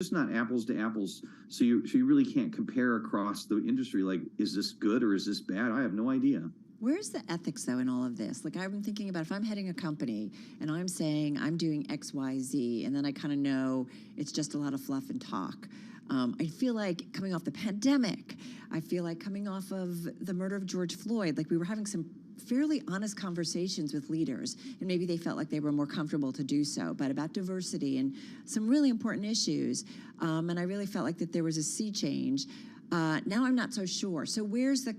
just not apples to apples. So you really can't compare across the industry. Like, is this good or is this bad? I have no idea. Where's the ethics, though, in all of this? Like, I'm thinking about if I'm heading a company and I'm saying I'm doing X, Y, Z, and then I kind of know it's just a lot of fluff and talk. I feel like coming off the pandemic, I feel like coming off of the murder of George Floyd, like we were having some fairly honest conversations with leaders, and maybe they felt like they were more comfortable to do so, but about diversity and some really important issues. And I really felt like that there was a sea change. Now I'm not so sure. So where's the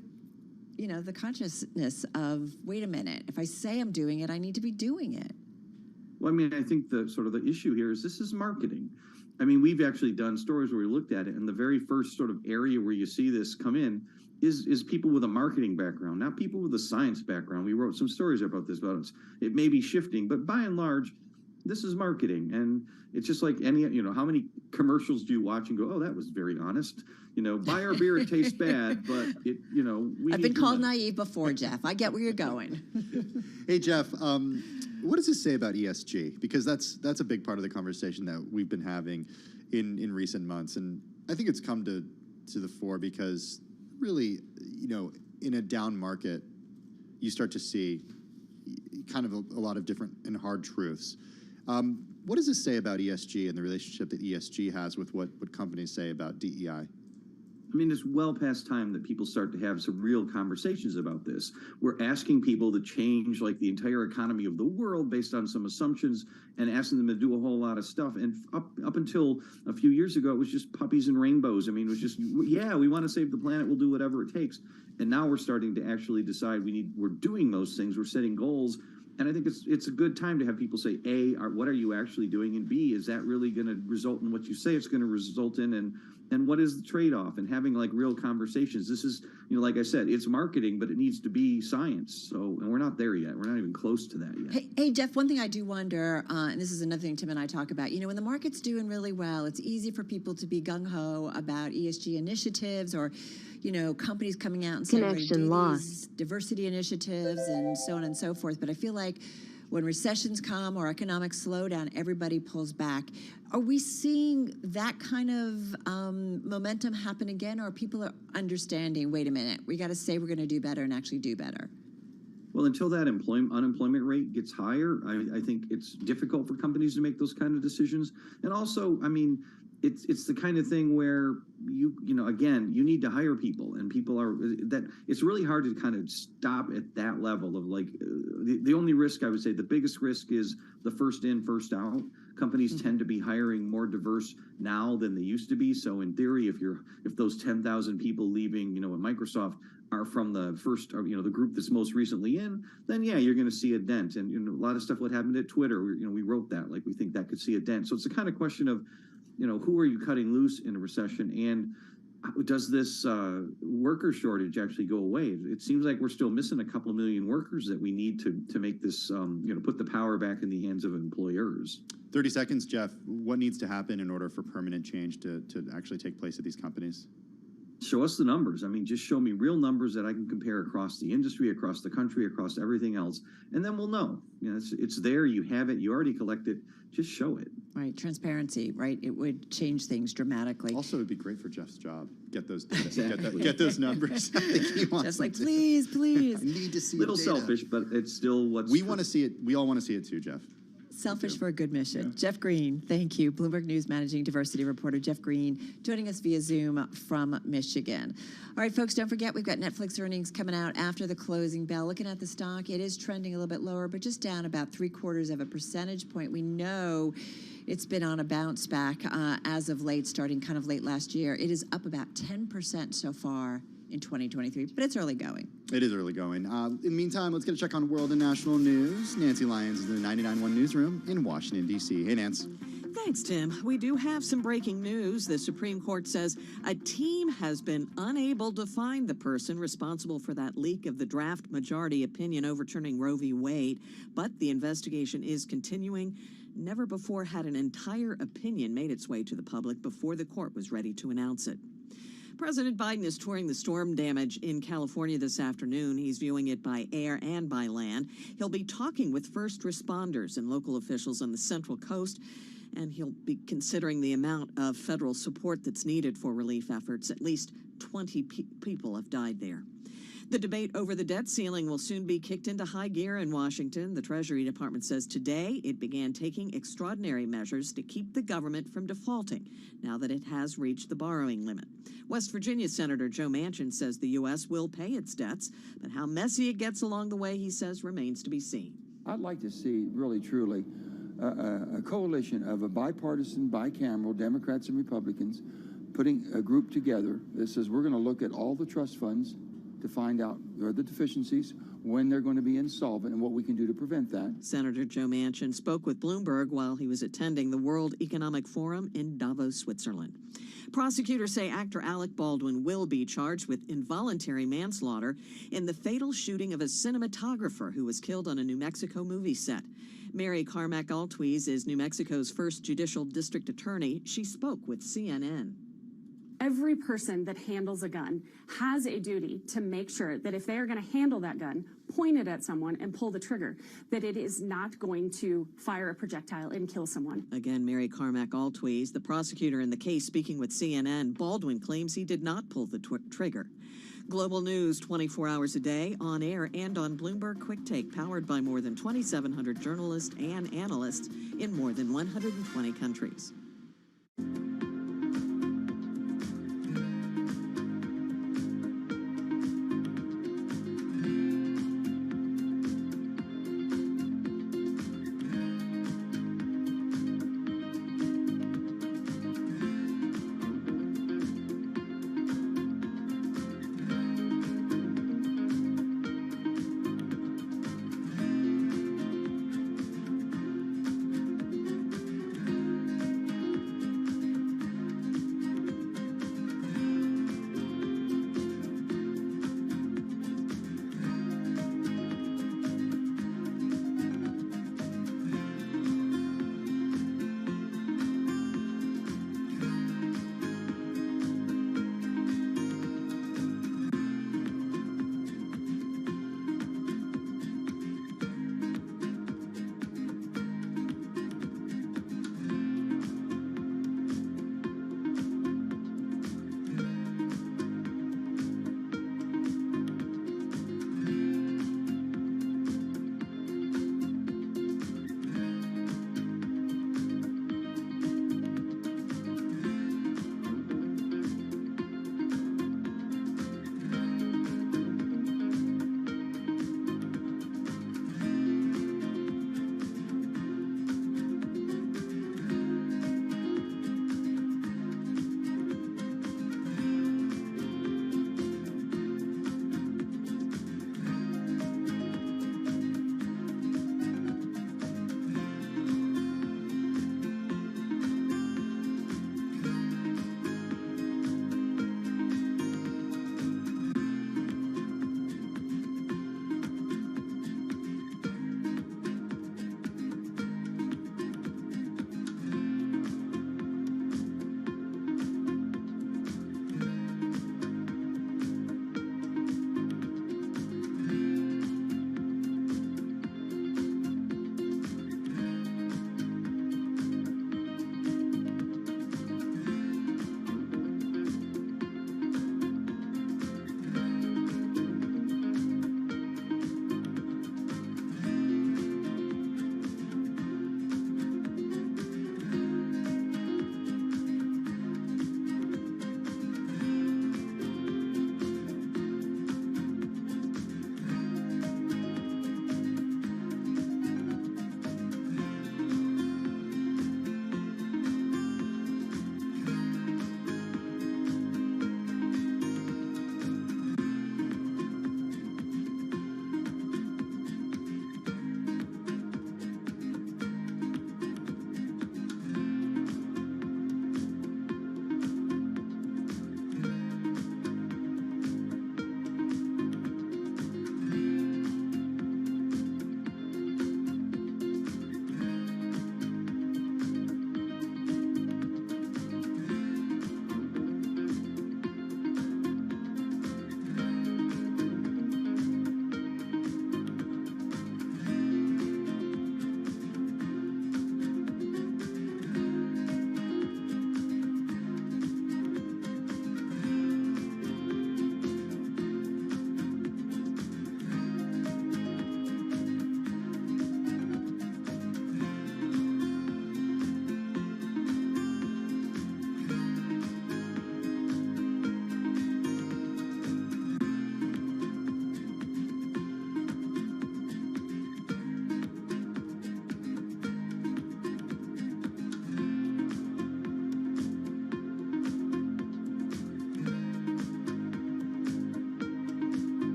consciousness of, wait a minute, if I say I'm doing it, I need to be doing it? Well, I mean, I think the sort of the issue here is this is marketing. I mean, we've actually done stories where we looked at it, and the very first sort of area where you see this come in is people with a marketing background, not people with a science background. We wrote some stories about this, it may be shifting, but by and large, this is marketing. And it's just like any, how many commercials do you watch and go, oh, that was very honest. Buy our beer, it tastes bad, but I've been called naive before, Jeff. I get where you're going. Hey, Jeff, what does this say about ESG? Because that's a big part of the conversation that we've been having in recent months. And I think it's come to the fore because really, in a down market, you start to see kind of a lot of different and hard truths. What does this say about ESG and the relationship that ESG has with what companies say about DEI? I mean, it's well past time that people start to have some real conversations about this. We're asking people to change like the entire economy of the world based on some assumptions and asking them to do a whole lot of stuff. And up until a few years ago, it was just puppies and rainbows. I mean, it was just, yeah, we want to save the planet. We'll do whatever it takes. And now we're starting to actually decide we're doing those things. We're setting goals. And I think it's a good time to have people say, A, what are you actually doing? And B, is that really going to result in what you say it's going to result in? And what is the trade-off? And having like real conversations. This is, like I said, it's marketing, but it needs to be science. And we're not there yet. We're not even close to that yet. Hey, Jeff, one thing I do wonder, and this is another thing Tim and I talk about, when the market's doing really well, it's easy for people to be gung-ho about ESG initiatives or, companies coming out and saying we're going to do these diversity initiatives and so on and so forth. But I feel like when recessions come or economic slowdown, everybody pulls back. Are we seeing that kind of momentum happen again, or people are understanding, wait a minute, we got to say we're going to do better and actually do better? Well, until that unemployment rate gets higher, I think it's difficult for companies to make those kind of decisions. And also, I mean, it's the kind of thing where you need to hire people, and it's really hard to kind of stop at that level of like the only risk, I would say the biggest risk is the first in, first out. Companies tend to be hiring more diverse now than they used to be. So in theory, if those 10,000 people leaving, at Microsoft are from the first, the group that's most recently in, then yeah, you're going to see a dent. And a lot of stuff what happened at Twitter, we wrote that, like we think that could see a dent. So it's the kind of question of, who are you cutting loose in a recession, and does this worker shortage actually go away? It seems like we're still missing a couple of million workers that we need to make this, put the power back in the hands of employers. 30 seconds, Jeff. What needs to happen in order for permanent change to actually take place at these companies? Show us the numbers. I mean, just show me real numbers that I can compare across the industry, across the country, across everything else, and then we'll know. It's there. You have it. You already collect it. Just show it. Right, transparency. Right, it would change things dramatically. Also, it'd be great for Jeff's job. Get those data, get those numbers. I think he wants just like, please. I need to see. A little selfish, but it's still what's. We want to see it. We all want to see it too, Jeff. Selfish for a good mission. Yeah. Jeff Green, thank you. Bloomberg News Managing Diversity Reporter Jeff Green joining us via Zoom from Michigan. All right, folks, don't forget we've got Netflix earnings coming out after the closing bell. Looking at the stock, it is trending a little bit lower, but just down about 0.75 percentage point. We know it's been on a bounce back as of late, starting kind of late last year. It is up about 10% so far in 2023, but it's early going. It is early going. In the meantime, let's get a check on world and national news. Nancy Lyons is in the 99.1 newsroom in Washington, D.C. Hey, Nance. Thanks, Tim. We do have some breaking news. The Supreme Court says a team has been unable to find the person responsible for that leak of the draft majority opinion overturning Roe v. Wade, but the investigation is continuing. Never before had an entire opinion made its way to the public before the court was ready to announce it. President Biden is touring the storm damage in California this afternoon. He's viewing it by air and by land. He'll be talking with first responders and local officials on the Central Coast and he'll be considering the amount of federal support that's needed for relief efforts. At least 20 people have died there. The debate over the debt ceiling will soon be kicked into high gear in Washington. The Treasury Department says today it began taking extraordinary measures to keep the government from defaulting now that it has reached the borrowing limit. West Virginia Senator Joe Manchin says the U.S. will pay its debts, but how messy it gets along the way, he says, remains to be seen. I'd like to see, really, truly, a coalition of a bipartisan, bicameral, Democrats and Republicans, putting a group together that says we're going to look at all the trust funds to find out where the deficiencies, when they're going to be insolvent, and what we can do to prevent that. Senator Joe Manchin spoke with Bloomberg while he was attending the World Economic Forum in Davos, Switzerland. Prosecutors say actor Alec Baldwin will be charged with involuntary manslaughter in the fatal shooting of a cinematographer who was killed on a New Mexico movie set. Mary Carmack Altwies is New Mexico's first judicial district attorney. She spoke with CNN. Every person that handles a gun has a duty to make sure that if they are going to handle that gun, point it at someone and pull the trigger, that it is not going to fire a projectile and kill someone. Again, Mary Carmack Altwies, the prosecutor in the case, speaking with CNN. Baldwin claims he did not pull the trigger. Global news 24 hours a day, on air and on Bloomberg Quick Take, powered by more than 2,700 journalists and analysts in more than 120 countries.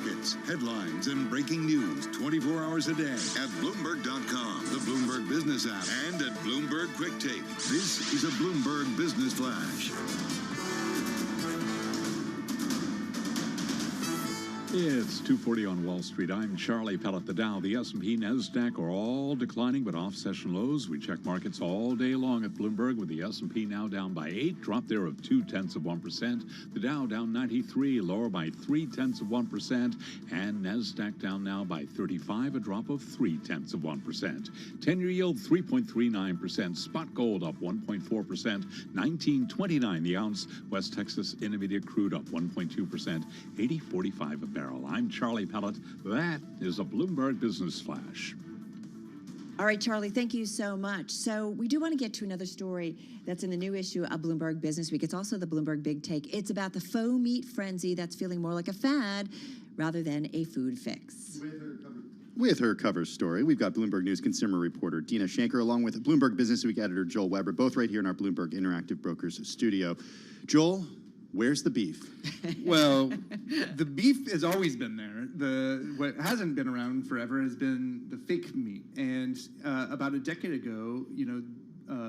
markets, headlines, and breaking news 24 hours a day at Bloomberg.com, the Bloomberg Business app, and at Bloomberg Quick Take. This is a Bloomberg Business Flash. It's 2:40 on Wall Street. I'm Charlie Pellet. The Dow, the S&P, NASDAQ are all declining, but off session lows. We check markets all day long at Bloomberg, with the S&P now down by 8, drop there of 0.2%. The Dow down 93, lower by 0.3%, and NASDAQ down now by 35, a drop of 0.3%. 10-year yield 3.39%. Spot gold up 1.4%, $19.29 the ounce. West Texas Intermediate crude up 1.2%, $80.45 a barrel. I'm Charlie Pellet. That is a Bloomberg Business Flash. All right, Charlie, thank you so much. So we do want to get to another story that's in the new issue of Bloomberg Business Week. It's also the Bloomberg Big Take. It's about the faux meat frenzy that's feeling more like a fad rather than a food fix. With her cover story, we've got Bloomberg News consumer reporter Dina Shanker, along with Bloomberg Business Week editor Joel Weber, both right here in our Bloomberg Interactive Brokers studio. Joel, where's the beef? Well, the beef has always been there. What hasn't been around forever has been the fake meat. And about a decade ago,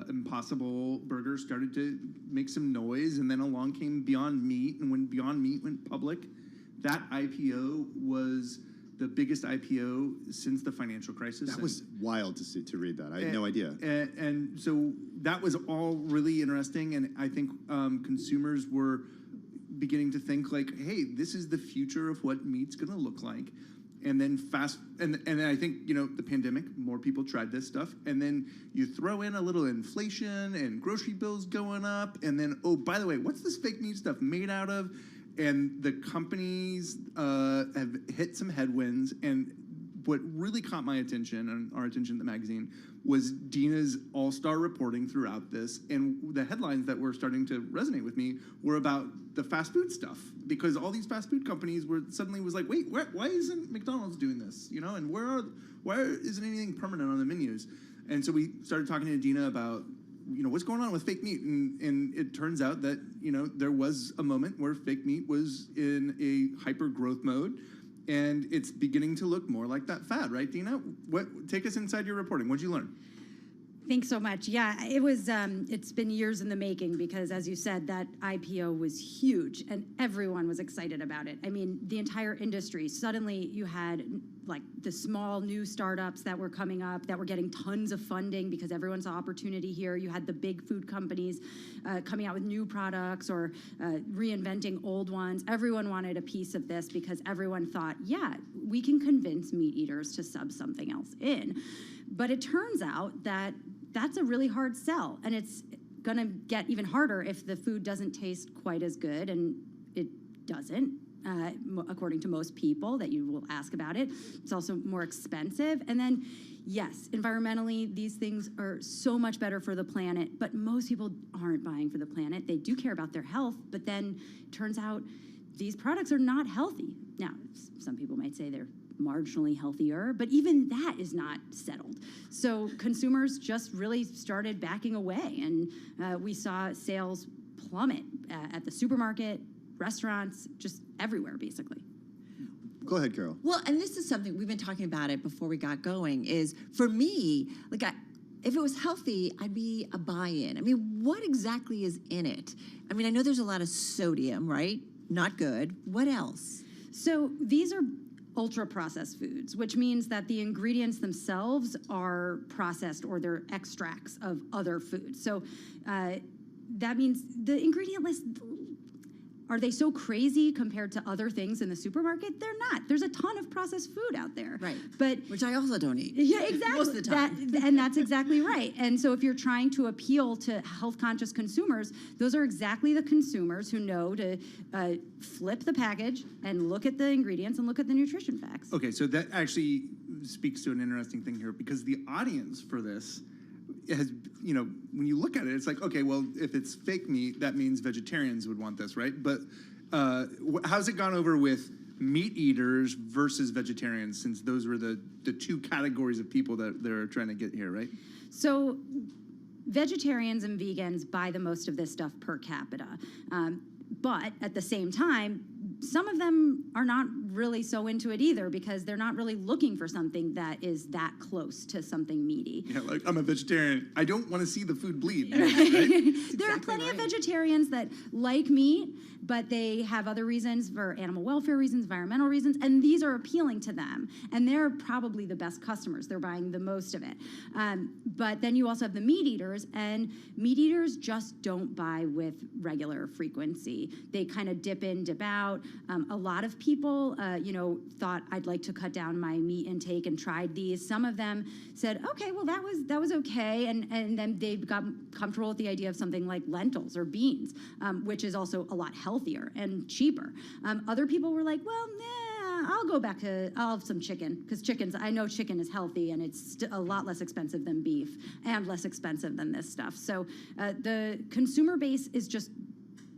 Impossible Burger started to make some noise, and then along came Beyond Meat. And when Beyond Meat went public, that IPO was the biggest IPO since the financial crisis. That was wild to read that. I had no idea. And so that was all really interesting, and I think consumers were beginning to think like, hey, this is the future of what meat's going to look like. And then and I think, the pandemic, more people tried this stuff. And then you throw in a little inflation and grocery bills going up. And then, oh, by the way, what's this fake meat stuff made out of? And the companies have hit some headwinds. And what really caught my attention and our attention at the magazine was Dina's all-star reporting throughout this. And the headlines that were starting to resonate with me were about the fast food stuff, because all these fast food companies were suddenly was like, wait, why isn't McDonald's doing this? And why isn't anything permanent on the menus? And so we started talking to Dina about, what's going on with fake meat? And it turns out that, there was a moment where fake meat was in a hyper growth mode. And it's beginning to look more like that fad, right, Dina? Take us inside your reporting. What'd you learn? Thanks so much. Yeah, it was. It's been years in the making, because, as you said, that IPO was huge and everyone was excited about it. I mean, the entire industry. Suddenly, you had like the small new startups that were coming up that were getting tons of funding because everyone saw opportunity here. You had the big food companies coming out with new products or reinventing old ones. Everyone wanted a piece of this because everyone thought, yeah, we can convince meat eaters to sub something else in. But it turns out that that's a really hard sell, and it's going to get even harder if the food doesn't taste quite as good, and it doesn't, according to most people that you will ask about it. It's also more expensive. And then, yes, environmentally, these things are so much better for the planet, but most people aren't buying for the planet. They do care about their health, but then it turns out these products are not healthy. Now, some people might say they're marginally healthier, but even that is not settled. So consumers just really started backing away, and we saw sales plummet at the supermarket, restaurants, just everywhere, basically. Go ahead, Carol. Well, and this is something we've been talking about it before we got going, is for me, if it was healthy, I'd be a buy-in. I mean, what exactly is in it? I mean, I know there's a lot of sodium, right? Not good. What else? So these are ultra-processed foods, which means that the ingredients themselves are processed, or they're extracts of other foods. So that means the ingredient list, are they so crazy compared to other things in the supermarket? They're not. There's a ton of processed food out there. Right. But which I also don't eat. Yeah, exactly. Most of the time. And that's exactly right. And so if you're trying to appeal to health-conscious consumers, those are exactly the consumers who know to flip the package and look at the ingredients and look at the nutrition facts. Okay, so that actually speaks to an interesting thing here, because the audience for this has, when you look at it, it's like, okay, well, if it's fake meat, that means vegetarians would want this, right? But how's it gone over with meat eaters versus vegetarians, since those were the two categories of people that they're trying to get here, right? So vegetarians and vegans buy the most of this stuff per capita. But at the same time, some of them are not really so into it either because they're not really looking for something that is that close to something meaty. Yeah, like I'm a vegetarian. I don't want to see the food bleed. There are plenty of vegetarians that like meat, but they have other reasons for animal welfare reasons, environmental reasons, and these are appealing to them. And they're probably the best customers. They're buying the most of it. But then you also have the meat eaters, and meat eaters just don't buy with regular frequency. They kind of dip in, dip out. A lot of people, thought I'd like to cut down my meat intake and tried these. Some of them said, okay, well that was okay, and then they got comfortable with the idea of something like lentils or beans, which is also a lot healthier and cheaper. Other people were like, well, nah, I'll have some chicken, because I know chicken is healthy and it's a lot less expensive than beef and less expensive than this stuff. So the consumer base is just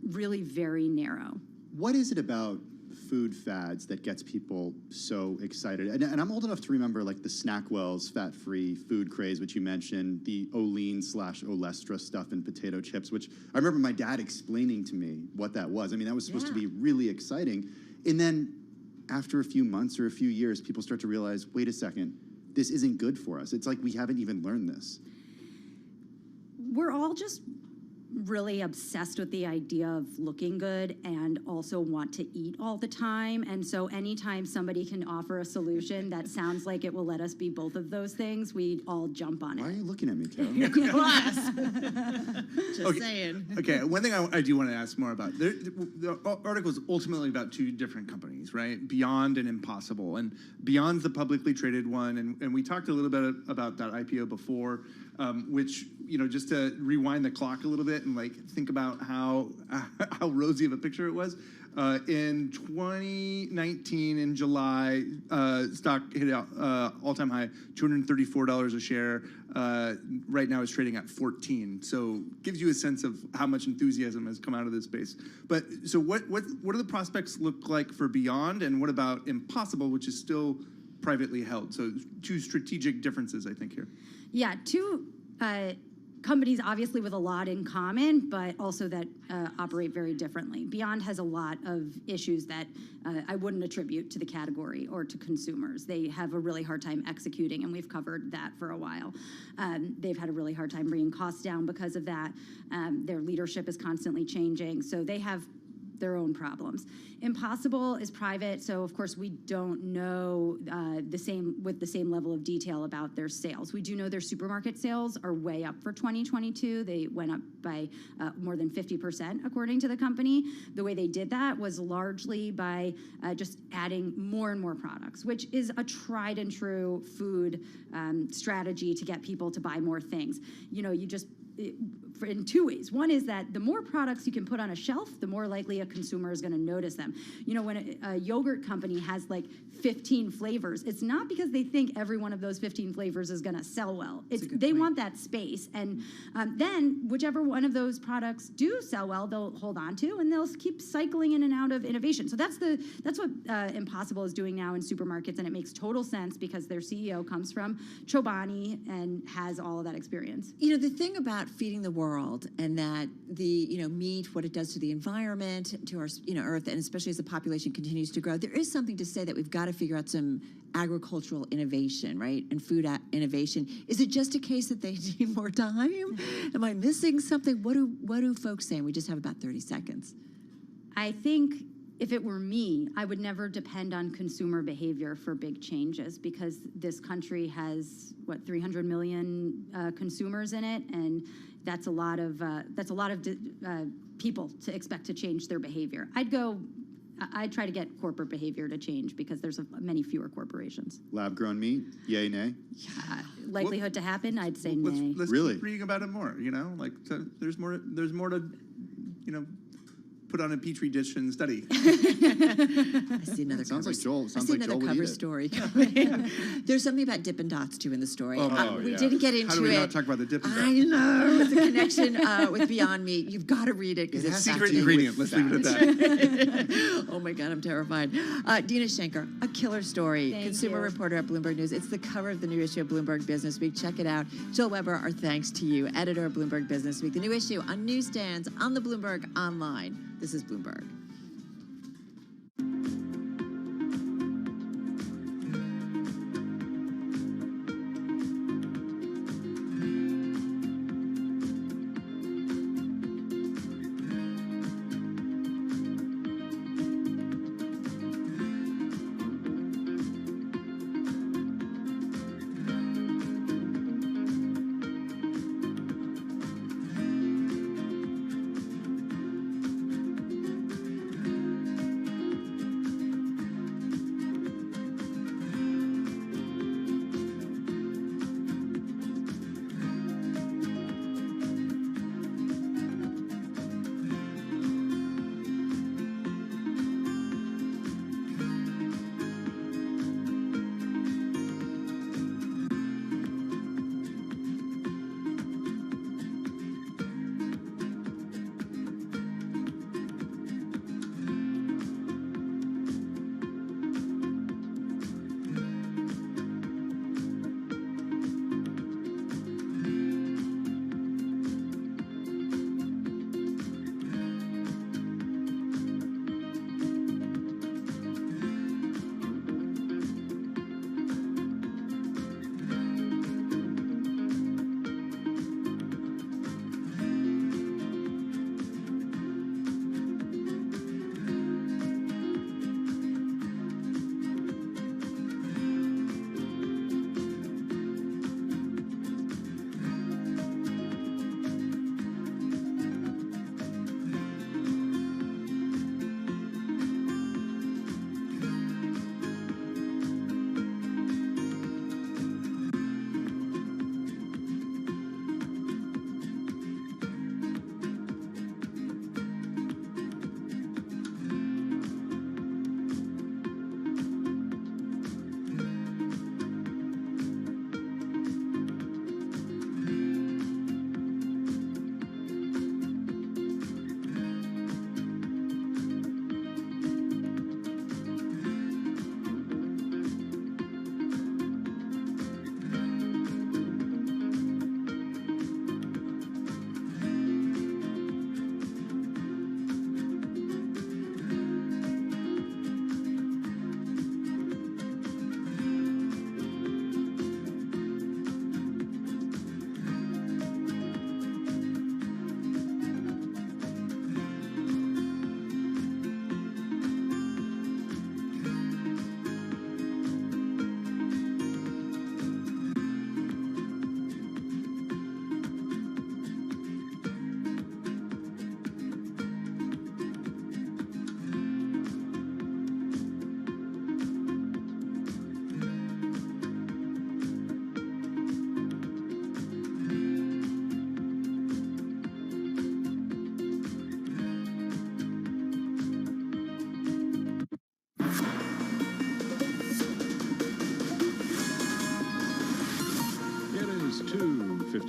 really very narrow. What is it about food fads that gets people so excited? And I'm old enough to remember like the Snackwell's fat-free food craze, which you mentioned, the Olean/Olestra stuff in potato chips, which I remember my dad explaining to me what that was. I mean, that was supposed to be really exciting. And then after a few months or a few years, people start to realize, wait a second, this isn't good for us. It's like we haven't even learned this. We're all just really obsessed with the idea of looking good and also want to eat all the time. And so anytime somebody can offer a solution that sounds like it will let us be both of those things, we all jump on it. Why are you looking at me, Carol? Just saying. Okay, one thing I do want to ask more about. The article is ultimately about two different companies, right? Beyond and Impossible. And Beyond's the publicly traded one, and we talked a little bit about that IPO before, which, just to rewind the clock a little bit and like think about how rosy of a picture it was. In 2019, in July, stock hit all-time high, $234 a share. Right now, it's trading at 14. So gives you a sense of how much enthusiasm has come out of this space. But so what do the prospects look like for Beyond, and what about Impossible, which is still privately held? So two strategic differences, I think, here. Yeah, two companies obviously with a lot in common, but also that operate very differently. Beyond has a lot of issues that I wouldn't attribute to the category or to consumers. They have a really hard time executing, and we've covered that for a while. They've had a really hard time bringing costs down because of that. Their leadership is constantly changing, so they have their own problems. Impossible is private, so of course we don't know the same level of detail about their sales. We do know their supermarket sales are way up for 2022. They went up by more than 50%, according to the company. The way they did that was largely by just adding more and more products, which is a tried and true food strategy to get people to buy more things. In two ways. One is that the more products you can put on a shelf, the more likely a consumer is going to notice them. When a yogurt company has like 15 flavors, it's not because they think every one of those 15 flavors is going to sell well. They want that space. And then whichever one of those products do sell well, they'll hold on to, and they'll keep cycling in and out of innovation. So that's what Impossible is doing now in supermarkets, and it makes total sense because their CEO comes from Chobani and has all of that experience. The thing about feeding the world and that the meat, what it does to the environment, to our earth, and especially as the population continues to grow, there is something to say that we've got to figure out some agricultural innovation, right, and food innovation. Is it just a case that they need more time? Am I missing something? What do folks say? We just have about 30 seconds. I think if it were me, I would never depend on consumer behavior for big changes, because this country has 300 million consumers in it, and that's a lot of people to expect to change their behavior. I'd try to get corporate behavior to change because there's many fewer corporations. Lab-grown meat, yay, nay? Yeah, likelihood to happen, I'd say nay. Let's Really? keep reading about it more. There's more to put on a petri dish and study. I see another Sounds cover. like Joel. Sounds I see like another Joel would cover eat it. story. There's something about Dippin' Dots too in the story. We yeah. didn't get into it. How do we not talk about the Dippin' Dots? I know it's a connection with Beyond Meat. You've got to read it because It it's has Secret to do ingredient. with Let's leave it at that. Oh my God, I'm terrified. Dina Schenker, a killer story. Thank Consumer you. reporter at Bloomberg News. It's the cover of the new issue of Bloomberg Business Week. Check it out. Jill Weber, our thanks to you, editor of Bloomberg Business Week. The new issue on newsstands, on the Bloomberg Online. This is Bloomberg.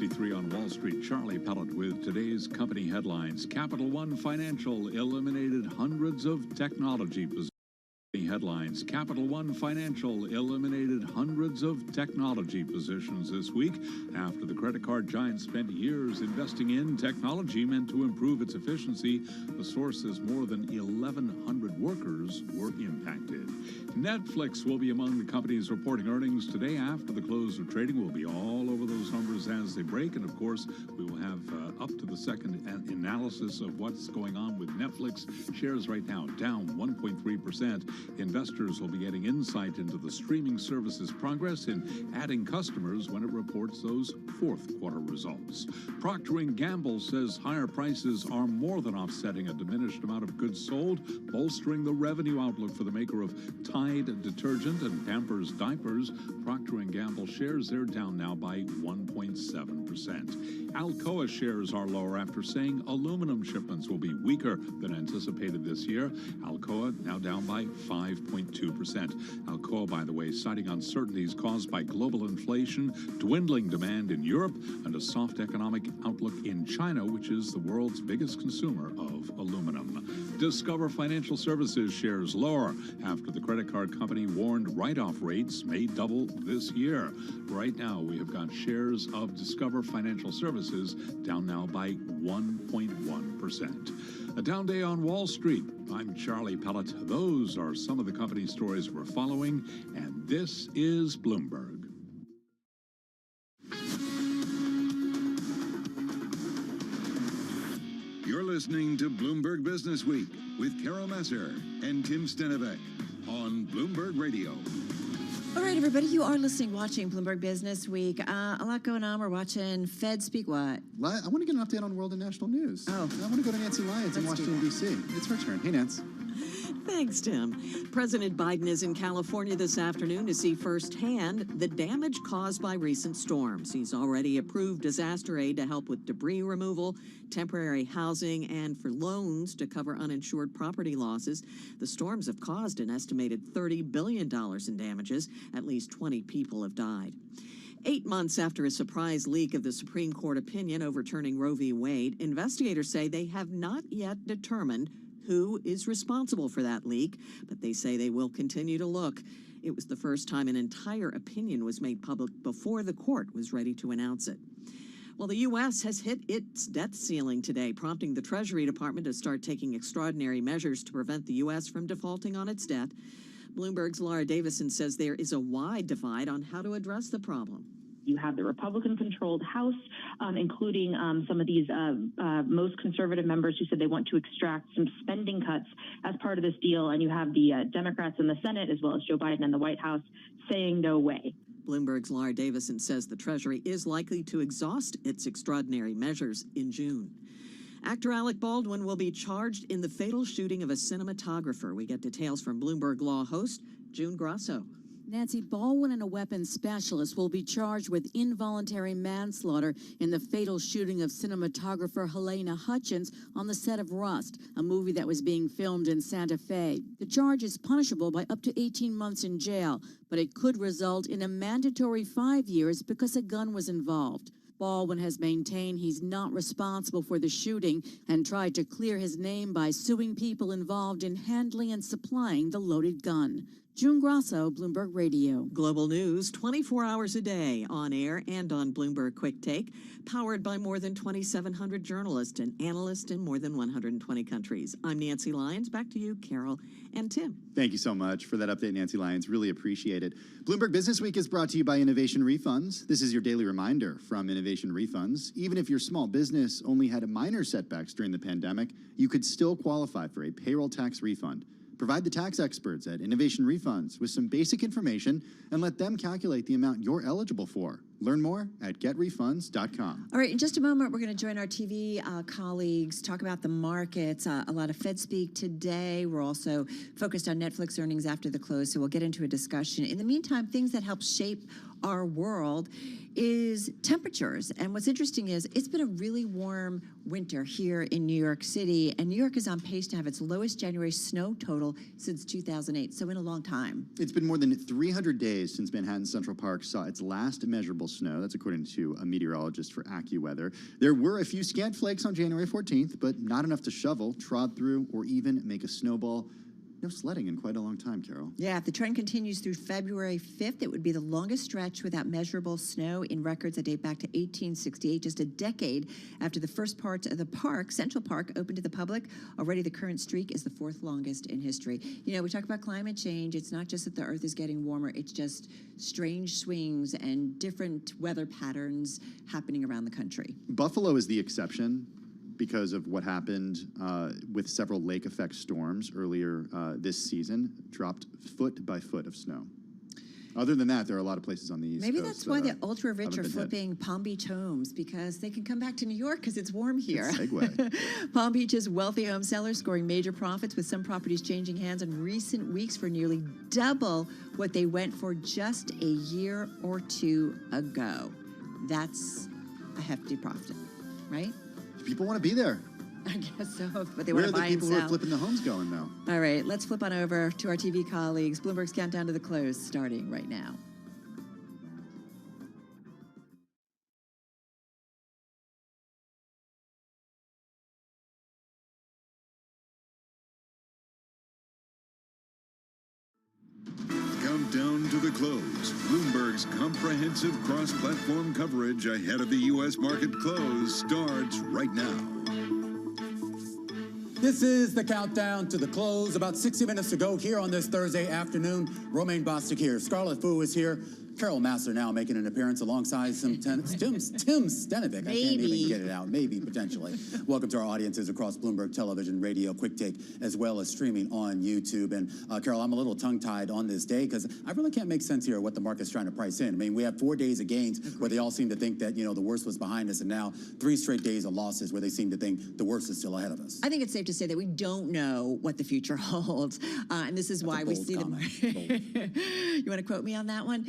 10:53 on Wall Street. Charlie Pellet with today's company headlines. Capital One Financial eliminated hundreds of technology positions. Headlines. Capital One Financial eliminated hundreds of technology positions this week after the credit card giant spent years investing in technology meant to improve its efficiency. The source says more than 1,100 workers were impacted. Netflix will be among the companies reporting earnings today after the close of trading. We'll be all over those numbers as they break, and of course we will have up to the second analysis of what's going on with Netflix. Shares right now down 1.3%. Investors will be getting insight into the streaming service's progress in adding customers when it reports those fourth quarter results. Procter & Gamble says higher prices are more than offsetting a diminished amount of goods sold, bolstering the revenue outlook for the maker of Tide detergent and Pampers diapers. Procter & Gamble shares, they're down now by 1.7%. Alcoa shares are lower after saying aluminum shipments will be weaker than anticipated this year. Alcoa now down by 5.2%. Alcoa, by the way, citing uncertainties caused by global inflation, dwindling demand in Europe, and a soft economic outlook in China, which is the world's biggest consumer of aluminum. Discover Financial Services shares lower after the credit card company warned write-off rates may double this year. Right now, we have got shares of Discover Financial Services down now by 1.1%. A down day on Wall Street. I'm Charlie Pellet. Those are some of the company stories we're following, and this is Bloomberg. You're listening to Bloomberg Business Week with Carol Messer and Tim Stenevec on Bloomberg Radio. All right, everybody, you are listening, watching Bloomberg Business Week. A lot going on. We're watching Fed speak what? I want to get an update on world and national news. Oh. I want to go to Nancy Lyons in Washington, D.C. It's her turn. Hey, Nance. Thanks, Tim. President Biden is in California this afternoon to see firsthand the damage caused by recent storms. He's already approved disaster aid to help with debris removal, temporary housing, and for loans to cover uninsured property losses. The storms have caused an estimated $30 billion in damages. At least 20 people have died. 8 months after a surprise leak of the Supreme Court opinion overturning Roe v. Wade, investigators say they have not yet determined who is responsible for that leak, but they say they will continue to look. It was the first time an entire opinion was made public before the court was ready to announce it. Well, the U.S. has hit its debt ceiling today, prompting the Treasury Department to start taking extraordinary measures to prevent the U.S. from defaulting on its debt. Bloomberg's Laura Davison says there is a wide divide on how to address the problem. You have the Republican-controlled House, including some of these most conservative members who said they want to extract some spending cuts as part of this deal. And you have the Democrats in the Senate, as well as Joe Biden in the White House, saying no way. Bloomberg's Laura Davison says the Treasury is likely to exhaust its extraordinary measures in June. Actor Alec Baldwin will be charged in the fatal shooting of a cinematographer. We get details from Bloomberg Law host June Grasso. Nancy, Baldwin and a weapons specialist will be charged with involuntary manslaughter in the fatal shooting of cinematographer Helena Hutchins on the set of Rust, a movie that was being filmed in Santa Fe. The charge is punishable by up to 18 months in jail, but it could result in a mandatory 5 years because a gun was involved. Baldwin has maintained he's not responsible for the shooting and tried to clear his name by suing people involved in handling and supplying the loaded gun. June Grasso, Bloomberg Radio. Global news 24 hours a day, on air and on Bloomberg Quick Take, powered by more than 2,700 journalists and analysts in more than 120 countries. I'm Nancy Lyons. Back to you, Carol and Tim. Thank you so much for that update, Nancy Lyons. Really appreciate it. Bloomberg Business Week is brought to you by Innovation Refunds. This is your daily reminder from Innovation Refunds. Even if your small business only had minor setbacks during the pandemic, you could still qualify for a payroll tax refund. Provide the tax experts at Innovation Refunds with some basic information and let them calculate the amount you're eligible for. Learn more at getrefunds.com. All right, in just a moment, we're going to join our TV colleagues, talk about the markets, a lot of Fed speak today. We're also focused on Netflix earnings after the close, so we'll get into a discussion. In the meantime, things that help shape our world is temperatures. And what's interesting is it's been a really warm winter here in New York City, and New York is on pace to have its lowest January snow total since 2008, so in a long time. It's been more than 300 days since Manhattan Central Park saw its last measurable shovel snow. That's according to a meteorologist for AccuWeather. There were a few scant flakes on January 14th, but not enough to shovel, trod through, or even make a snowball. No sledding in quite a long time, Carol. Yeah, if the trend continues through February 5th, it would be the longest stretch without measurable snow in records that date back to 1868, just a decade after the first part of the park, Central Park, opened to the public. Already the current streak is the 4th longest in history. You know, we talk about climate change. It's not just that the Earth is getting warmer. It's just strange swings and different weather patterns happening around the country. Buffalo is the exception, because of what happened with several lake effect storms earlier this season, dropped foot by foot of snow. Other than that, there are a lot of places on the East Coast. Maybe that's why the ultra rich are flipping Palm Beach homes, because they can come back to New York because it's warm here. Good segue. Palm Beach's wealthy home sellers scoring major profits, with some properties changing hands in recent weeks for nearly double what they went for just a year or two ago. That's a hefty profit, right? People want to be there. I guess so, but they Where want to buy are the and people who sell. are flipping the homes going, though? All right, let's flip on over to our TV colleagues. Bloomberg's Countdown to the Close, starting right now. Countdown to the close. Bloomberg's comprehensive cross-platform coverage ahead of the U.S. market close starts right now. This is the countdown to the close. About 60 minutes to go here on this Thursday afternoon. Romaine Bostic here. Scarlett Fu is here. Carol Massar now making an appearance alongside some Tim Stenovic. I can't even get it out. Maybe, potentially. Welcome to our audiences across Bloomberg Television, radio, Quick Take, as well as streaming on YouTube. And Carol, I'm a little tongue-tied on this day because I really can't make sense here of what the market's trying to price in. I mean, we have 4 days of gains where they all seem to think that, you know, the worst was behind us, and now 3 straight days of losses where they seem to think the worst is still ahead of us. I think it's safe to say that we don't know what the future holds, and this is why we see them. You want to quote me on that one?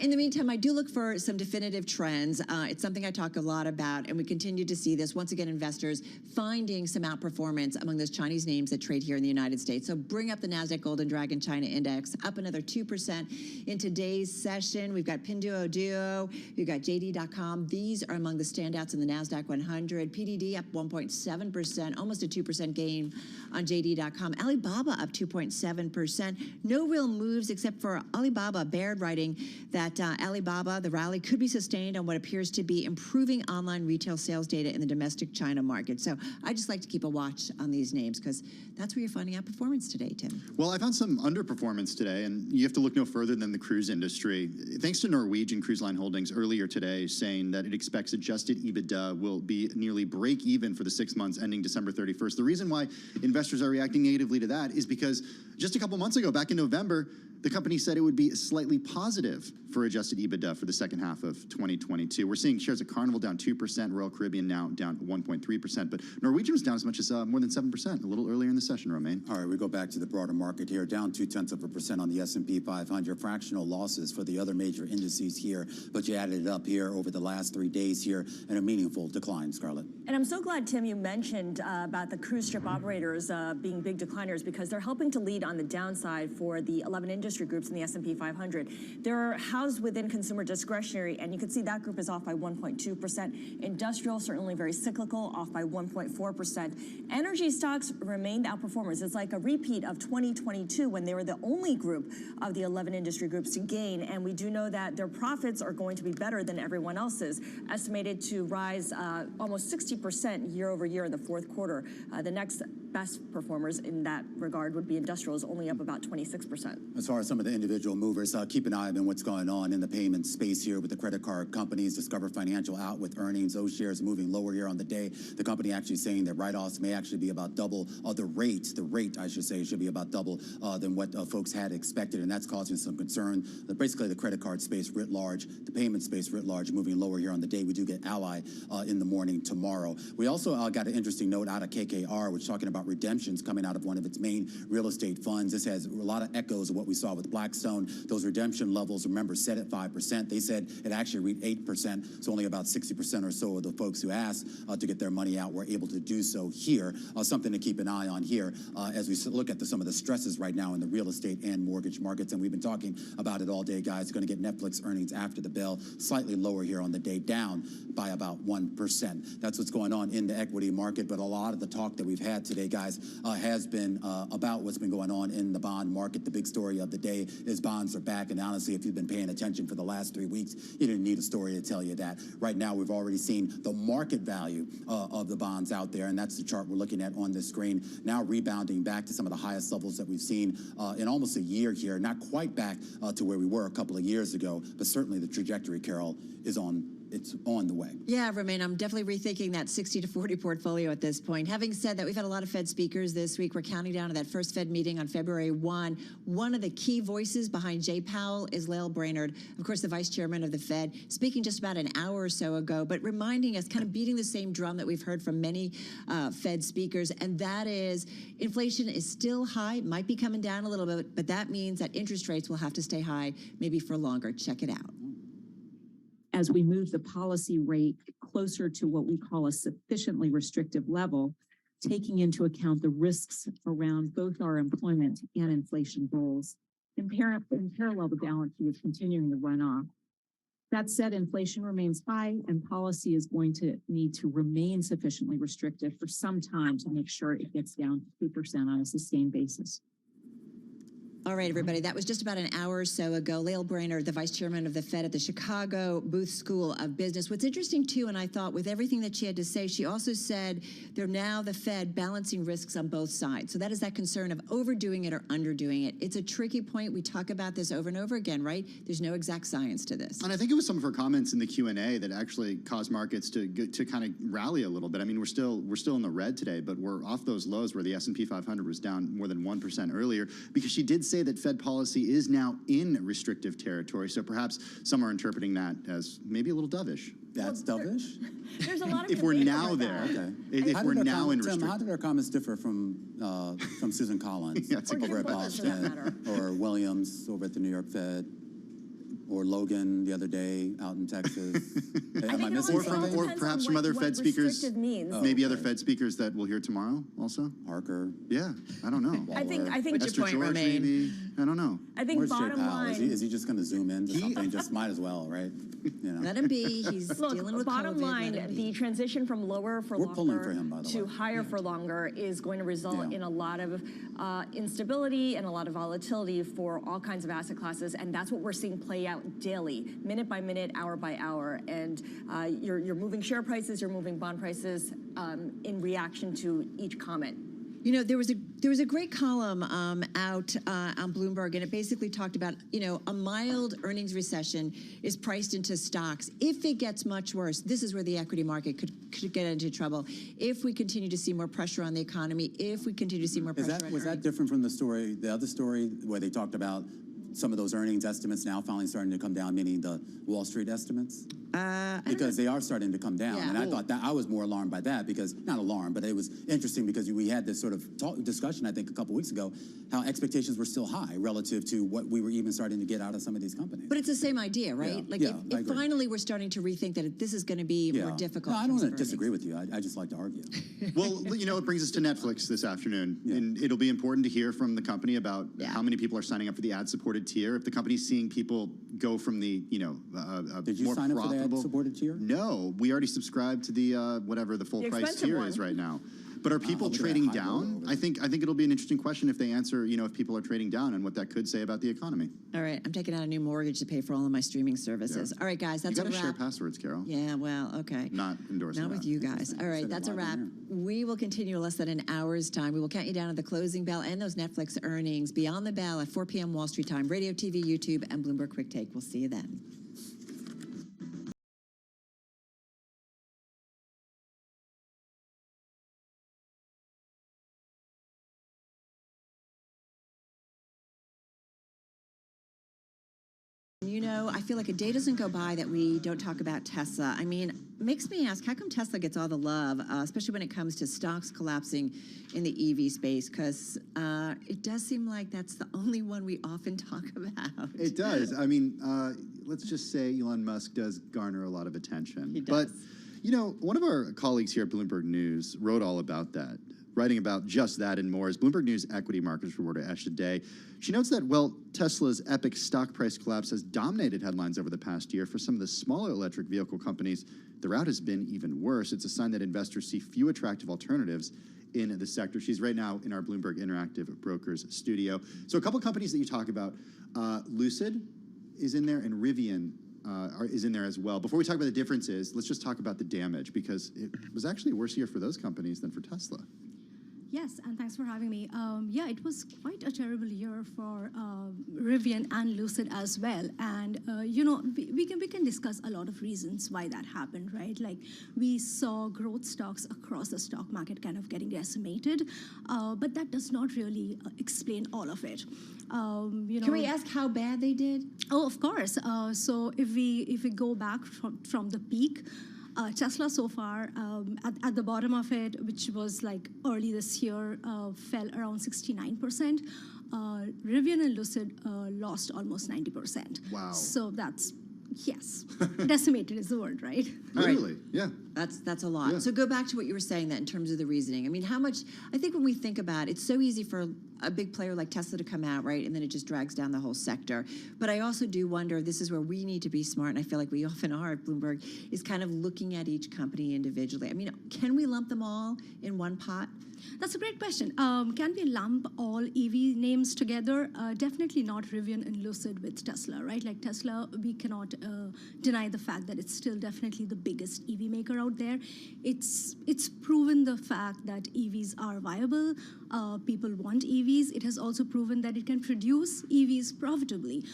In the meantime, I do look for some definitive trends. It's something I talk a lot about, and we continue to see this. Once again, investors finding some outperformance among those Chinese names that trade here in the United States. So bring up the NASDAQ Golden Dragon China Index, up another 2% in today's session. We've got Pinduoduo, we've got JD.com. These are among the standouts in the NASDAQ 100. PDD up 1.7%, almost a 2% gain on JD.com. Alibaba up 2.7%. No real moves except for Alibaba. Baird writing that Alibaba, the rally could be sustained on what appears to be improving online retail sales data in the domestic China market. So I just like to keep a watch on these names because that's where you're finding out performance today, Tim. Well, I found some underperformance today, and you have to look no further than the cruise industry. Thanks to Norwegian Cruise Line Holdings earlier today saying that it expects adjusted EBITDA will be nearly break even for the 6 months ending December 31st. The reason why investors are reacting negatively to that is because just a couple months ago, back in November, the company said it would be slightly positive for adjusted EBITDA for the second half of 2022. We're seeing shares of Carnival down 2%, Royal Caribbean now down 1.3%, but Norwegian was down as much as more than 7% a little earlier in the session, Romaine. All right, we go back to the broader market here, down 0.2% on the S&P 500, fractional losses for the other major indices here, but you added it up here over the last 3 days here, and a meaningful decline, Scarlett. And I'm so glad, Tim, you mentioned about the cruise ship operators being big decliners because they're helping to lead on the downside for the 11 industry groups in the S&P 500. They're housed within consumer discretionary, and you can see that group is off by 1.2%. Industrial, certainly very cyclical, off by 1.4%. Energy stocks remained outperformers. It's like a repeat of 2022 when they were the only group of the 11 industry groups to gain, and we do know that their profits are going to be better than everyone else's, estimated to rise almost 60% year over year in the fourth quarter. The next best performers in that regard would be industrials, only up about 26%. As far as some of the individual movers, keep an eye on what's going on in the payment space here with the credit card companies. Discover Financial out with earnings. Those shares moving lower here on the day. The company actually saying that write-offs may actually be about double, the rate, I should say, should be about double than what folks had expected, and that's causing some concern. Basically, the credit card space writ large, the payment space writ large, moving lower here on the day. We do get Ally in the morning tomorrow. We also got an interesting note out of KKR, which is talking about about redemptions coming out of one of its main real estate funds. This has a lot of echoes of what we saw with Blackstone. Those redemption levels, remember, set at 5%. They said it actually reached 8%, so only about 60% or so of the folks who asked to get their money out were able to do so here. Something to keep an eye on here as we look at some of the stresses right now in the real estate and mortgage markets, and we've been talking about it all day, guys. Going to get Netflix earnings after the bell, slightly lower here on the day, down by about 1%. That's what's going on in the equity market, but a lot of the talk that we've had today, guys, has been about what's been going on in the bond market. The big story of the day is bonds are back, and honestly, if you've been paying attention for the last 3 weeks, you didn't need a story to tell you that. Right now, we've already seen the market value of the bonds out there, and that's the chart we're looking at on the screen, now rebounding back to some of the highest levels that we've seen in almost a year here. Not quite back to where we were a couple of years ago, but certainly the trajectory, Carol, is on the way. Yeah, Romaine, I'm definitely rethinking that 60 to 40 portfolio at this point. Having said that, we've had a lot of Fed speakers this week. We're counting down to that first Fed meeting on February 1. One of the key voices behind Jay Powell is Lael Brainerd, of course, the vice chairman of the Fed, speaking just about an hour or so ago, but reminding us, kind of beating the same drum that we've heard from many Fed speakers, and that is inflation is still high, might be coming down a little bit, but that means that interest rates will have to stay high, maybe for longer. Check it out. As we move the policy rate closer to what we call a sufficiently restrictive level, taking into account the risks around both our employment and inflation goals. In parallel, the balance sheet is continuing to run off. That said, inflation remains high, and policy is going to need to remain sufficiently restrictive for some time to make sure it gets down to 2% on a sustained basis. All right, everybody, that was just about an hour or so ago. Lael Brainerd, the vice chairman of the Fed at the Chicago Booth School of Business. What's interesting, too, and I thought with everything that she had to say, she also said they're now, the Fed, balancing risks on both sides. So that is that concern of overdoing it or underdoing it. It's a tricky point. We talk about this over and over again, right? There's no exact science to this. And I think it was some of her comments in the Q&A that actually caused markets to kind of rally a little bit. I mean, we're still in the red today, but we're off those lows where the S&P 500 was down more than 1% earlier, because she did say that Fed policy is now in restrictive territory. So perhaps some are interpreting that as maybe a little dovish. That's dovish? There's a lot of if we're debate now over there, that. if we're now in Tim, restrictive. how did our comments differ from Susan Collins Yeah, it's over at Jim Bush, for that matter. Boston, or Williams over at the New York Fed, or Logan the other day out in Texas? Am I missing something? Or perhaps from other Fed speakers, restrictive means. maybe other Fed speakers that we'll hear tomorrow also? Harker. Yeah, I don't know. I think What's your Esther point, George, Romaine? maybe? I don't know. I think Where's Jay bottom Powell? line. Is he just going to zoom in to something? Just might as well, right? You know. Let him be. He's Look, dealing with bottom COVID. line, Let him the be. transition from lower for We're pulling longer for him, by the to way. higher for longer is going to result Yeah. in a lot of instability and a lot of volatility for all kinds of asset classes, and that's what we're seeing play out daily, minute by minute, hour by hour. And you're moving share prices, you're moving bond prices in reaction to each comment. You know, there was a great column out on Bloomberg, and it basically talked about, you know, a mild earnings recession is priced into stocks. If it gets much worse, this is where the equity market could get into trouble. If we continue to see more pressure on the economy, if we continue to see more pressure on Was that earnings. different from the other story where they talked about some of those earnings estimates now finally starting to come down, meaning the Wall Street estimates? Because they are starting to come down. Yeah. And I thought that I was more alarmed by that, because, not alarmed, but it was interesting because we had this sort of discussion, I think, a couple weeks ago, how expectations were still high relative to what we were even starting to get out of some of these companies. But it's the same idea, right? Yeah. Like Yeah, I if agree. finally we're starting to rethink that this is going to be more difficult. No, I in don't terms want of to disagree earnings. with you. I just like to argue. Well, you know, it brings us to Netflix this afternoon, and it'll be important to hear from the company about how many people are signing up for the ad-supported tier. If the company's seeing people go from the, you know, Did you more sign up for the profitable. ad-supported tier? No, we already subscribed to the whatever the full The price expensive tier one. is right now. But are people look at that trading high down? road. I think it'll be an interesting question if they answer, you know, if people are trading down and what that could say about the economy. All right, I'm taking out a new mortgage to pay for all of my streaming services. Yeah. All right, guys, that's You a got to share wrap. passwords, Carol. Yeah, well, okay. Not endorsing Not that. with you guys. All right, Said it that's a live on wrap. air. We will continue in less than an hour's time. We will count you down at the closing bell and those Netflix earnings. Beyond the Bell at 4 p.m. Wall Street time, radio, TV, YouTube, and Bloomberg Quick Take. We'll see you then. You know, I feel like a day doesn't go by that we don't talk about Tesla. I mean, makes me ask, how come Tesla gets all the love, especially when it comes to stocks collapsing in the EV space? Because it does seem like that's the only one we often talk about. It does. I mean, let's just say Elon Musk does garner a lot of attention. He does. But, one of our colleagues here at Bloomberg News wrote all about that, writing about just that and more. As Bloomberg News equity markets reporter Ash today, she notes that, Tesla's epic stock price collapse has dominated headlines over the past year. For some of the smaller electric vehicle companies, the rout has been even worse. It's a sign that investors see few attractive alternatives in the sector. She's right now in our Bloomberg Interactive Brokers studio. So a couple companies that you talk about, Lucid is in there and Rivian is in there as well. Before we talk about the differences, let's just talk about the damage, because it was actually a worse year for those companies than for Tesla. Yes, and thanks for having me. Yeah, it was quite a terrible year for Rivian and Lucid as well. And we can discuss a lot of reasons why that happened, right? Like, we saw growth stocks across the stock market kind of getting decimated, but that does not really explain all of it. Can we ask how bad they did? Oh, of course. So if we go back from the peak. Tesla so far, at the bottom of it, which was like early this year, fell around 69%. Rivian and Lucid lost almost 90%. Wow. So that's, yes, decimated is the word, right? Literally, yeah. That's a lot. Yeah. So go back to what you were saying that in terms of the reasoning. I mean, I think when we think about it, it's so easy for a big player like Tesla to come out, right? And then it just drags down the whole sector. But I also do wonder, this is where we need to be smart, and I feel like we often are at Bloomberg, is kind of looking at each company individually. I mean, can we lump them all in one pot? That's a great question. Can we lump all EV names together? Definitely not Rivian and Lucid with Tesla, right? Like Tesla, we cannot deny the fact that it's still definitely the biggest EV maker out there. It's proven the fact that EVs are viable. People want EVs. It has also proven that it can produce EVs profitably.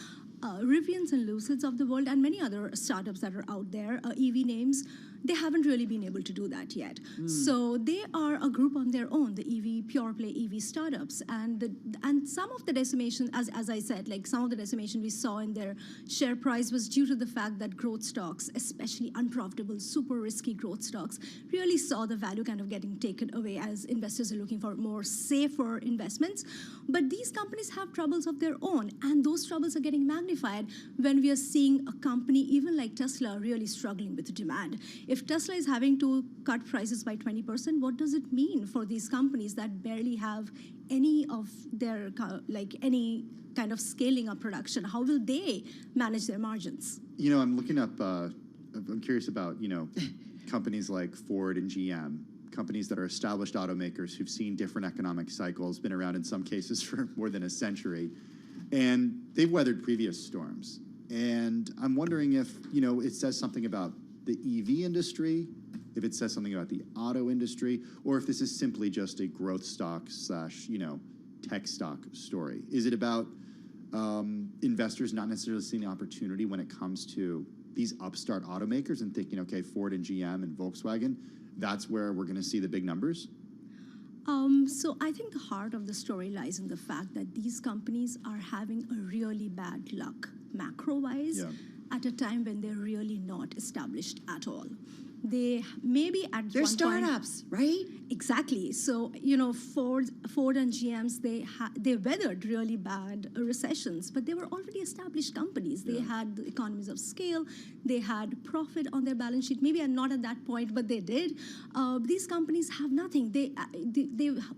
Rivians and Lucids of the world and many other startups that are out there, EV names, they haven't really been able to do that yet. So they are a group on their own, the EV pure play EV startups, and some of the decimation, as I said, like some of the decimation we saw in their share price was due to the fact that growth stocks, especially unprofitable, super risky growth stocks, really saw the value kind of getting taken away as investors are looking for more safer investments. But these companies have troubles of their own, and those troubles are getting magnified when we are seeing a company even like Tesla really struggling with demand. If Tesla is having to cut prices by 20%, what does it mean for these companies that barely have any of their, any kind of scaling up production? How will they manage their margins? I'm looking up, I'm curious about, companies like Ford and GM, companies that are established automakers who've seen different economic cycles, been around in some cases for more than a century, and they've weathered previous storms. And I'm wondering if, it says something about the EV industry, if it says something about the auto industry, or if this is simply just a growth stock / tech stock story. Is it about investors not necessarily seeing the opportunity when it comes to these upstart automakers and thinking, okay, Ford and GM and Volkswagen, that's where we're going to see the big numbers? So I think the heart of the story lies in the fact that these companies are having a really bad luck macro-wise at a time when they're really not established at all. They maybe at they're one startups, point, right? Exactly. So Ford and GMs, they weathered really bad recessions, but they were already established companies. They had the economies of scale. They had profit on their balance sheet. Maybe not at that point, but they did. These companies have nothing. They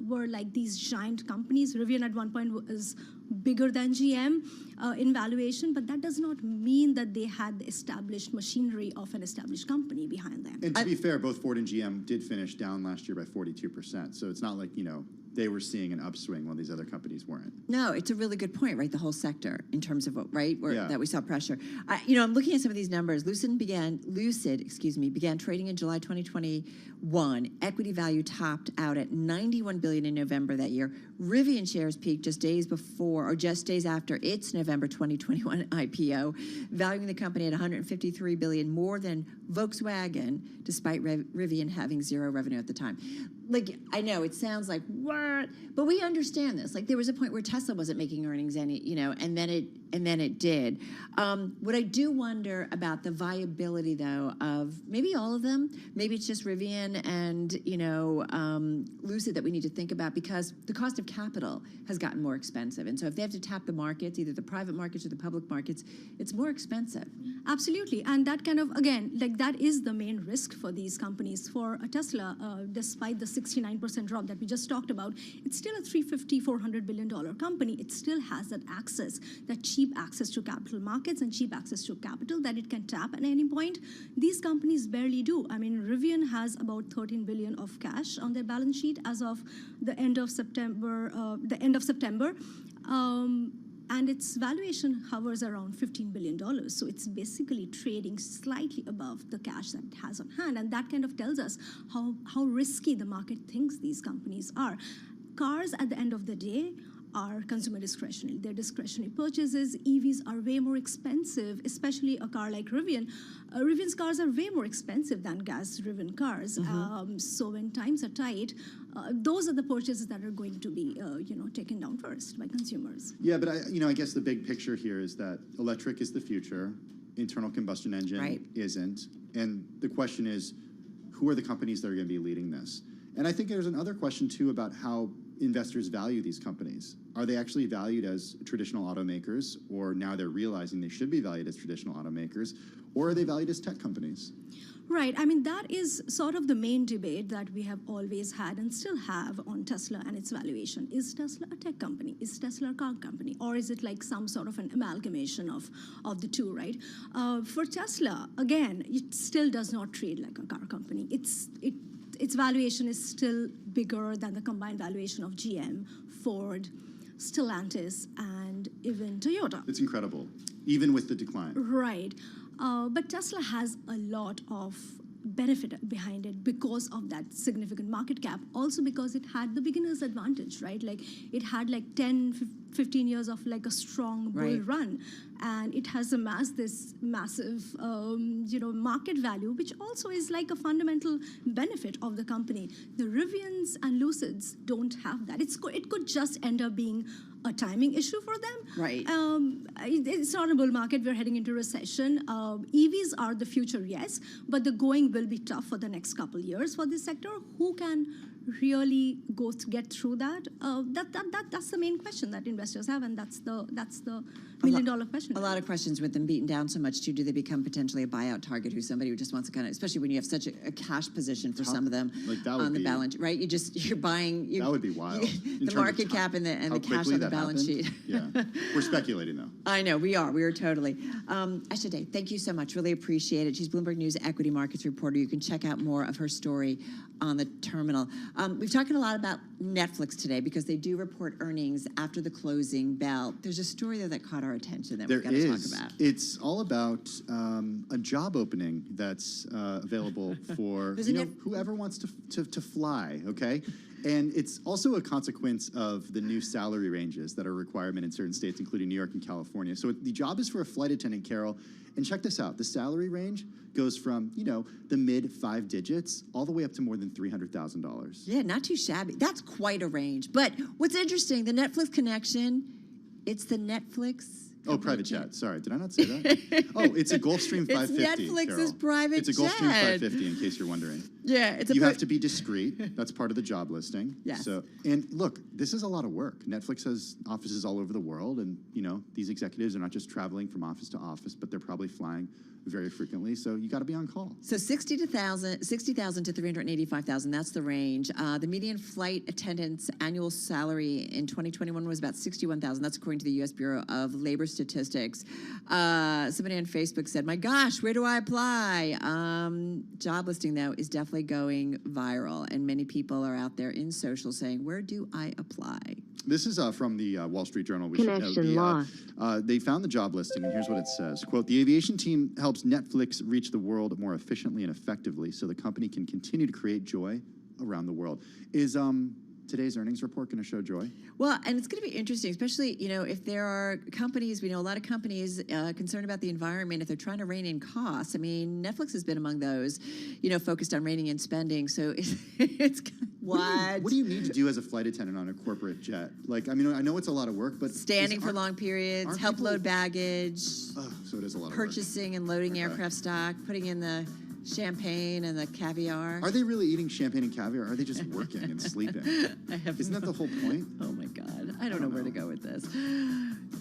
were like these giant companies. Rivian at one point was bigger than GM in valuation, but that does not mean that they had the established machinery of an established company behind them. And to be fair, both Ford and GM did finish down last year by 42%. So it's not like, they were seeing an upswing while these other companies weren't. No, it's a really good point, right? The whole sector in terms of that we saw pressure. I'm looking at some of these numbers. Lucid began trading in July 2021. Equity value topped out at $91 billion in November that year. Rivian shares peaked just days after its November 2021 IPO, valuing the company at $153 billion, more than Volkswagen, despite Rivian having zero revenue at the time. I know it sounds like what, but we understand this. There was a point where Tesla wasn't making earnings and then and then it did. What I do wonder about the viability, though, of maybe all of them, maybe it's just Rivian and, Lucid that we need to think about, because the cost of capital has gotten more expensive. And so if they have to tap the markets, either the private markets or the public markets, it's more expensive. Absolutely. And that kind of, again, like that is the main risk for these companies. For a Tesla, despite the 69% drop that we just talked about, it's still a $400 billion company. It still has that access, that cheap access to capital markets and cheap access to capital that it can tap at any point. These companies barely do. I mean, Rivian has about 13 billion of cash on their balance sheet as of the end of September. And its valuation hovers around $15 billion. So it's basically trading slightly above the cash that it has on hand. And that kind of tells us how risky the market thinks these companies are. Cars, at the end of the day, are consumer discretionary. They're discretionary purchases. EVs are way more expensive, especially a car like Rivian. Rivian's cars are way more expensive than gas-driven cars. So when times are tight, those are the purchases that are going to be, taken down first by consumers. Yeah, but I guess the big picture here is that electric is the future, internal combustion engine isn't, and the question is, who are the companies that are going to be leading this? And I think there's another question too about how investors value these companies. Are they actually valued as traditional automakers, or now they're realizing they should be valued as traditional automakers, or are they valued as tech companies? Right. I mean, that is sort of the main debate that we have always had and still have on Tesla and its valuation. Is Tesla a tech company? Is Tesla a car company? Or is it like some sort of an amalgamation of the two, right? For Tesla, again, it still does not trade like a car company. Its valuation is still bigger than the combined valuation of GM, Ford, Stellantis, and even Toyota. It's incredible, even with the decline. Right. But Tesla has a lot of benefit behind it because of that significant market cap. Also because it had the beginner's advantage, right? Like it had like 10, 15 years of like a strong bull run. And it has amassed this massive, market value, which also is like a fundamental benefit of the company. The Rivians and Lucids don't have that. It could just end up being a timing issue for them. Right. It's not a bull market. We're heading into recession. EVs are the future, yes, but the going will be tough for the next couple years for this sector. Who can really get through that? That's the main question that investors have, and that's the million-dollar question. A lot of questions with them beaten down so much too. Do they become potentially a buyout target? Who's somebody who just wants to kind of, especially when you have such a cash position for some of them on the balance, right? You're buying. That would be wild. The market cap and the cash on the balance sheet. Yeah, we're speculating though. I know we are totally. Ashade, thank you so much. Really appreciate it. She's Bloomberg News equity markets reporter. You can check out more of her story on the terminal. We've talked a lot about Netflix today because they do report earnings after the closing bell. There's a story there that caught our attention that we've got to talk about. It's all about a job opening that's available for whoever wants to fly, okay? And it's also a consequence of the new salary ranges that are a requirement in certain states, including New York and California. So the job is for a flight attendant, Carol. And check this out. The salary range goes from, the mid 5 digits all the way up to more than $300,000. Yeah, not too shabby. That's quite a range. But what's interesting, the Netflix connection, it's the Netflix... Oh, private jet. Sorry, did I not say that? Oh, it's a Gulfstream 550, It's Netflix's Carol. private jet. It's a Gulfstream 550, in case you're wondering. Yeah, you have to be discreet. That's part of the job listing. Yes. And look, this is a lot of work. Netflix has offices all over the world, and these executives are not just traveling from office to office, but they're probably flying very frequently. So you got to be on call. So $60,000 to $385,000. That's the range. The median flight attendant's annual salary in 2021 was about $61,000. That's according to the U.S. Bureau of Labor Statistics. Somebody on Facebook said, "My gosh, where do I apply?" Job listing though is definitely going viral, and many people are out there in social saying, "Where do I apply?" This is from the Wall Street Journal. Connection lost. They found the job listing, and here's what it says. Quote, "The aviation team helps Netflix reach the world more efficiently and effectively so the company can continue to create joy around the world." Is today's earnings report going to show joy? Well, and it's going to be interesting, especially, if there are companies, we know a lot of companies concerned about the environment, if they're trying to rein in costs. I mean, Netflix has been among those, focused on reining in spending. So it's What do you need to do as a flight attendant on a corporate jet? Like, I mean, I know it's a lot of work, but standing for long periods, help load baggage, so it is a lot of purchasing and loading aircraft stock, putting in the champagne and the caviar. Are they really eating champagne and caviar? Or are they just working and sleeping? Isn't that the whole point? Oh my God. I don't know where to go with this.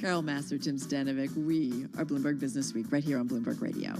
Carol Massar, Tim Stanovic, we are Bloomberg Business Week right here on Bloomberg Radio.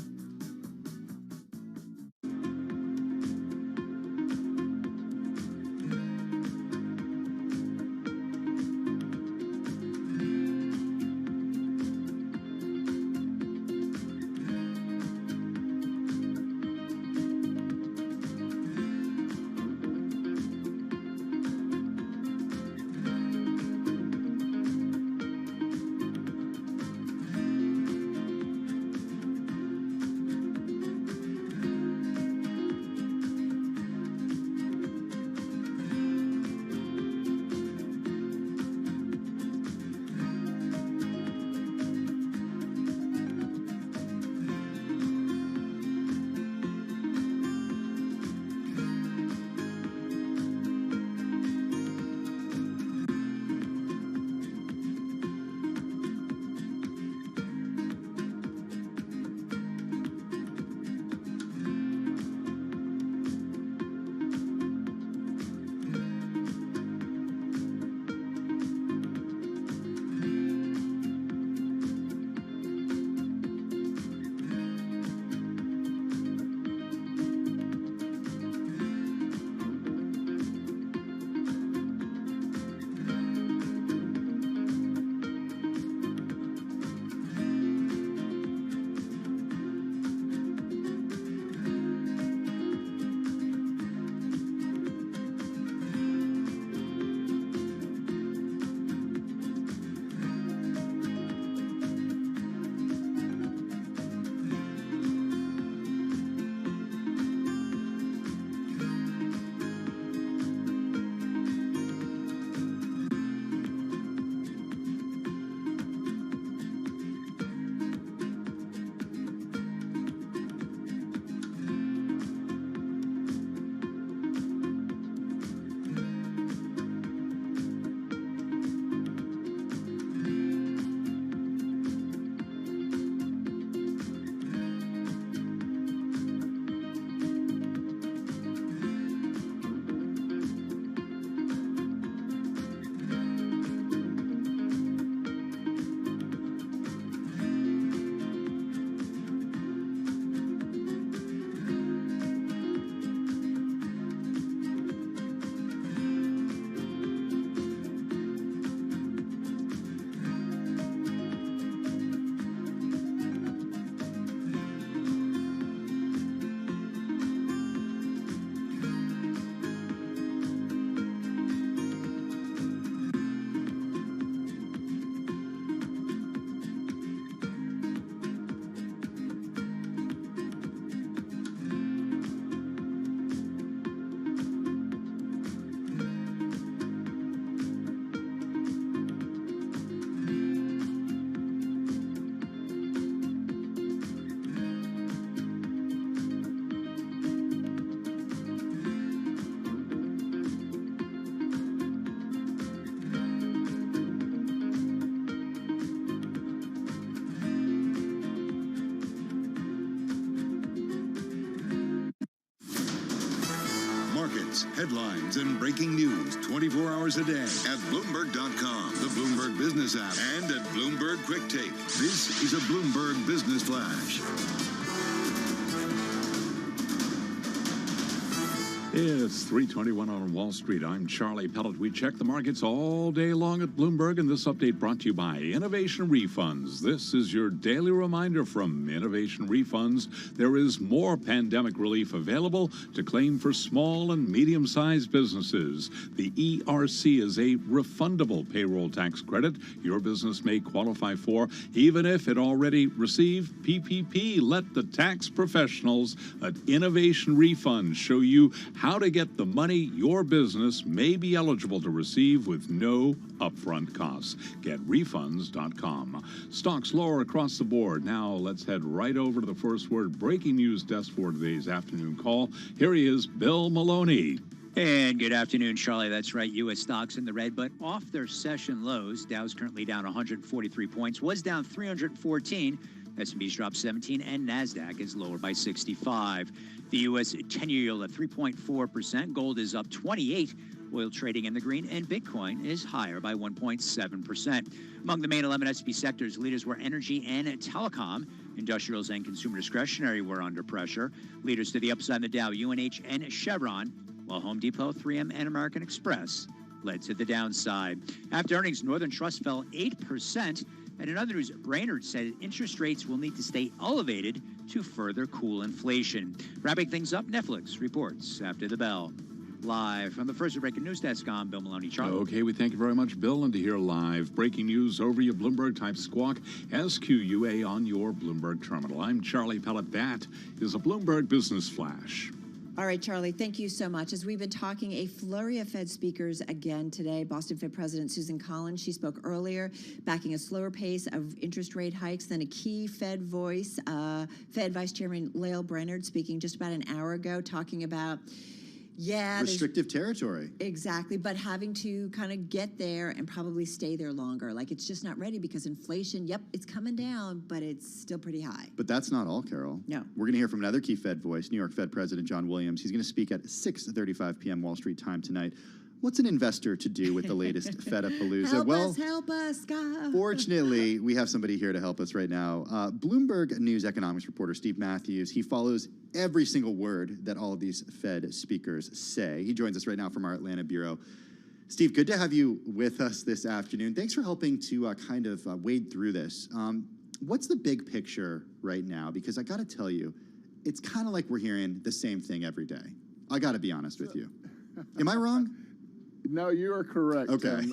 Markets, headlines, and breaking news 24 hours a day at Bloomberg.com, the Bloomberg Business app, and at Bloomberg Quick Take. This is a Bloomberg Business Flash. It's 3:21 on Wall Street. I'm Charlie Pellet. We check the markets all day long at Bloomberg, and this update brought to you by Innovation Refunds. This is your daily reminder from Innovation Refunds. There is more pandemic relief available to claim for small and medium-sized businesses. The ERC is a refundable payroll tax credit your business may qualify for, even if it already received PPP. Let the tax professionals at Innovation Refunds show you how to get the money your business may be eligible to receive with no upfront costs. GetRefunds.com. Stocks lower across the board. Now let's head right over to the First Word breaking news desk for today's afternoon call. Here he is, Bill Maloney. And good afternoon, Charlie. That's right. U.S. stocks in the red, but off their session lows. Dow's currently down 143 points, was down 314. S&P's dropped 17, and NASDAQ is lower by 65. The U.S. 10-year yield at 3.4%. Gold is up 28. Oil trading in the green, and Bitcoin is higher by 1.7%. Among the main 11 S&P sectors, leaders were energy and telecom. Industrials and consumer discretionary were under pressure. Leaders to the upside in the Dow, UNH and Chevron, while Home Depot, 3M, and American Express led to the downside. After earnings, Northern Trust fell 8%. And in other news, Brainerd said interest rates will need to stay elevated to further cool inflation. Wrapping things up, Netflix reports after the bell. Live from the First Breaking News Desk, I'm Bill Maloney. Charlie. Okay, we thank you very much, Bill. And to hear live breaking news over your Bloomberg, type squawk SQUA on your Bloomberg terminal. I'm Charlie Pellet. That is a Bloomberg Business Flash. All right, Charlie, thank you so much. As we've been talking, a flurry of Fed speakers again today. Boston Fed President Susan Collins, she spoke earlier, backing a slower pace of interest rate hikes than a key Fed voice. Fed Vice Chairman Lael Brainerd speaking just about an hour ago, talking about, restrictive territory. Exactly, but having to kind of get there and probably stay there longer. Like, it's just not ready because inflation, yep, it's coming down, but it's still pretty high. But that's not all, Carol. No. We're going to hear from another key Fed voice, New York Fed President John Williams. He's going to speak at 6:35 p.m. Wall Street time tonight. What's an investor to do with the latest Fed-apalooza? Help us, Scott. Fortunately, we have somebody here to help us right now. Bloomberg News economics reporter Steve Matthews. He follows every single word that all of these Fed speakers say. He joins us right now from our Atlanta bureau. Steve, good to have you with us this afternoon. Thanks for helping to kind of wade through this. What's the big picture right now? Because I got to tell you, it's kind of like we're hearing the same thing every day. I got to be honest with you. Am I wrong? No, you are correct. Okay.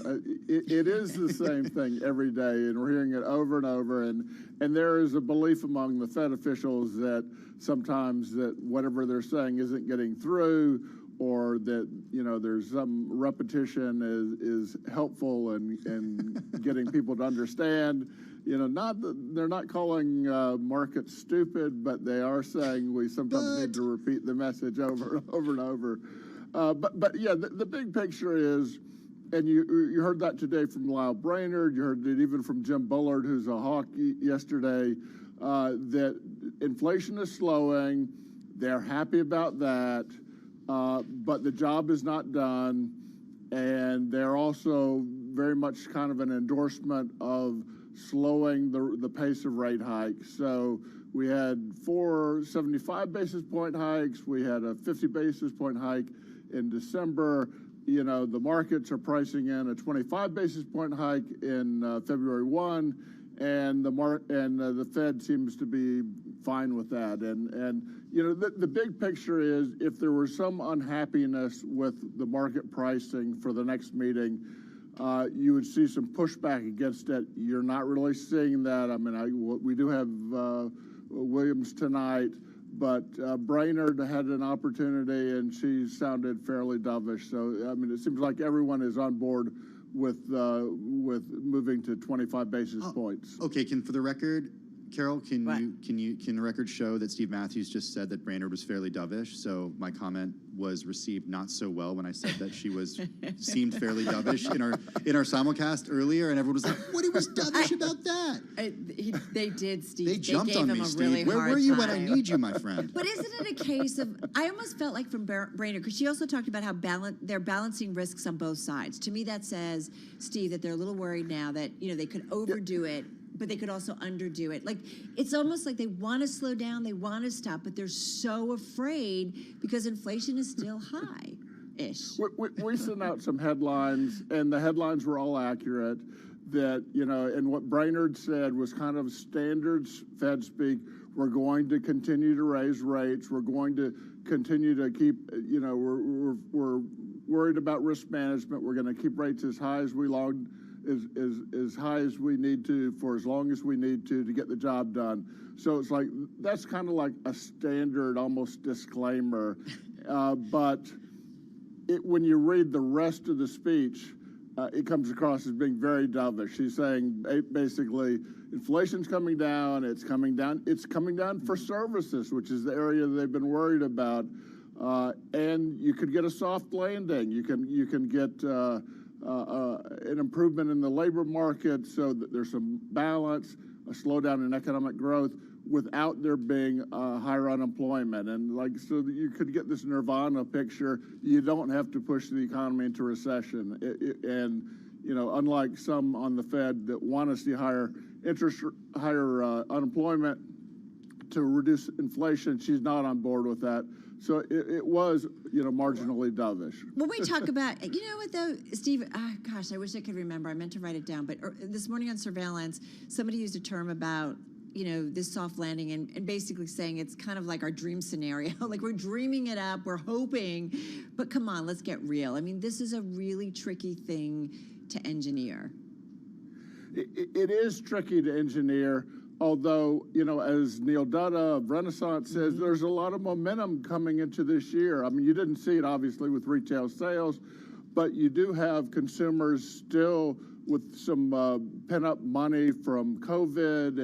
It is the same thing every day, and we're hearing it over and over. And there is a belief among the Fed officials that sometimes that whatever they're saying isn't getting through, or that there's some repetition is helpful and getting people to understand. They're not calling markets stupid, but they are saying we sometimes need to repeat the message over and over and over. But yeah, the big picture is, and you heard that today from Lael Brainerd, you heard it even from Jim Bullard, who's a hawk yesterday, that inflation is slowing. They're happy about that, but the job is not done, and they're also very much kind of an endorsement of slowing the pace of rate hikes. So we had 4 75 basis point hikes. We had a 50 basis point hike in December. The markets are pricing in a 25 basis point hike in February 1, and the Fed seems to be fine with that. And the big picture is, if there was some unhappiness with the market pricing for the next meeting, you would see some pushback against it. You're not really seeing that. I mean, we do have Williams tonight, but Brainerd had an opportunity, and she sounded fairly dovish. So, I mean, it seems like everyone is on board with moving to 25 basis points. Okay, for the record, Carol, can the record show that Steve Matthews just said that Brainerd was fairly dovish? So my comment was received not so well when I said that she seemed fairly dovish in our simulcast earlier, and everyone was like, "What was dovish about that?" They did, Steve. They jumped gave on him me, a Steve. really Where hard were you time. when I need you, my friend? But isn't it a case of, I almost felt like from Brainerd, because she also talked about how they're balancing risks on both sides. To me, that says, Steve, that they're a little worried now that they could overdo it, but they could also underdo it. Like, it's almost like they want to slow down, they want to stop, but they're so afraid because inflation is still high-ish. We sent out some headlines, and the headlines were all accurate. That, and what Brainerd said was kind of standard Fed speak. We're going to continue to raise rates. We're going to continue to keep, we're worried about risk management. We're going to keep rates as high as as high as we need to for as long as we need to get the job done. So it's like, that's kind of like a standard almost disclaimer. But when you read the rest of the speech, it comes across as being very dovish. She's saying basically, inflation's coming down. It's coming down. It's coming down for services, which is the area they've been worried about. And you could get a soft landing. You can get an improvement in the labor market so that there's some balance, a slowdown in economic growth, without there being higher unemployment. And so that you could get this nirvana picture. You don't have to push the economy into recession. And unlike some on the Fed that want to see higher unemployment to reduce inflation, she's not on board with that. So it was, marginally dovish. When we talk about, you know what though, Steve, gosh, I wish I could remember. I meant to write it down, but this morning on Surveillance, somebody used a term about this soft landing and basically saying it's kind of like our dream scenario. Like we're dreaming it up, we're hoping, but come on, let's get real. I mean, this is a really tricky thing to engineer. It is tricky to engineer, although, as Neil Dutta of Renaissance says, there's a lot of momentum coming into this year. I mean, you didn't see it obviously with retail sales, but you do have consumers still with some pent-up money from COVID,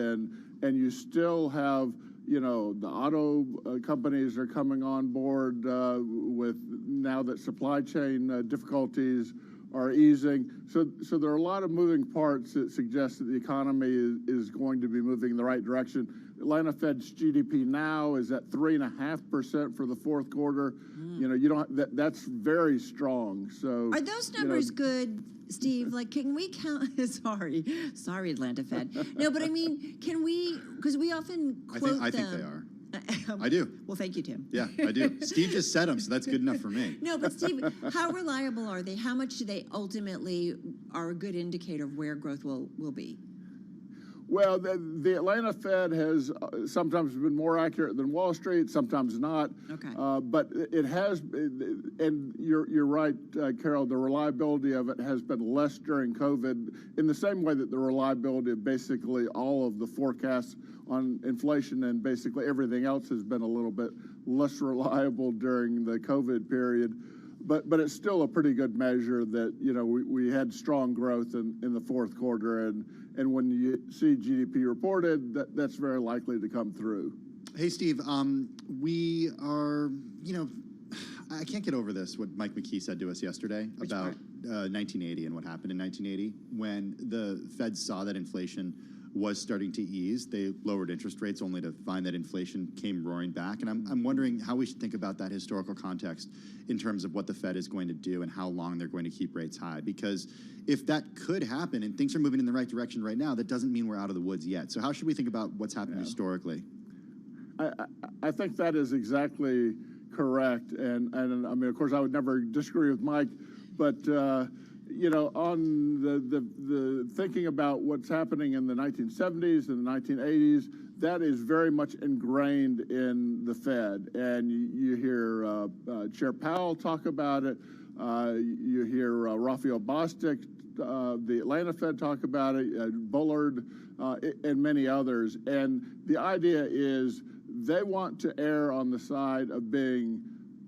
and you still have, the auto companies are coming on board with now that supply chain difficulties are easing. So there are a lot of moving parts that suggest that the economy is going to be moving in the right direction. Atlanta Fed's GDP now is at 3.5% for the fourth quarter. You don't that's very strong. So are those numbers good, Steve? Like, can we count? Sorry, Atlanta Fed. No, but I mean, can we? Because we often quote I think they are. I do. Well, thank you, Tim. Yeah, I do. Steve just said them, so that's good enough for me. No, but Steve, how reliable are they? How much do they ultimately are a good indicator of where growth will be? Well, the Atlanta Fed has sometimes been more accurate than Wall Street, sometimes not. Okay. But it has, and you're right, Carol, the reliability of it has been less during COVID, in the same way that the reliability of basically all of the forecasts on inflation and basically everything else has been a little bit less reliable during the COVID period. But it's still a pretty good measure that, we had strong growth in the fourth quarter, and when you see GDP reported, that's very likely to come through. Hey, Steve, we are, I can't get over this, what Mike McKee said to us yesterday about 1980 and what happened in 1980 when the Fed saw that inflation was starting to ease. They lowered interest rates only to find that inflation came roaring back. And I'm wondering how we should think about that historical context in terms of what the Fed is going to do and how long they're going to keep rates high. Because if that could happen and things are moving in the right direction right now, that doesn't mean we're out of the woods yet. So how should we think about what's happened historically? I think that is exactly correct. And I mean, of course, I would never disagree with Mike, but on the thinking about what's happening in the 1970s and the 1980s, that is very much ingrained in the Fed. And you hear Chair Powell talk about it. You hear Raphael Bostic, the Atlanta Fed, talk about it, Bullard, and many others. And the idea is they want to err on the side of being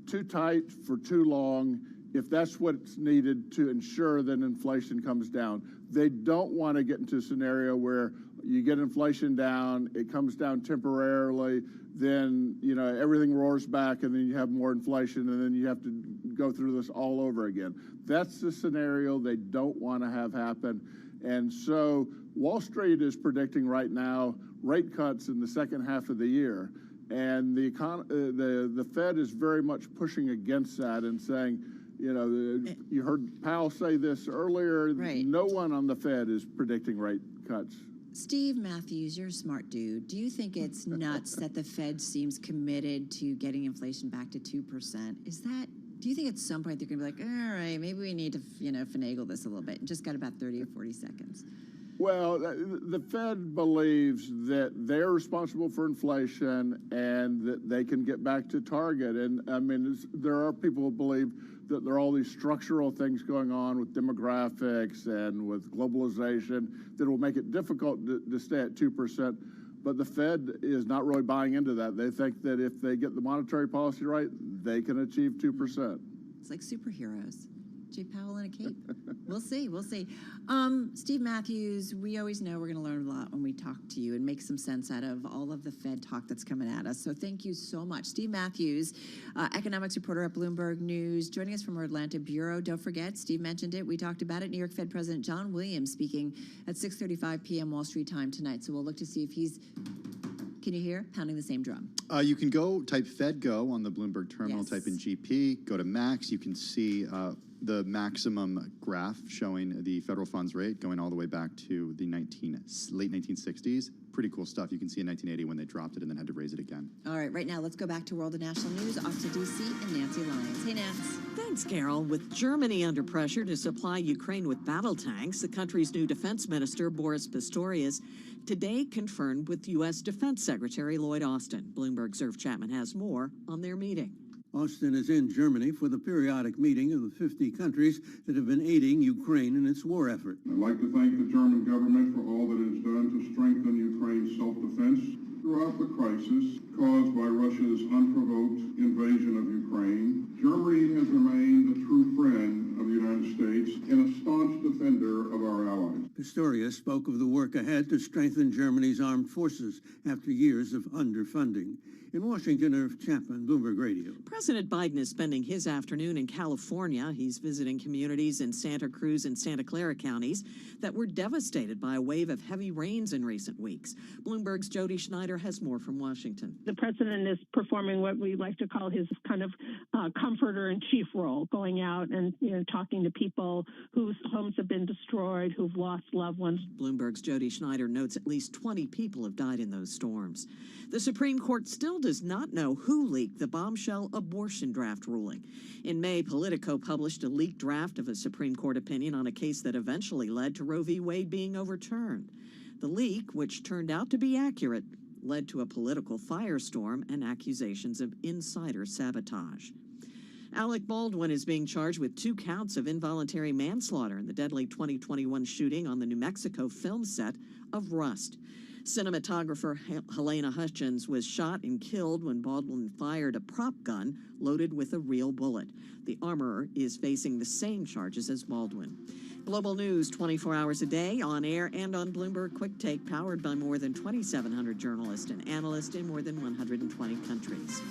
too tight for too long, if that's what's needed to ensure that inflation comes down. They don't want to get into a scenario where you get inflation down, it comes down temporarily, then everything roars back, and then you have more inflation, and then you have to go through this all over again. That's the scenario they don't want to have happen. And so Wall Street is predicting right now rate cuts in the second half of the year. And the Fed is very much pushing against that and saying, you heard Powell say this earlier, right. No one on the Fed is predicting rate cuts. Steve Matthews, you're a smart dude. Do you think it's nuts that the Fed seems committed to getting inflation back to 2%? Do you think at some point they're going to be like, all right, maybe we need to, finagle this a little bit? Just got about 30 or 40 seconds. Well, the Fed believes that they're responsible for inflation and that they can get back to target. And I mean, there are people who believe that there are all these structural things going on with demographics and with globalization that will make it difficult to stay at 2%. But the Fed is not really buying into that. They think that if they get the monetary policy right, they can achieve 2%. It's like superheroes. Jay Powell in a cape. We'll see. We'll see. Steve Matthews, we always know we're going to learn a lot when we talk to you and make some sense out of all of the Fed talk that's coming at us. So thank you so much. Steve Matthews, economics reporter at Bloomberg News, joining us from our Atlanta bureau. Don't forget, Steve mentioned it. We talked about it. New York Fed President John Williams speaking at 6:35 p.m. Wall Street time tonight. So we'll look to see if he's, can you hear, pounding the same drum? You can go type Fed Go on the Bloomberg terminal, Yes. type in GP, go to Max. You can see the maximum graph showing the federal funds rate going all the way back to the late 1960s. Pretty cool stuff. You can see in 1980 when they dropped it and then had to raise it again. All right, right now, let's go back to World and National News. Off to D.C. and Nancy Lyons. Hey, Nance. Thanks, Carol. With Germany under pressure to supply Ukraine with battle tanks, the country's new defense minister, Boris Pistorius, today confirmed with U.S. Defense Secretary Lloyd Austin. Bloomberg's Irv Chapman has more on their meeting. Austin is in Germany for the periodic meeting of the 50 countries that have been aiding Ukraine in its war effort. I'd like to thank the German government for all that it has done to strengthen Ukraine's self-defense throughout the crisis caused by Russia's unprovoked invasion of Ukraine. Germany has remained a true friend of the United States and a staunch defender of our allies. Pistorius spoke of the work ahead to strengthen Germany's armed forces after years of underfunding. In Washington, Irv Chapman, Bloomberg Radio. President Biden is spending his afternoon in California. He's visiting communities in Santa Cruz and Santa Clara counties that were devastated by a wave of heavy rains in recent weeks. Bloomberg's Jody Schneider has more from Washington. The president is performing what we like to call his kind of comforter-in-chief role, going out and talking to people whose homes have been destroyed, who've lost loved ones. Bloomberg's Jody Schneider notes at least 20 people have died in those storms. The Supreme Court still does not know who leaked the bombshell abortion draft ruling. In May, Politico published a leaked draft of a Supreme Court opinion on a case that eventually led to Roe v. Wade being overturned. The leak, which turned out to be accurate, led to a political firestorm and accusations of insider sabotage. Alec Baldwin is being charged with 2 counts of involuntary manslaughter in the deadly 2021 shooting on the New Mexico film set of Rust. Cinematographer Helena Hutchins was shot and killed when Baldwin fired a prop gun loaded with a real bullet. The armorer is facing the same charges as Baldwin. Global news 24 hours a day, on air and on Bloomberg Quick Take, powered by more than 2,700 journalists and analysts in more than 120 countries.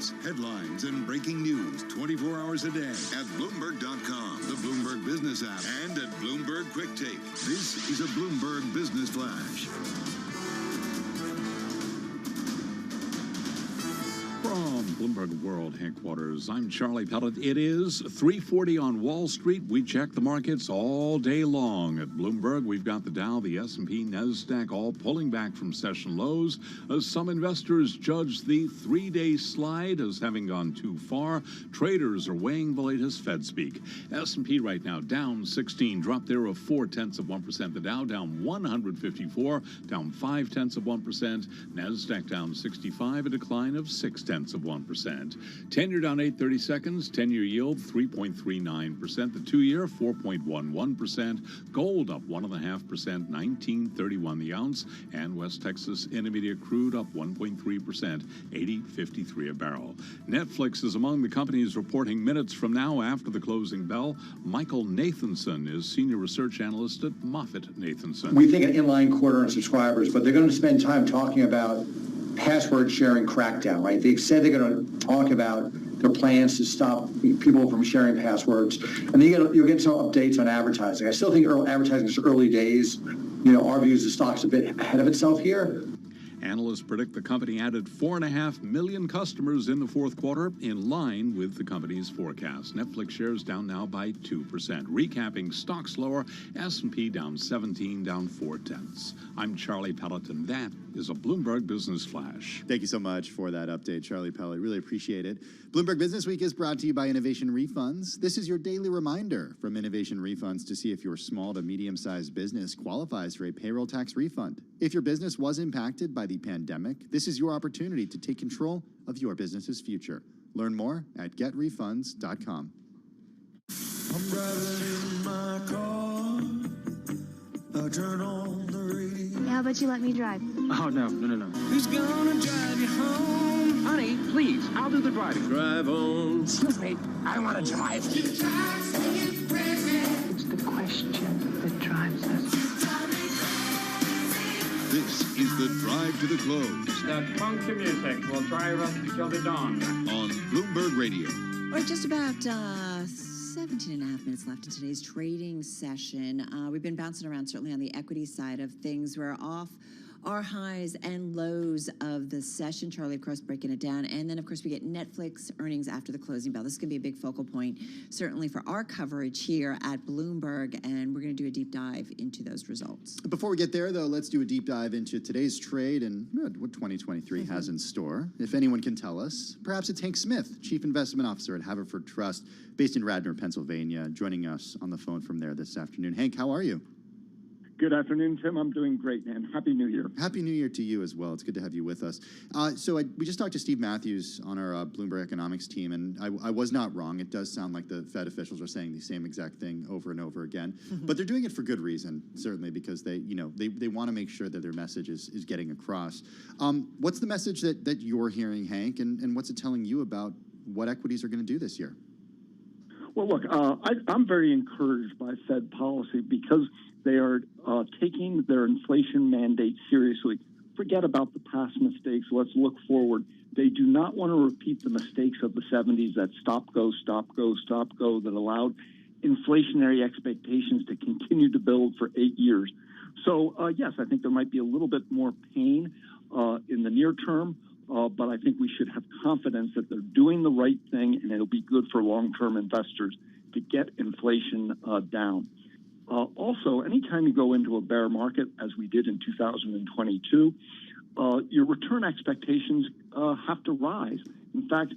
hits, headlines, and breaking news 24 hours a day at Bloomberg.com, the Bloomberg Business app, and at Bloomberg Quick Take. This is a Bloomberg Business Flash. From Bloomberg World Headquarters, I'm Charlie Pellet. It is 3:40 on Wall Street. We check the markets all day long. At Bloomberg, we've got the Dow, the S&P, NASDAQ all pulling back from session lows as some investors judge the three-day slide as having gone too far. Traders are weighing the latest Fed speak. S&P right now down 16, drop there of 0.4%. The Dow down 154, down 0.5%. NASDAQ down 65, a decline of 0.6%. 10-year down 8/32, 10-year yield 3.39%. The 2-year 4.11%. Gold up 1.5%, 19.31 the ounce. And West Texas Intermediate crude up 1.3%, 80.53 a barrel. Netflix is among the companies reporting minutes from now after the closing bell. Michael Nathanson is senior research analyst at MoffettNathanson. We think an inline quarter on subscribers, but they're going to spend time talking about password sharing crackdown, right? They've said they're going to talk about their plans to stop people from sharing passwords. And then you'll get some updates on advertising. I still think advertising is early days. You know, our view is the stock's a bit ahead of itself here. Analysts predict the company added 4.5 million customers in the fourth quarter, in line with the company's forecast. Netflix shares down now by 2%. Recapping stocks lower, S&P down 17, down 0.4. I'm Charlie Pellet, and that is a Bloomberg Business Flash. Thank you so much for that update, Charlie Pellet. Really appreciate it. Bloomberg Business Week is brought to you by Innovation Refunds. This is your daily reminder from Innovation Refunds to see if your small to medium-sized business qualifies for a payroll tax refund. If your business was impacted by the pandemic, this is your opportunity to take control of your business's future. Learn more at getrefunds.com. I'm driving in my car. I turn on the radio. How about you let me drive? Oh, no. Who's gonna drive you home? Honey, please, I'll do the driving. Drive on. Excuse me, I want to drive. It's the question that drives us. This is the Drive to the Close. That funky music will drive us till the dawn. On Bloomberg Radio. All right, just about 17 and a half minutes left in today's trading session. We've been bouncing around, certainly on the equity side of things. We're off our highs and lows of the session. Charlie, of course, breaking it down. And then, of course, we get Netflix earnings after the closing bell. This is going to be a big focal point, certainly for our coverage here at Bloomberg. And we're going to do a deep dive into those results. Before we get there, though, let's do a deep dive into today's trade and what 2023 has in store. If anyone can tell us, perhaps it's Hank Smith, Chief Investment Officer at Haverford Trust, based in Radnor, Pennsylvania, joining us on the phone from there this afternoon. Hank, how are you? Good afternoon, Tim. I'm doing great, man. Happy New Year. Happy New Year to you as well. It's good to have you with us. We just talked to Steve Matthews on our Bloomberg Economics team, and I was not wrong. It does sound like the Fed officials are saying the same exact thing over and over again. But they're doing it for good reason, certainly, because they want to make sure that their message is getting across. What's the message that you're hearing, Hank, and what's it telling you about what equities are going to do this year? Well, look, I'm very encouraged by Fed policy because they are taking their inflation mandate seriously. Forget about the past mistakes. Let's look forward. They do not want to repeat the mistakes of the 70s, that stop, go, that allowed inflationary expectations to continue to build for 8 years. So, yes, I think there might be a little bit more pain in the near term, but I think we should have confidence that they're doing the right thing, and it'll be good for long-term investors to get inflation down. Also, anytime you go into a bear market, as we did in 2022, your return expectations have to rise. In fact,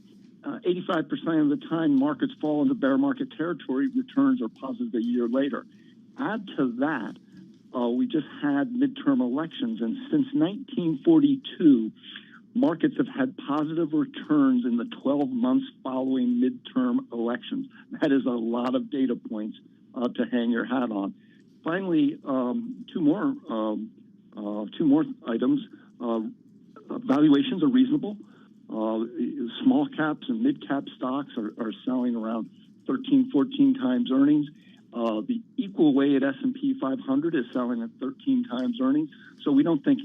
85% of the time markets fall into bear market territory, returns are positive a year later. Add to that, we just had midterm elections, and since 1942, markets have had positive returns in the 12 months following midterm elections. That is a lot of data points to hang your hat on. Finally, two more items. Valuations are reasonable. Small caps and mid cap stocks are selling around 13, 14 times earnings. The equal weighted S&P 500 is selling at 13 times earnings. So we don't think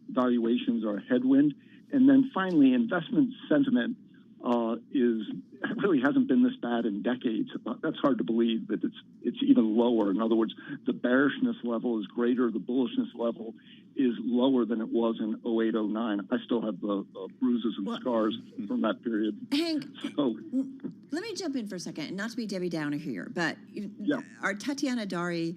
valuations are a headwind. And then finally, investment sentiment really hasn't been this bad in decades. That's hard to believe that it's even lower. In other words, the bearishness level is greater, the bullishness level is lower than it was in 08, 09. I still have the bruises and scars from that period. Hank, so, let me jump in for a second, and not to be Debbie Downer here, but our Tatiana Darie,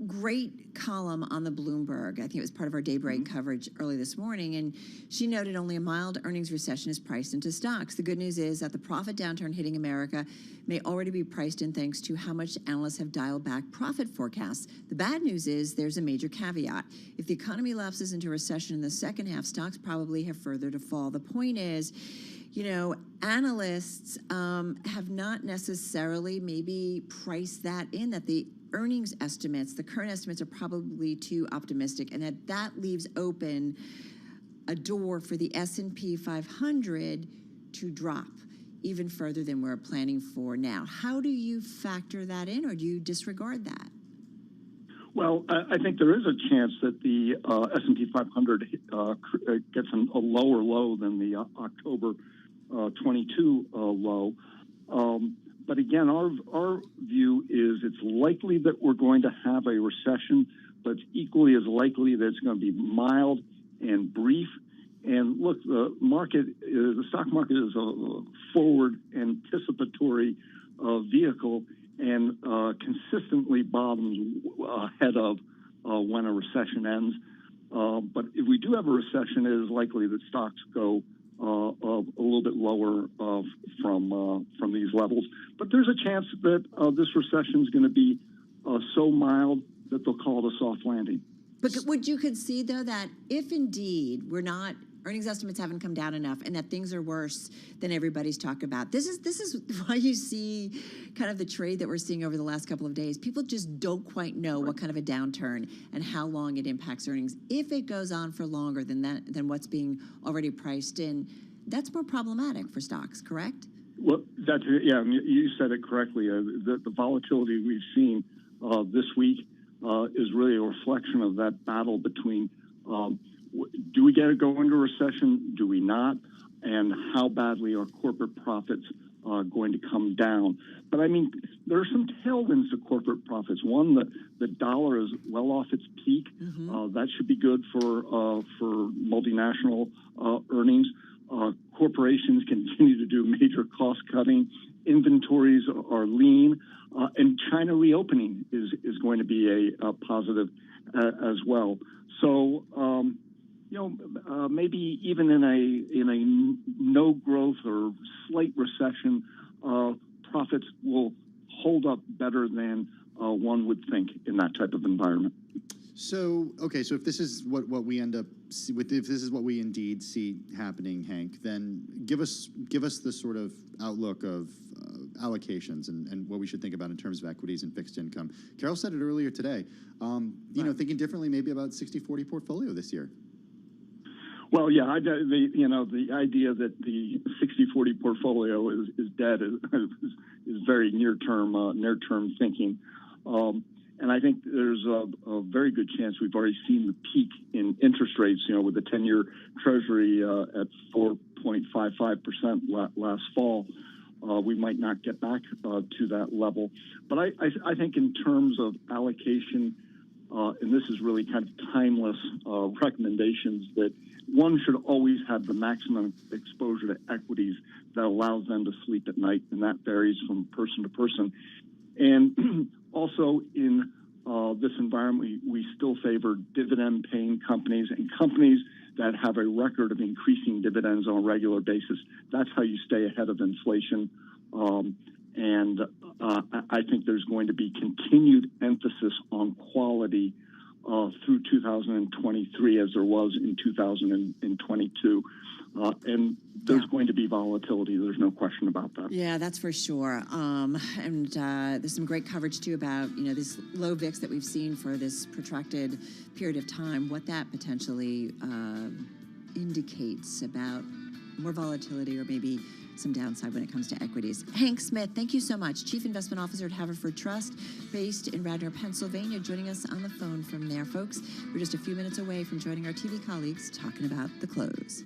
great column on the Bloomberg. I think it was part of our daybreak coverage early this morning, and she noted only a mild earnings recession is priced into stocks. The good news is that the profit downturn hitting America may already be priced in thanks to how much analysts have dialed back profit forecasts. The bad news is there's a major caveat. If the economy lapses into recession in the second half, stocks probably have further to fall. The point is, analysts have not necessarily maybe priced that in, that the earnings estimates, the current estimates are probably too optimistic, and that leaves open a door for the S&P 500 to drop even further than we're planning for now. How do you factor that in, or do you disregard that? Well, I think there is a chance that the S&P 500 gets a lower low than the October 22 low. But again, our view is it's likely that we're going to have a recession, but it's equally as likely that it's going to be mild and brief. And look, the stock market is a forward anticipatory vehicle, and consistently bottoms ahead of when a recession ends. But if we do have a recession, it is likely that stocks go a little bit lower from these levels. But there's a chance that this recession is going to be so mild that they'll call it a soft landing. But would you concede, though, that if indeed earnings estimates haven't come down enough and that things are worse than everybody's talking about, this is why you see kind of the trade that we're seeing over the last couple of days. People just don't quite know what kind of a downturn and how long it impacts earnings. If it goes on for longer than what's being already priced in, that's more problematic for stocks, correct? Well, you said it correctly. The volatility we've seen this week is really a reflection of that battle between do we go into a recession? Do we not? And how badly are corporate profits going to come down? But I mean, there are some tailwinds to corporate profits. One, the dollar is well off its peak. That should be good for multinational earnings. Corporations continue to do major cost cutting. Inventories are lean, and China reopening is going to be a positive as well. So. Maybe even in a no growth or slight recession, profits will hold up better than one would think in that type of environment. So if this is what we end up with, if this is what we indeed see happening, Hank, then give us the sort of outlook of allocations and what we should think about in terms of equities and fixed income. Carol said it earlier today. Thinking differently maybe about 60-40 portfolio this year. Well, yeah, the idea that the 60-40 portfolio is dead is very near-term thinking. And I think there's a very good chance we've already seen the peak in interest rates, with the 10-year Treasury at 4.55% last fall. We might not get back to that level. But I think in terms of allocation, and this is really kind of timeless recommendations, that one should always have the maximum exposure to equities that allows them to sleep at night, and that varies from person to person. And also in this environment, we still favor dividend-paying companies and companies that have a record of increasing dividends on a regular basis. That's how you stay ahead of inflation. And I think there's going to be continued emphasis on quality through 2023 as there was in 2022. And there's going to be volatility. There's no question about that. Yeah, that's for sure. And there's some great coverage, too, about, this low VIX that we've seen for this protracted period of time, what that potentially indicates about more volatility or maybe some downside when it comes to equities. Hank Smith, thank you so much. Chief Investment Officer at Haverford Trust, based in Radnor, Pennsylvania, joining us on the phone from there, folks. We're just a few minutes away from joining our TV colleagues talking about the close.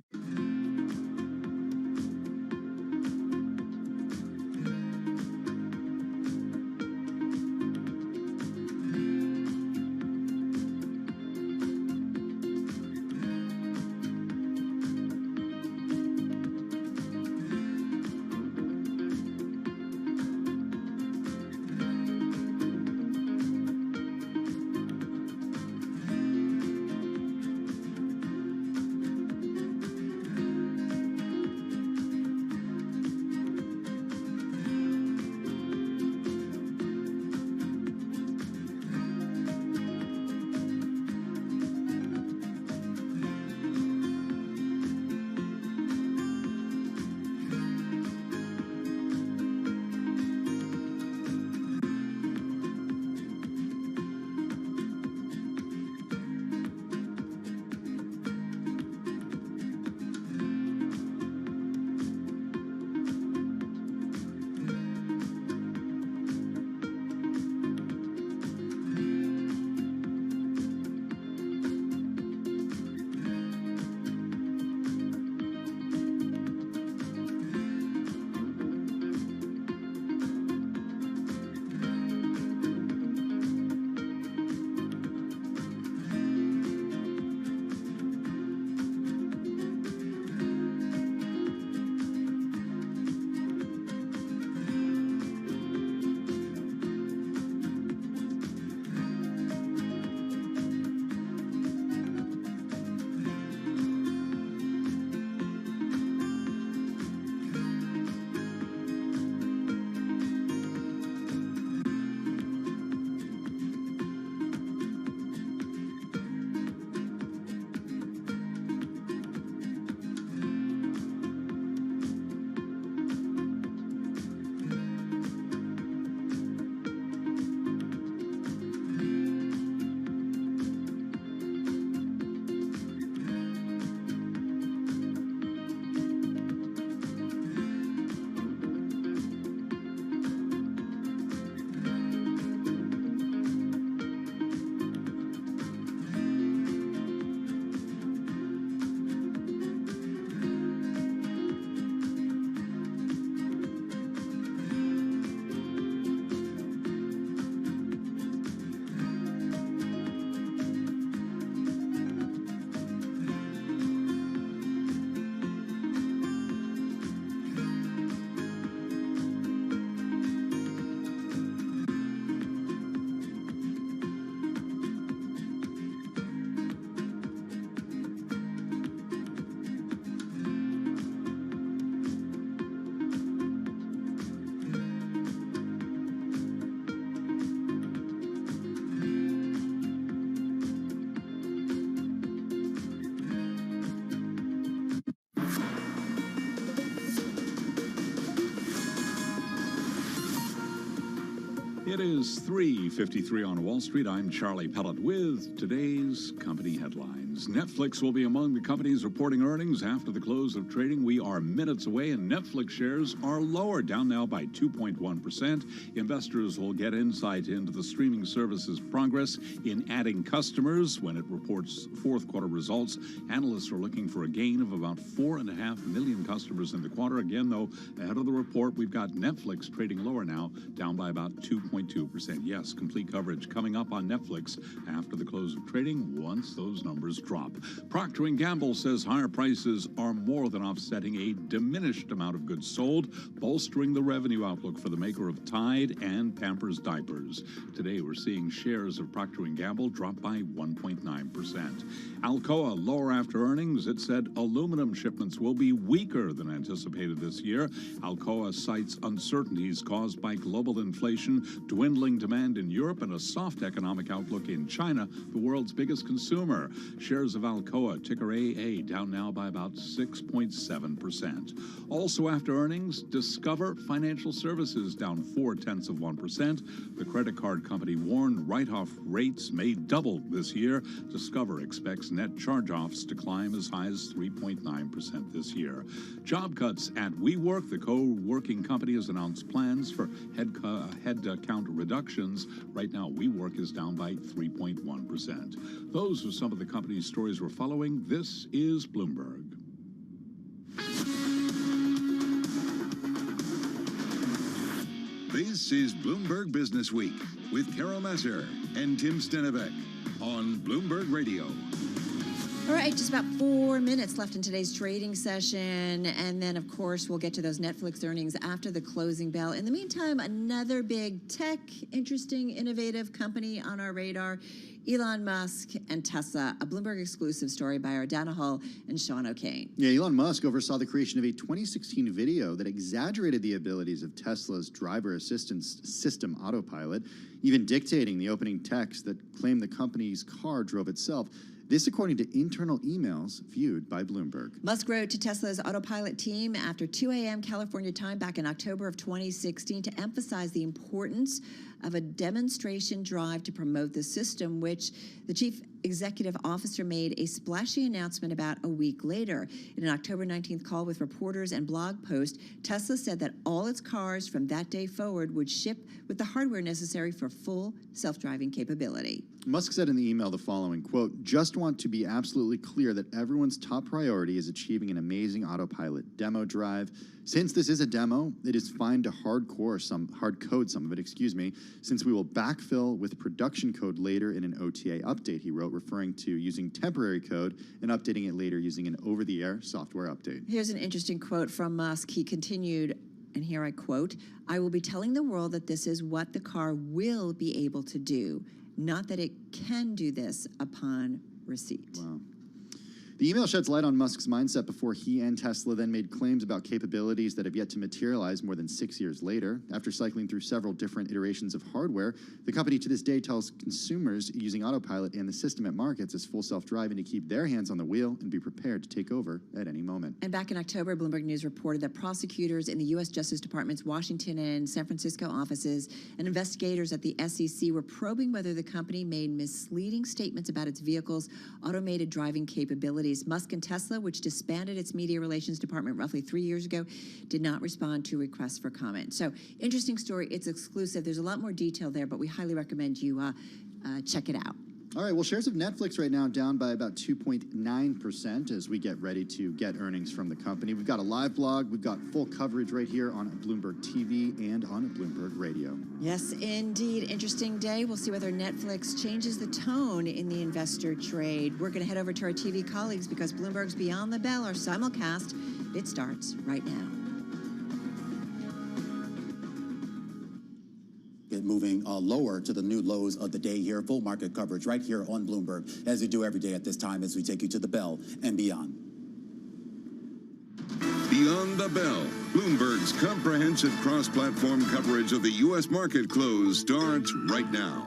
It is 3:53 on Wall Street. I'm Charlie Pellet with today's company headlines. Netflix will be among the companies reporting earnings after the close of trading. We are minutes away, and Netflix shares are lower, down now by 2.1%. Investors will get insight into the streaming service's progress in adding customers when it reports fourth quarter results. Analysts are looking for a gain of about 4.5 million customers in the quarter. Again, though, ahead of the report, we've got Netflix trading lower now, down by about 2.2%. Yes, complete coverage coming up on Netflix after the close of trading once those numbers drop. Procter & Gamble says higher prices are more than offsetting a diminished amount of goods sold, bolstering the revenue outlook for the maker of Tide and Pampers diapers. Today, we're seeing shares of Procter & Gamble drop by 1.9%. Alcoa lower after earnings. It said aluminum shipments will be weaker than anticipated this year. Alcoa cites uncertainties caused by global inflation, dwindling demand in Europe, and a soft economic outlook in China, the world's biggest consumer. Shares of Alcoa, ticker AA, down now by about 6.7%. Also after earnings, Discover Financial Services down 0.4%. The credit card company warned write-off rates may double this year. Discover expects net charge-offs to climb as high as 3.9% this year. Job cuts at WeWork. The co-working company has announced plans for head count reductions. Right now, WeWork is down by 3.1%. Those are some of the company's stories we're following. This is Bloomberg. This is Bloomberg Business Week with Carol Massar and Tim Stenivek on Bloomberg Radio. All right, just about 4 minutes left in today's trading session. And then, of course, we'll get to those Netflix earnings after the closing bell. In the meantime, another big tech, interesting, innovative company on our radar, Elon Musk and Tesla, a Bloomberg exclusive story by Ardana Hull and Sean O'Kane. Yeah, Elon Musk oversaw the creation of a 2016 video that exaggerated the abilities of Tesla's driver assistance system, Autopilot, even dictating the opening text that claimed the company's car drove itself. This according to internal emails viewed by Bloomberg. Musk wrote to Tesla's Autopilot team after 2 a.m. California time back in October of 2016 to emphasize the importance of a demonstration drive to promote the system, which the chief executive officer made a splashy announcement about a week later. In an October 19th call with reporters and blog post, Tesla said that all its cars from that day forward would ship with the hardware necessary for full self-driving capability. Musk said in the email the following, quote, "Just want to be absolutely clear that everyone's top priority is achieving an amazing Autopilot demo drive. Since this is a demo, it is fine to hard code some of it, since we will backfill with production code later in an OTA update," he wrote, referring to using temporary code and updating it later using an over-the-air software update. Here's an interesting quote from Musk. He continued, and here I quote, "I will be telling the world that this is what the car will be able to do, not that it can do this upon receipt." Wow. The email sheds light on Musk's mindset before he and Tesla then made claims about capabilities that have yet to materialize more than 6 years later. After cycling through several different iterations of hardware, the company to this day tells consumers using Autopilot and the system at markets as full self-driving to keep their hands on the wheel and be prepared to take over at any moment. And back in October, Bloomberg News reported that prosecutors in the U.S. Justice Department's Washington and San Francisco offices and investigators at the SEC were probing whether the company made misleading statements about its vehicle's automated driving capabilities. Musk and Tesla, which disbanded its media relations department roughly 3 years ago, did not respond to requests for comment. So, interesting story. It's exclusive. There's a lot more detail there, but we highly recommend you check it out. All right, well, shares of Netflix right now down by about 2.9% as we get ready to get earnings from the company. We've got a live blog. We've got full coverage right here on Bloomberg TV and on Bloomberg Radio. Yes, indeed. Interesting day. We'll see whether Netflix changes the tone in the investor trade. We're going to head over to our TV colleagues because Bloomberg's Beyond the Bell, our simulcast, it starts right now. Moving lower to the new lows of the day here. Full market coverage right here on Bloomberg, as we do every day at this time as we take you to the bell and beyond. Beyond the Bell, Bloomberg's comprehensive cross-platform coverage of the U.S. market close starts right now.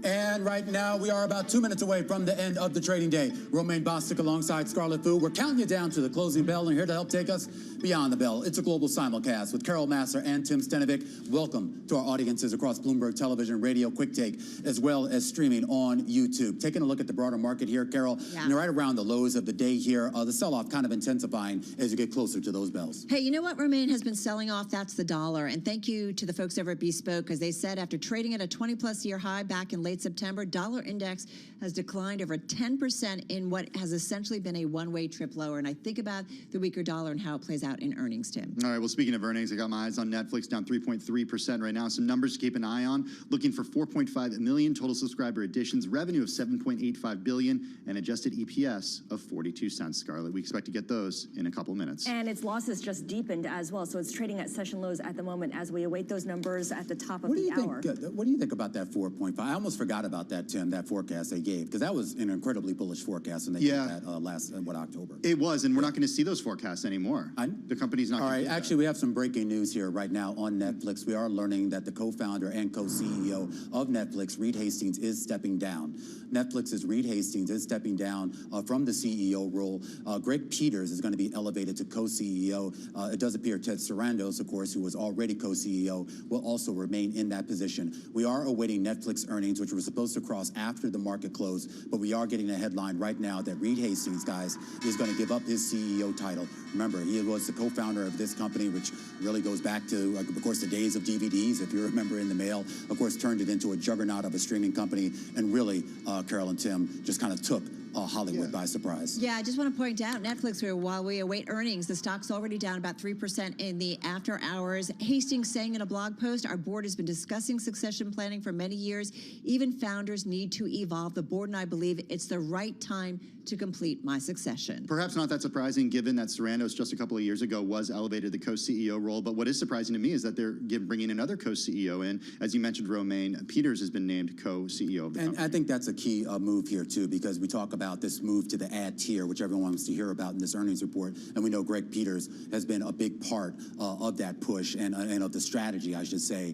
And And right now, we are about 2 minutes away from the end of the trading day. Romaine Bostic alongside Scarlett Fu. We're counting you down to the closing bell, and here to help take us beyond the bell. It's a global simulcast with Carol Massar and Tim Stenovic. Welcome to our audiences across Bloomberg Television, Radio, Quick Take, as well as streaming on YouTube. Taking a look at the broader market here, Carol, and right around the lows of the day here, the sell-off kind of intensifying as you get closer to those bells. Hey, you know what Romaine has been selling off? That's the dollar. And thank you to the folks over at Bespoke, because they said after trading at a 20-plus year high back in late September, dollar index has declined over 10% in what has essentially been a one-way trip lower. And I think about the weaker dollar and how it plays out in earnings, Tim. All right, well, speaking of earnings, I got my eyes on Netflix, down 3.3% right now. Some numbers to keep an eye on. Looking for 4.5 million total subscriber additions, revenue of $7.85 billion, and adjusted EPS of 42 cents, Scarlett. We expect to get those in a couple minutes. And its losses just deepened as well, so it's trading at session lows at the moment as we await those numbers at the top of the hour. What do you think about that 4.5? I almost forgot about that, Tim, that forecast they gave, because that was an incredibly bullish forecast when they gave that last, October. It was, and we're not going to see those forecasts anymore. The company's not going to. All right, actually, we have some breaking news here right now on Netflix. We are learning that the co-founder and co-CEO of Netflix, Reed Hastings, is stepping down. Netflix's Reed Hastings is stepping down from the CEO role. Greg Peters is going to be elevated to co-CEO. It does appear Ted Sarandos, of course, who was already co-CEO, will also remain in that position. We are awaiting Netflix earnings, which were supposed to cross after the market closed, but we are getting a headline right now that Reed Hastings, guys, is going to give up his CEO title. Remember, he was the co-founder of this company, which really goes back to, of course, the days of DVDs, if you remember, in the mail. Of course, turned it into a juggernaut of a streaming company, and really, Carol and Tim, just kind of took Hollywood by surprise. Yeah, I just want to point out, Netflix, where while we await earnings, the stock's already down about 3% in the after hours. Hastings saying in a blog post, our board has been discussing succession planning for many years. Even founders need to evolve. The board and I believe it's the right time to complete my succession. Perhaps not that surprising, given that Sarandos just a couple of years ago was elevated to the co-CEO role. But what is surprising to me is that they're bringing another co-CEO in. As you mentioned, Romaine, Peters has been named co-CEO of the company. I think that's a key move here, too, because we talk about this move to the ad tier, which everyone wants to hear about in this earnings report. And we know Greg Peters has been a big part of that push and of the strategy, I should say,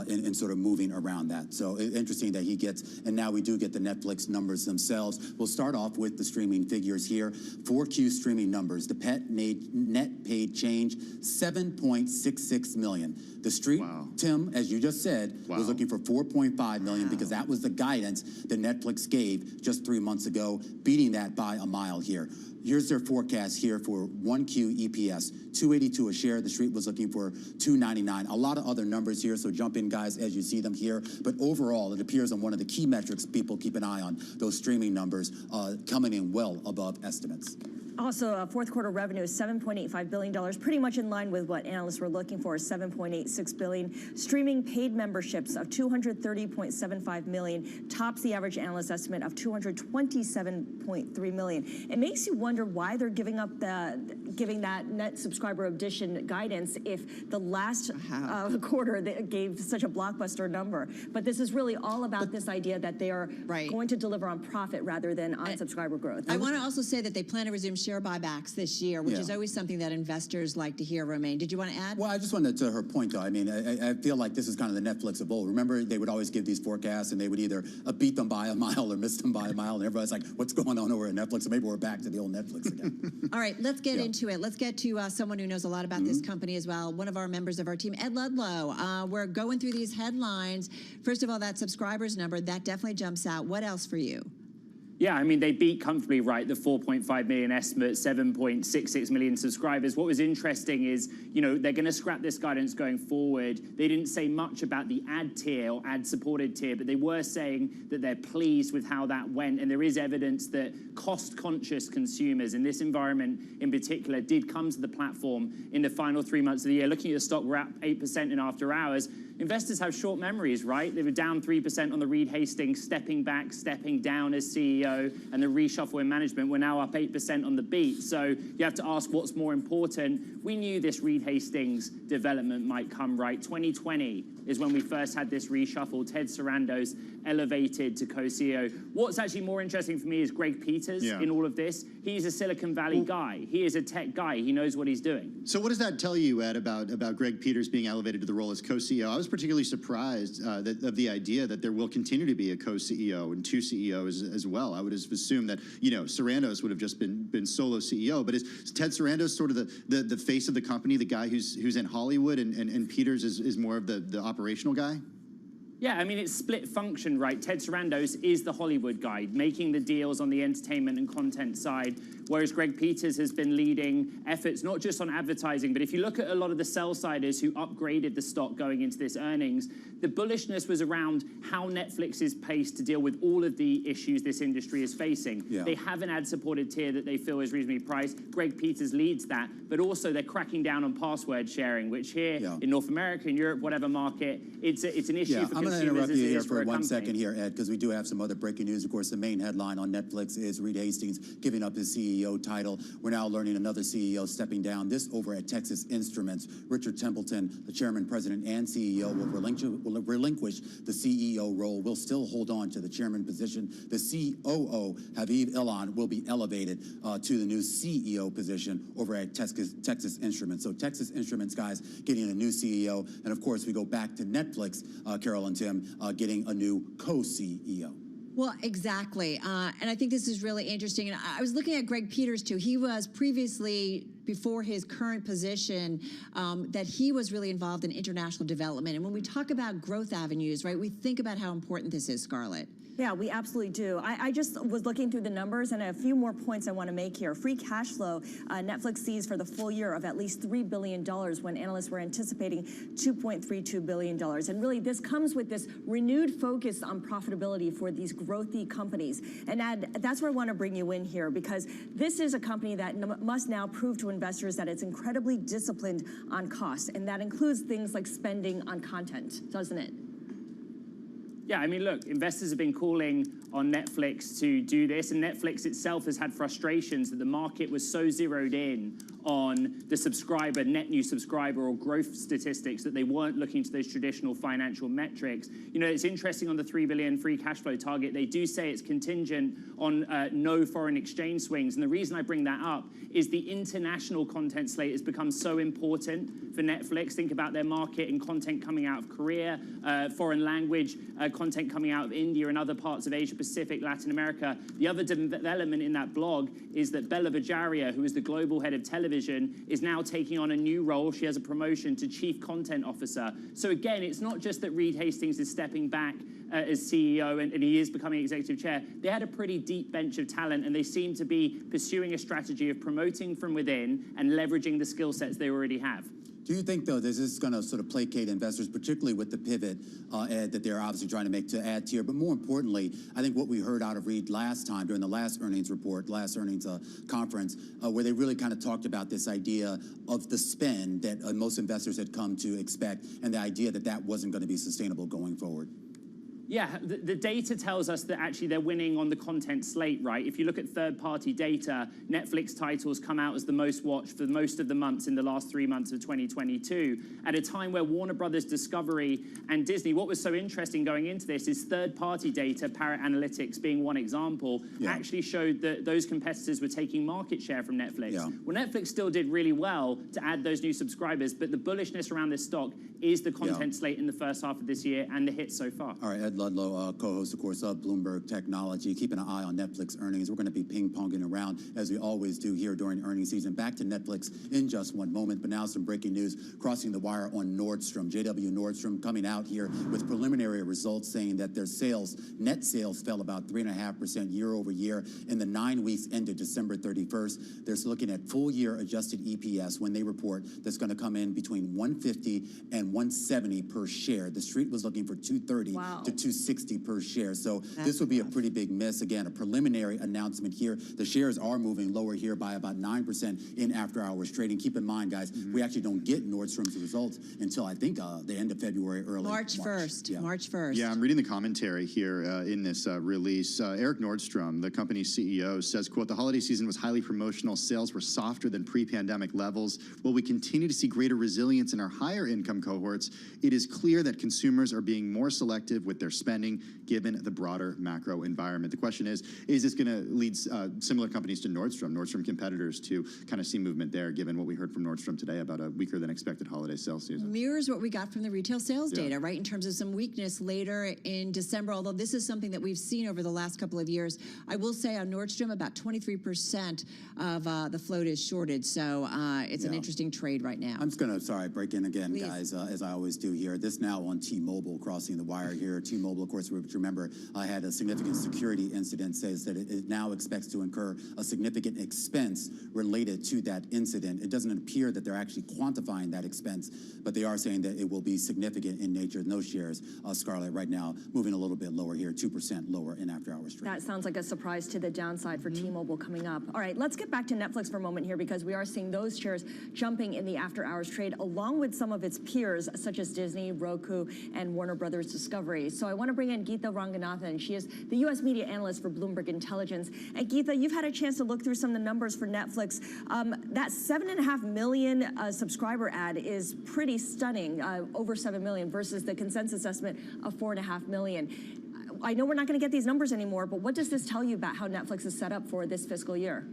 in sort of moving around that. So interesting that he gets, and now we do get the Netflix numbers themselves. We'll start off with the streaming figures here. 4Q streaming numbers. The net paid change, 7.66 million. The Street, Tim, as you just said, was looking for 4.5 million because that was the guidance that Netflix gave just 3 months ago, beating that by a mile here. Here's their forecast here for 1Q EPS, $2.82 a share. The Street was looking for $2.99. A lot of other numbers here, so jump in, guys, as you see them here. But overall, it appears on one of the key metrics people keep an eye on, those streaming numbers coming in well above estimates. Also, fourth quarter revenue is $7.85 billion, pretty much in line with what analysts were looking for, $7.86 billion. Streaming paid memberships of 230.75 million, tops the average analyst estimate of 227.3 million. It makes you wonder why they're giving that net subscriber addition guidance if the last quarter they gave such a blockbuster number. But this is really all about this idea that they are going to deliver on profit rather than on subscriber growth. I want to also say that they plan to resume share buybacks this year, which is always something that investors like to hear. Romaine, did you want to add? Well, I just wanted to her point, though. I mean, I feel like this is kind of the Netflix of old. Remember, they would always give these forecasts, and they would either beat them by a mile or miss them by a mile, and everybody's like, what's going on over at Netflix? So maybe we're back to the old Netflix again. All right, let's get into it. Let's get to someone who knows a lot about this company as well, one of our members of our team, Ed Ludlow. We're going through these headlines. First of all, that subscribers number, that definitely jumps out. What else for you? Yeah, I mean, they beat comfortably, right, the 4.5 million estimate, 7.66 million subscribers. What was interesting is, you know, they're going to scrap this guidance going forward. They didn't say much about the ad tier or ad-supported tier, but they were saying that they're pleased with how that went. And there is evidence that cost-conscious consumers in this environment in particular did come to the platform in the final 3 months of the year. Looking at the stock, we're up 8% in after hours. Investors have short memories, right? They were down 3% on the Reed Hastings, stepping back, stepping down as CEO, and the reshuffle in management. We're now up 8% on the beat. So you have to ask what's more important. We knew this Reed Hastings development might come, right? 2020 is when we first had this reshuffle. Ted Sarandos elevated to co-CEO. What's actually more interesting for me is Greg Peters in all of this. He's a Silicon Valley guy. He is a tech guy. He knows what he's doing. So what does that tell you, Ed, about Greg Peters being elevated to the role as co-CEO? I was was particularly surprised of the idea that there will continue to be a co-CEO and two CEOs as well. I would have assumed that, Sarandos would have just been solo CEO, but is Ted Sarandos sort of the face of the company, the guy who's in Hollywood, and Peters is more of the operational guy? Yeah, I mean, it's split function, right? Ted Sarandos is the Hollywood guy, making the deals on the entertainment and content side, whereas Greg Peters has been leading efforts not just on advertising, but if you look at a lot of the sell-siders who upgraded the stock going into this earnings, the bullishness was around how Netflix is paced to deal with all of the issues this industry is facing. Yeah. They have an ad-supported tier that they feel is reasonably priced. Greg Peters leads that, but also they're cracking down on password sharing, which here in North America, in Europe, whatever market, it's an issue for I'm going to consumers interrupt as you it here is for a one company. second here, Ed, because we do have some other breaking news. Of course, the main headline on Netflix is Reed Hastings giving up his CEO title. We're now learning another CEO stepping down, this over at Texas Instruments. Richard Templeton, the chairman, president, and CEO, will relinquish the CEO role, will still hold on to the chairman position. The COO, Haviv Ilan, will be elevated to the new CEO position over at Texas Instruments. So Texas Instruments, guys, getting a new CEO. And of course, we go back to Netflix, Carol and Tim, getting a new co-CEO. Well, exactly. And I think this is really interesting. And I was looking at Greg Peters, too. He was previously, before his current position, that he was really involved in international development. And when we talk about growth avenues, right, we think about how important this is, Scarlett. Yeah, we absolutely do. I just was looking through the numbers, and a few more points I want to make here. Free cash flow, Netflix sees for the full year of at least $3 billion when analysts were anticipating $2.32 billion. And really, this comes with this renewed focus on profitability for these growthy companies. And that's where I want to bring you in here, because this is a company that must now prove to investors that it's incredibly disciplined on cost, and that includes things like spending on content, doesn't it? Yeah, I mean, look, investors have been calling on Netflix to do this, and Netflix itself has had frustrations that the market was so zeroed in on the net new subscriber or growth statistics that they weren't looking to those traditional financial metrics. It's interesting on the $3 billion free cash flow target, they do say it's contingent on no foreign exchange swings. And the reason I bring that up is the international content slate has become so important for Netflix. Think about their market and content coming out of Korea, foreign language content coming out of India and other parts of Asia Pacific, Latin America. The other development in that blog is that Bella Bajaria, who is the global head of television, is now taking on a new role. She has a promotion to Chief Content Officer. So again, it's not just that Reed Hastings is stepping back as CEO and he is becoming executive chair. They had a pretty deep bench of talent, and they seem to be pursuing a strategy of promoting from within and leveraging the skill sets they already have. Do you think, though, this is going to sort of placate investors, particularly with the pivot, Ed, that they're obviously trying to make to add tier? But more importantly, I think what we heard out of Reed last time during the last earnings conference, where they really kind of talked about this idea of the spend that most investors had come to expect, and the idea that that wasn't going to be sustainable going forward. Yeah, the data tells us that actually they're winning on the content slate, right? If you look at third-party data, Netflix titles come out as the most watched for most of the months in the last 3 months of 2022, at a time where Warner Brothers Discovery and Disney, what was so interesting going into this is third-party data, Parrot Analytics being one example, actually showed that those competitors were taking market share from Netflix. Yeah. Well, Netflix still did really well to add those new subscribers, but the bullishness around this stock is the content slate in the first half of this year and the hits so far. All right, Ed Ludlow, co-host, of course, of Bloomberg Technology. Keeping an eye on Netflix earnings. We're going to be ping-ponging around, as we always do here during earnings season. Back to Netflix in just one moment, but now some breaking news crossing the wire on Nordstrom. JW Nordstrom coming out here with preliminary results saying that their net sales fell about 3.5% year over year in the 9 weeks ended December 31st. They're looking at full-year adjusted EPS when they report that's going to come in between $1.50 and $1.70 per share. The street was looking for $2.30 to $2.60 per share. So this would be a pretty big miss. Again, a preliminary announcement here. The shares are moving lower here by about 9% in after-hours trading. Keep in mind, guys, we actually don't get Nordstrom's results until I think the end of February, early March 1st. Yeah. March 1st. Yeah, I'm reading the commentary here in this release. Eric Nordstrom, the company's CEO, says, quote, the holiday season was highly promotional. Sales were softer than pre-pandemic levels. While we continue to see greater resilience in our higher income cohorts, it is clear that consumers are being more selective with their spending given the broader macro environment. The question is this going to lead similar companies to Nordstrom competitors to kind of see movement there, given what we heard from Nordstrom today about a weaker than expected holiday sales season? Mirrors what we got from the retail sales data, right, in terms of some weakness later in December, although this is something that we've seen over the last couple of years. I will say on Nordstrom, about 23% of the float is shorted, so it's an interesting trade right now. I'm just going to, break in again, Please. guys, as I always do here. This now on T-Mobile, crossing the wire here. T-Mobile, of course, remember, had a significant security incident, says that it now expects to incur a significant expense related to that incident. It doesn't appear that they're actually quantifying that expense, but they are saying that it will be significant in nature. And those shares, Scarlett, right now moving a little bit lower here, 2% lower in after-hours trading. That sounds like a surprise to the downside for T-Mobile coming up. All right, let's get back to Netflix for a moment here, because we are seeing those shares jumping in the after-hours trade, along with some of its peers, such as Disney, Roku, and Warner Brothers Discovery. So I want to bring in Geeta Ranganathan. She is the U.S. media analyst for Bloomberg Intelligence. And Geeta, you've had a chance to look through some of the numbers for Netflix. That 7.5 million subscriber ad is pretty stunning, over 7 million, versus the consensus estimate of 4.5 million. I know we're not going to get these numbers anymore, but what does this tell you about how Netflix is set up for this fiscal year?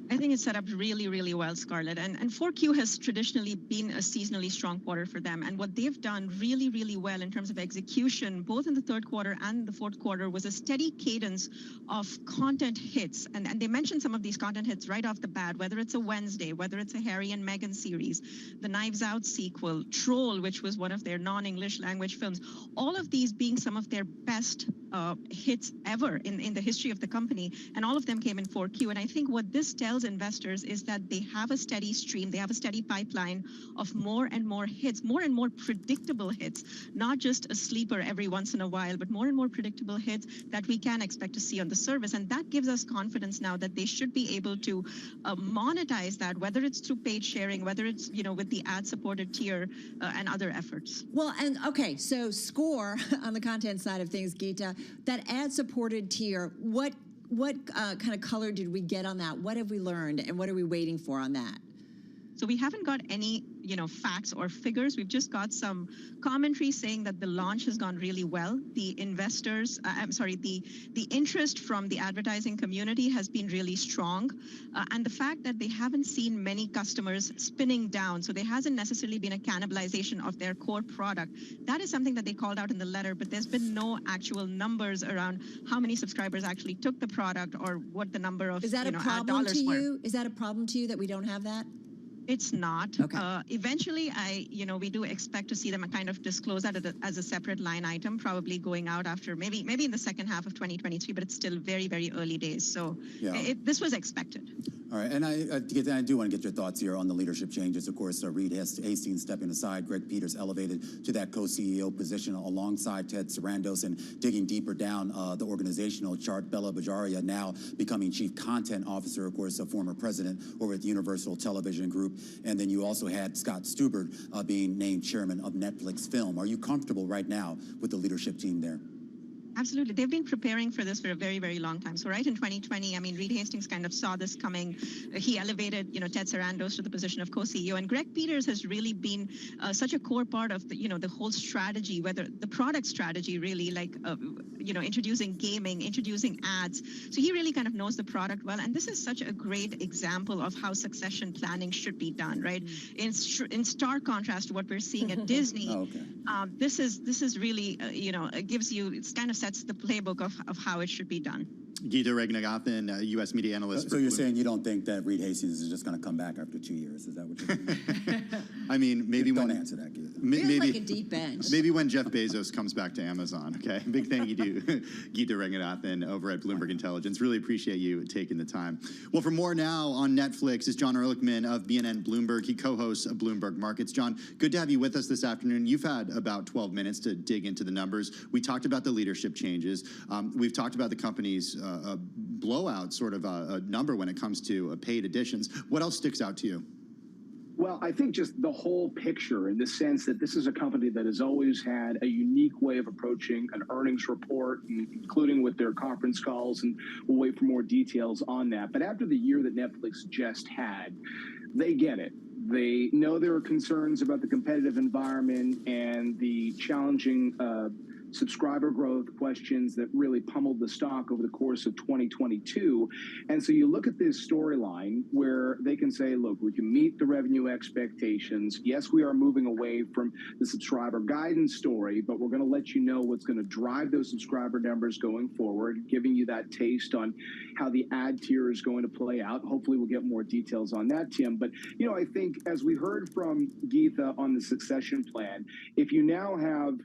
I think it's set up really, really well, Scarlett. And 4Q has traditionally been a seasonally strong quarter for them. And what they've done really, really well in terms of execution, both in the third quarter and the fourth quarter, was a steady cadence of content hits. And they mentioned some of these content hits right off the bat, whether it's a Wednesday, whether it's a Harry and Meghan series, the Knives Out sequel, Troll, which was one of their non-English language films, all of these being some of their best hits ever in the history of the company. And all of them came in 4Q. And I think what this tells investors is that they have a steady stream, they have a steady pipeline of more and more hits, more and more predictable hits, not just a sleeper every once in a while, but more and more predictable hits that we can expect to see on the service. And that gives us confidence now that they should be able to monetize that, whether it's through paid sharing, whether it's, with the ad-supported tier and other efforts. Well, and okay, so score on the content side of things, Geeta, that ad-supported tier, what kind of color did we get on that? What have we learned, and what are we waiting for on that? So we haven't got any, facts or figures. We've just got some commentary saying that the launch has gone really well. The investors, the interest from the advertising community has been really strong. And the fact that they haven't seen many customers spinning down, so there hasn't necessarily been a cannibalization of their core product. That is something that they called out in the letter, but there's been no actual numbers around how many subscribers actually took the product or what the number of Is that a problem dollars to you? were. Is that a problem to you that we don't have that? It's not. Okay. Eventually, we do expect to see them kind of disclose that as a separate line item, probably going out after maybe in the second half of 2023, but it's still very, very early days. So this was expected. All right, and I do want to get your thoughts here on the leadership changes. Of course, Reed Hastings stepping aside, Greg Peters elevated to that co-CEO position alongside Ted Sarandos, and digging deeper down the organizational chart, Bella Bajaria now becoming Chief Content Officer, of course, a former president over at the Universal Television Group. And then you also had Scott Stuber being named chairman of Netflix Film. Are you comfortable right now with the leadership team there? Absolutely. They've been preparing for this for a very, very long time. So right in 2020, Reed Hastings kind of saw this coming. He elevated, Ted Sarandos to the position of co-CEO. And Greg Peters has really been such a core part of the whole strategy, whether the product strategy, really, like, introducing gaming, introducing ads. So he really kind of knows the product well. And this is such a great example of how succession planning should be done, right? In stark contrast to what we're seeing at Disney, this is really, it gives you, it's kind of sets the playbook of how it should be done. Geeta Ranganathan, U.S. media analyst. So you're saying you don't think that Reed Hastings is just going to come back after 2 years? Is that what you're saying? Maybe don't answer that, Geeta. Feels like a deep bench. Maybe when Jeff Bezos comes back to Amazon, okay? Big thank you to Geeta Ranganathan over at Bloomberg Intelligence. Really appreciate you taking the time. Well, for more now on Netflix is John Ehrlichman of BNN Bloomberg. He co-hosts Bloomberg Markets. John, good to have you with us this afternoon. You've had about 12 minutes to dig into the numbers. We talked about the leadership changes. We've talked about the company's blowout sort of a number when it comes to paid additions. What else sticks out to you? Well, I think just the whole picture, in the sense that this is a company that has always had a unique way of approaching an earnings report, including with their conference calls, and we'll wait for more details on that. But after the year that Netflix just had, they get it. They know there are concerns about the competitive environment and the challenging subscriber growth questions that really pummeled the stock over the course of 2022. And so you look at this storyline where they can say, look, we can meet the revenue expectations. Yes, we are moving away from the subscriber guidance story, but we're going to let you know what's going to drive those subscriber numbers going forward, giving you that taste on how the ad tier is going to play out. Hopefully we'll get more details on that, Tim. But, you know, I think as we heard from Geetha on the succession plan, if you now have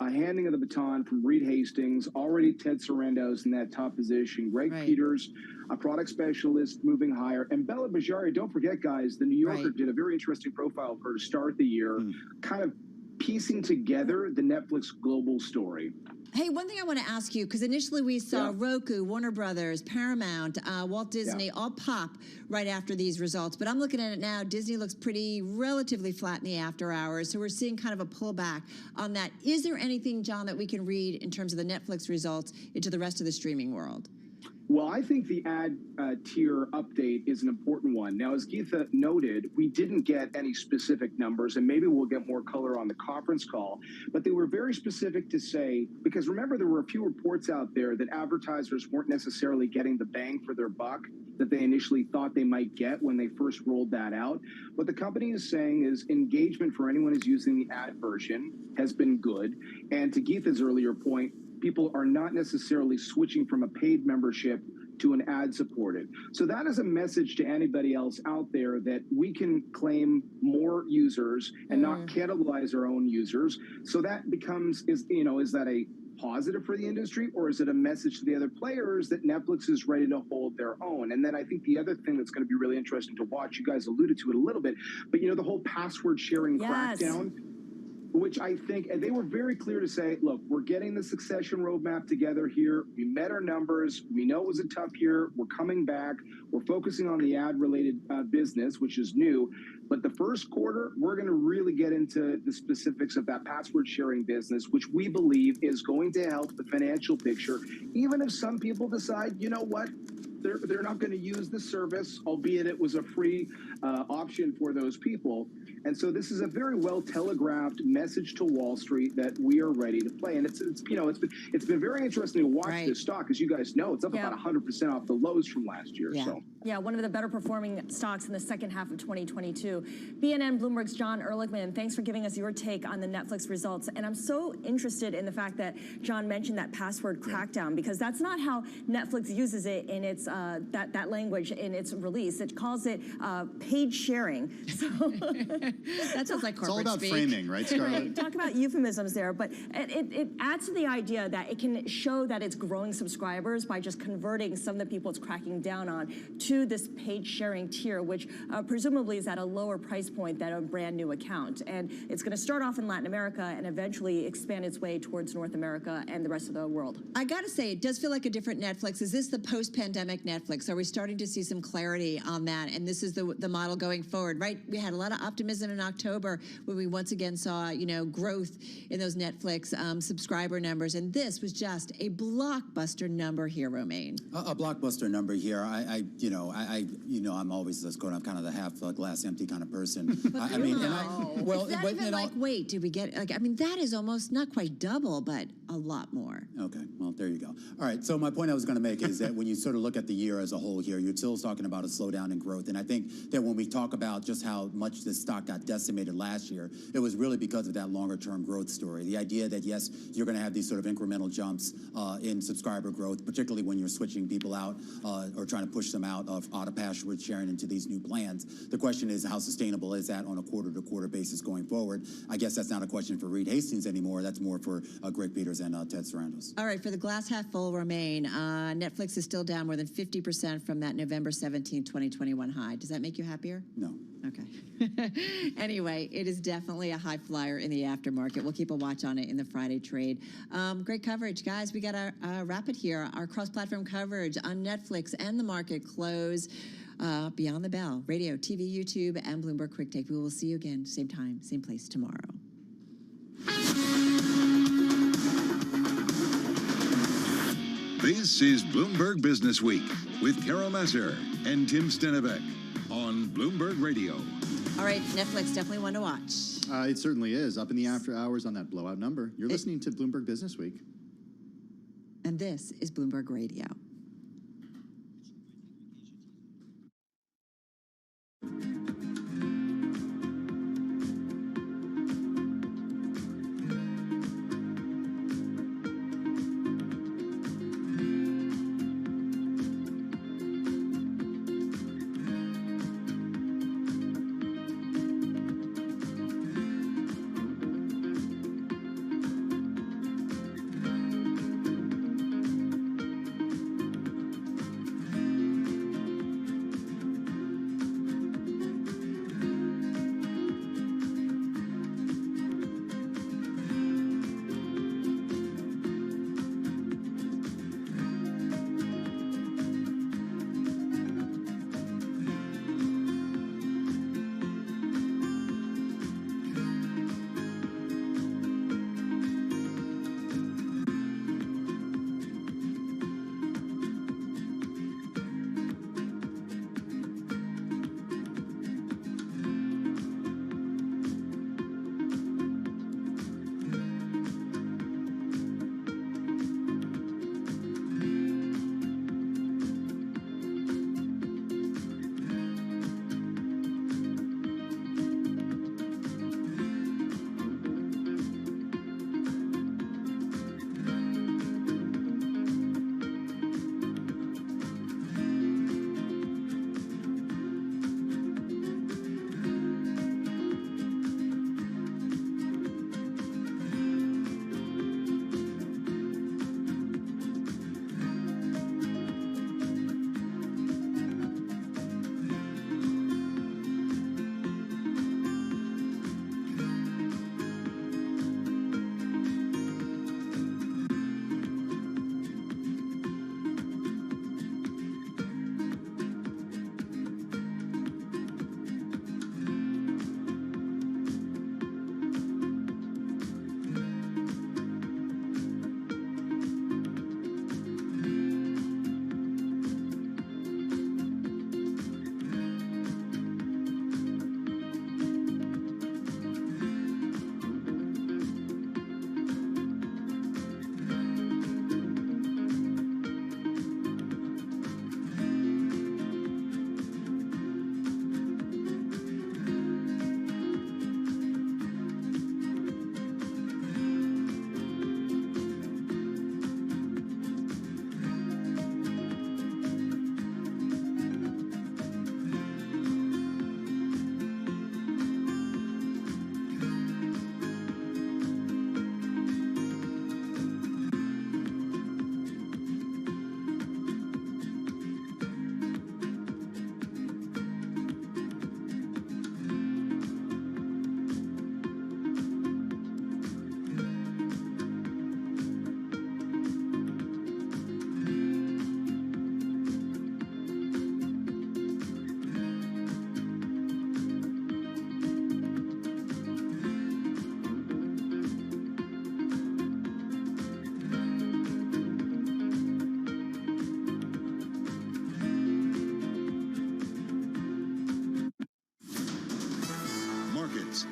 a handing of the baton from Reed Hastings, already Ted Sarandos in that top position, Greg Peters, a product specialist moving higher, and Bella Bajaria, don't forget, guys, the New Yorker did a very interesting profile of her to start the year, kind of piecing together the Netflix global story. Hey, one thing I want to ask you, because initially we saw Roku, Warner Brothers, Paramount, Walt Disney all pop right after these results. But I'm looking at it now. Disney looks pretty relatively flat in the after hours. So we're seeing kind of a pullback on that. Is there anything, John, that we can read in terms of the Netflix results into the rest of the streaming world? Well, I think the ad tier update is an important one. Now, as Geetha noted, we didn't get any specific numbers, and maybe we'll get more color on the conference call, but they were very specific to say, because remember, there were a few reports out there that advertisers weren't necessarily getting the bang for their buck that they initially thought they might get when they first rolled that out. What the company is saying is engagement for anyone who's using the ad version has been good. And to Geetha's earlier point, people are not necessarily switching from a paid membership to an ad-supported. So that is a message to anybody else out there that we can claim more users and not cannibalize our own users. So that becomes, is that a positive for the industry, or is it a message to the other players that Netflix is ready to hold their own? And then I think the other thing that's going to be really interesting to watch, you guys alluded to it a little bit, but the whole password sharing crackdown, which I think, and they were very clear to say, look, we're getting the succession roadmap together here. We met our numbers. We know it was a tough year. We're coming back. We're focusing on the ad-related business, which is new. But the first quarter, we're going to really get into the specifics of that password sharing business, which we believe is going to help the financial picture, even if some people decide, you know what, they're not going to use the service, albeit it was a free option for those people. And so this is a very well telegraphed message to Wall Street that we are ready to play. And it's been very interesting to watch this stock. As you guys know, it's up about 100% off the lows from last year. Yeah, one of the better performing stocks in the second half of 2022. BNN Bloomberg's John Ehrlichman, thanks for giving us your take on the Netflix results. And I'm so interested in the fact that John mentioned that password crackdown, because that's not how Netflix uses it in its that language in its release. It calls it page sharing. So that sounds like corporate It's all about speak. framing, right, Scarlett? Right. Talk about euphemisms there, but it adds to the idea that it can show that it's growing subscribers by just converting some of the people it's cracking down on to this page sharing tier, which presumably is at a lower price point than a brand new account. And it's going to start off in Latin America and eventually expand its way towards North America and the rest of the world. I got to say, it does feel like a different Netflix. Is this the post-pandemic Netflix? Are we starting to see some clarity on that? And this is the model going forward, right? We had a lot of optimism in October when we once again saw, growth in those Netflix subscriber numbers. And this was just a blockbuster number here, Romaine. A blockbuster number here. I'm always just going, I'm kind of the half glass empty kind of person. Wait, did we get, that is almost not quite double, but a lot more. Okay, well, there you go. All right, so my point I was going to make is that when you sort of look at the year as a whole here, you're still talking about a slowdown in growth. And I think that when we talk about just how much this stock got decimated last year, it was really because of that longer term growth story. The idea that, yes, you're going to have these sort of incremental jumps in subscriber growth, particularly when you're switching people out or trying to push them out of password sharing into these new plans. The question is, how sustainable is that on a quarter-to-quarter basis going forward? I guess that's not a question for Reed Hastings anymore. That's more for Greg Peters and Ted Sarandos. All right, for the glass half full, Romaine, Netflix is still down more than 50% from that November 17, 2021 high. Does that make you happier? No. Okay. Anyway, it is definitely a high flyer in the aftermarket. We'll keep a watch on it in the Friday trade. Great coverage, guys. We got our rapid here, our cross-platform coverage on Netflix and the market close. Beyond the Bell, radio, TV, YouTube, and Bloomberg Quick Take. We will see you again, same time, same place tomorrow. This is Bloomberg Business Week with Carol Masser and Tim Stenevec on Bloomberg Radio. All right, Netflix, definitely one to watch. It certainly is. Up in the after hours on that blowout number. You're listening to Bloomberg Business Week. And this is Bloomberg Radio.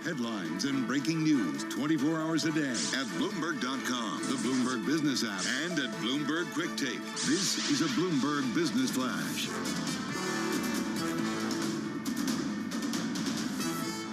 Headlines and breaking news 24 hours a day at Bloomberg.com, the Bloomberg Business app, and at Bloomberg Quick Take. This is a Bloomberg Business Flash.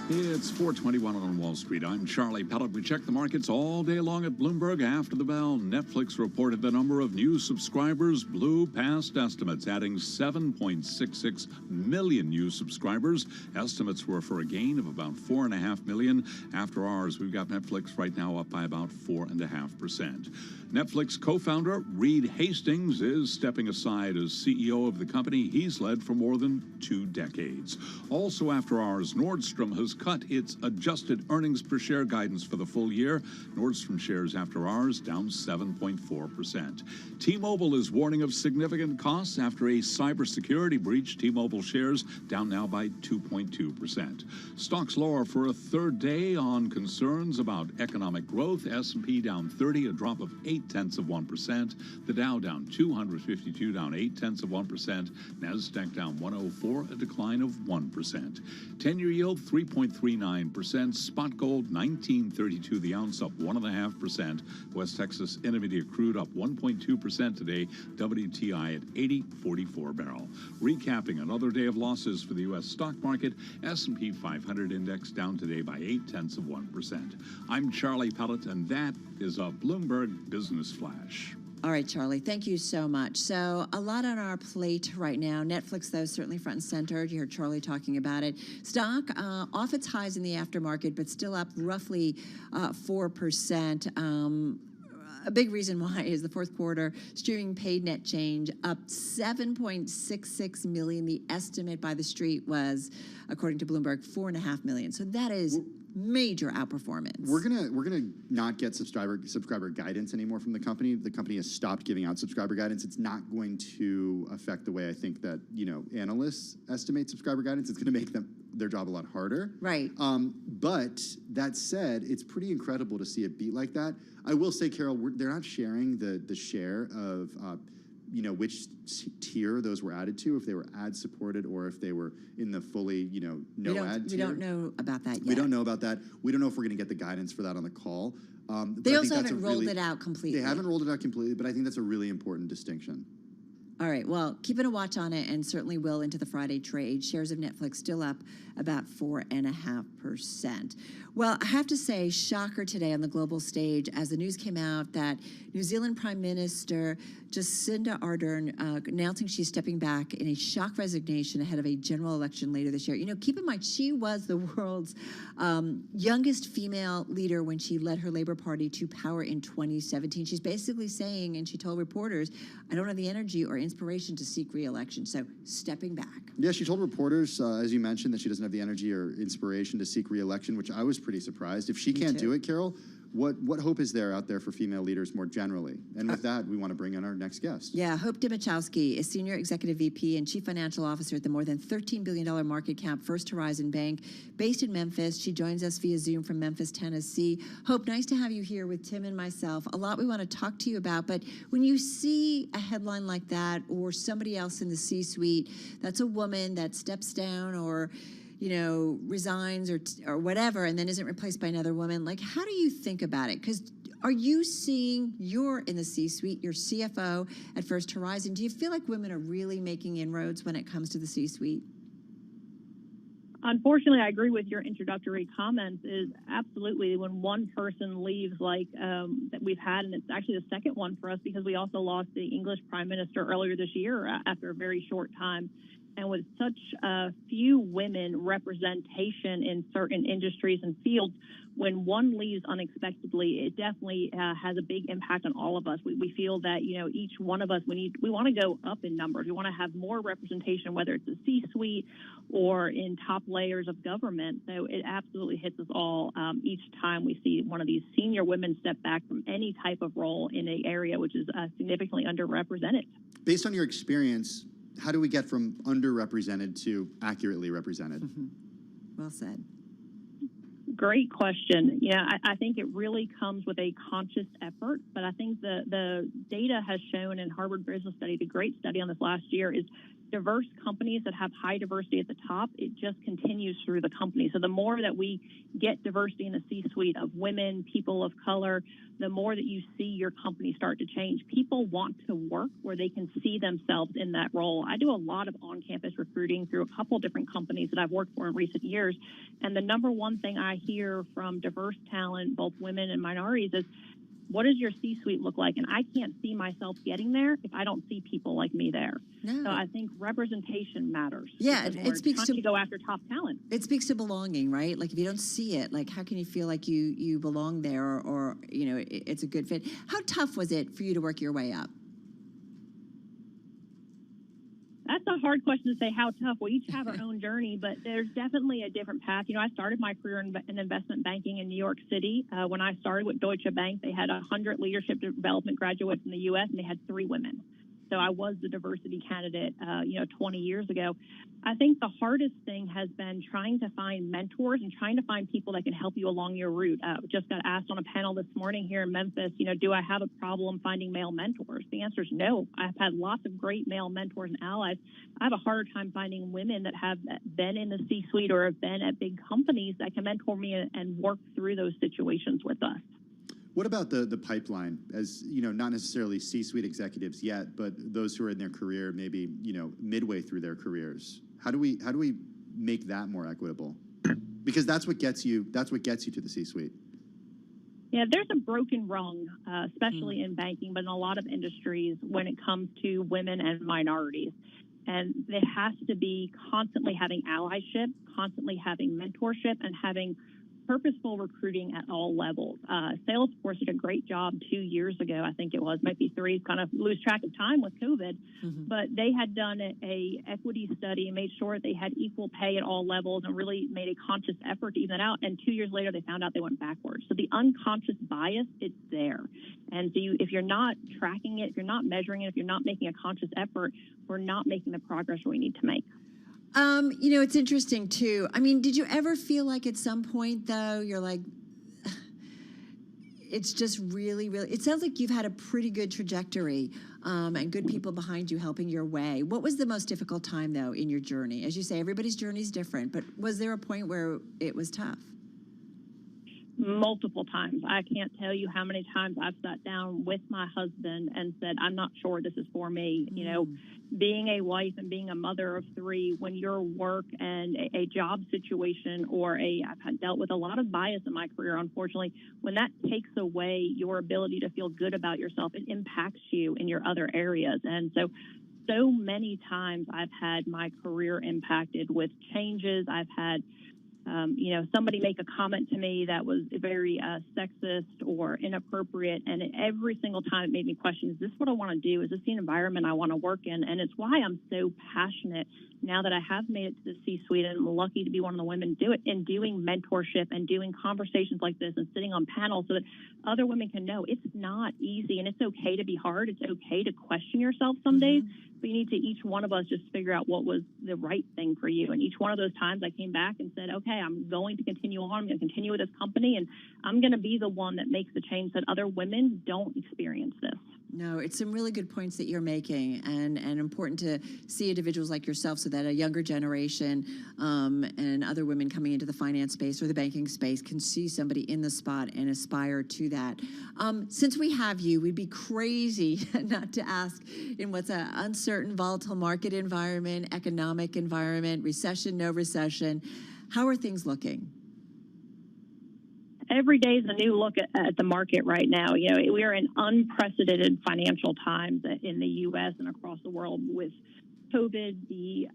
It's 4:21 on Wall Street. I'm Charlie Pellet. We check the markets all day long at Bloomberg. After the bell, Netflix reported the number of new subscribers blew past estimates, adding 7.66 million new subscribers. Estimates were for a gain of about 4.5 million. After hours, we've got Netflix right now up by about 4.5%. Netflix co-founder Reed Hastings is stepping aside as CEO of the company he's led for more than 2 decades. Also after hours, Nordstrom has cut its adjusted earnings per share guidance for the full year. Nordstrom shares after hours down 7.4%. T-Mobile is warning of significant costs after a cybersecurity breach. T-Mobile shares down now by 2.2%. Stocks lower for a third day on concerns about economic growth. S&P down 30, a drop of 8 0.8%. The Dow down 252, down 0.8%. NASDAQ down 104, a decline of 1%. 10-year yield 3.39%. Spot gold 19.32 the ounce, up 1.5%. West Texas Intermediate crude up 1.2% today. WTI at 80.44 barrel. Recapping another day of losses for the U.S. stock market. S&P 500 index down today by 0.8%. I'm Charlie Pellet, and that is a Bloomberg Business Flash. All right, Charlie, thank you so much. So a lot on our plate right now. Netflix, though, certainly front and center. You heard Charlie talking about it. Stock off its highs in the aftermarket, but still up roughly 4%. A big reason why is the fourth quarter streaming paid net change up 7.66 million. The estimate by the street was, according to Bloomberg, 4.5 million. So that is major outperformance. We're gonna not get subscriber guidance anymore from the company. The company has stopped giving out subscriber guidance. It's not going to affect the way I think that analysts estimate subscriber guidance. It's going to make their job a lot harder. Right. But that said, it's pretty incredible to see a beat like that. I will say, Carol, they're not sharing the share of which tier those were added to, if they were ad supported or if they were in the fully no ad tier. We don't know about that yet. We don't know about that. We don't know if we're going to get the guidance for that on the call. They also haven't rolled it out completely. They haven't rolled it out completely, but I think that's a really important distinction. All right, well, keeping a watch on it and certainly will into the Friday trade. Shares of Netflix still up about 4.5%. Well, I have to say, shocker today on the global stage as the news came out that New Zealand Prime Minister Jacinda Ardern announcing she's stepping back in a shock resignation ahead of a general election later this year. Keep in mind, she was the world's youngest female leader when she led her Labour Party to power in 2017. She's basically saying, and she told reporters, I don't have the energy or inspiration to seek re-election, so stepping back. Yeah, she told reporters, as you mentioned, that she doesn't have the energy or inspiration to seek re-election, which I was pretty surprised. If she can't do it, Carol, what hope is there out there for female leaders more generally? And with that, we want to bring in our next guest. Yeah, Hope Dimichowski is Senior Executive VP and Chief Financial Officer at the more than $13 billion market cap First Horizon Bank, based in Memphis. She joins us via Zoom from Memphis, Tennessee. Hope, nice to have you here with Tim and myself. A lot we want to talk to you about, but when you see a headline like that or somebody else in the C-suite, that's a woman that steps down or resigns or whatever, and then isn't replaced by another woman. Like, how do you think about it? Because are you seeing, you're in the C-suite, you're CFO at First Horizon. Do you feel like women are really making inroads when it comes to the C-suite? Unfortunately, I agree with your introductory comments. Is absolutely when one person leaves, like that we've had, and it's actually the second one for us because we also lost the English Prime Minister earlier this year after a very short time. And with such few women representation in certain industries and fields, when one leaves unexpectedly, it definitely has a big impact on all of us. We feel that, each one of us, we want to go up in numbers. We want to have more representation, whether it's the C-suite or in top layers of government. So it absolutely hits us all each time we see one of these senior women step back from any type of role in an area which is significantly underrepresented. Based on your experience, how do we get from underrepresented to accurately represented? Mm-hmm. Well said. Great question. Yeah, I think it really comes with a conscious effort, but I think the data has shown in Harvard Business Study, the great study on this last year, is diverse companies that have high diversity at the top, it just continues through the company. So the more that we get diversity in the C-suite of women, people of color, the more that you see your company start to change. People want to work where they can see themselves in that role. I do a lot of on-campus recruiting through a couple different companies that I've worked for in recent years. And the number one thing I hear from diverse talent, both women and minorities, is what does your C-suite look like? And I can't see myself getting there if I don't see people like me there. No. So I think representation matters. Yeah, it speaks to go after top talent. It speaks to belonging, right? Like if you don't see it, like how can you feel like you belong there or it's a good fit? How tough was it for you to work your way up? That's a hard question to say how tough. We each have our own journey, but there's definitely a different path. I started my career in investment banking in New York City. When I started with Deutsche Bank, they had 100 leadership development graduates in the U.S., and they had 3 women. So I was the diversity candidate, 20 years ago. I think the hardest thing has been trying to find mentors and trying to find people that can help you along your route. Just got asked on a panel this morning here in Memphis, do I have a problem finding male mentors? The answer is no. I've had lots of great male mentors and allies. I have a harder time finding women that have been in the C-suite or have been at big companies that can mentor me and work through those situations with us. What about the pipeline, as not necessarily C-suite executives yet, but those who are in their career, maybe midway through their careers? How do we make that more equitable? Because that's what gets you to the C-suite. Yeah, there's a broken rung, especially in banking, but in a lot of industries when it comes to women and minorities. And it has to be constantly having allyship, constantly having mentorship, and having purposeful recruiting at all levels. Salesforce did a great job 2 years ago, I think it was, maybe 3, kind of lose track of time with COVID, but they had done a equity study and made sure they had equal pay at all levels and really made a conscious effort to even that out. And 2 years later, they found out they went backwards. So the unconscious bias, it's there. And so if you're not tracking it, if you're not measuring it, if you're not making a conscious effort, we're not making the progress we need to make. It's interesting too. I mean, did you ever feel like at some point though, you're like, it's just really, really, it sounds like you've had a pretty good trajectory and good people behind you helping your way. What was the most difficult time though in your journey? As you say, everybody's journey is different, but was there a point where it was tough? Multiple times. I can't tell you how many times I've sat down with my husband and said, I'm not sure this is for me. Being a wife and being a mother of 3, when your work and a job situation I've dealt with a lot of bias in my career, unfortunately, when that takes away your ability to feel good about yourself, it impacts you in your other areas. And so many times I've had my career impacted with changes. I've had somebody make a comment to me that was very sexist or inappropriate. And every single time it made me question, is this what I want to do? Is this the environment I want to work in? And it's why I'm so passionate now that I have made it to the C-suite and I'm lucky to be one of the women do it, and doing mentorship and doing conversations like this and sitting on panels so that other women can know it's not easy and it's okay to be hard. It's okay to question yourself some days. But you need to, each one of us, just figure out what was the right thing for you. And each one of those times I came back and said, okay, I'm going to continue on. I'm going to continue with this company, and I'm going to be the one that makes the change that other women don't experience this. No, it's some really good points that you're making, and important to see individuals like yourself so that a younger generation and other women coming into the finance space or the banking space can see somebody in the spot and aspire to that. Since we have you, we'd be crazy not to ask, in what's an uncertain, volatile market environment, economic environment, recession, no recession, how are things looking? Every day is a new look at the market right now. We are in unprecedented financial times in the U.S. and across the world with COVID, the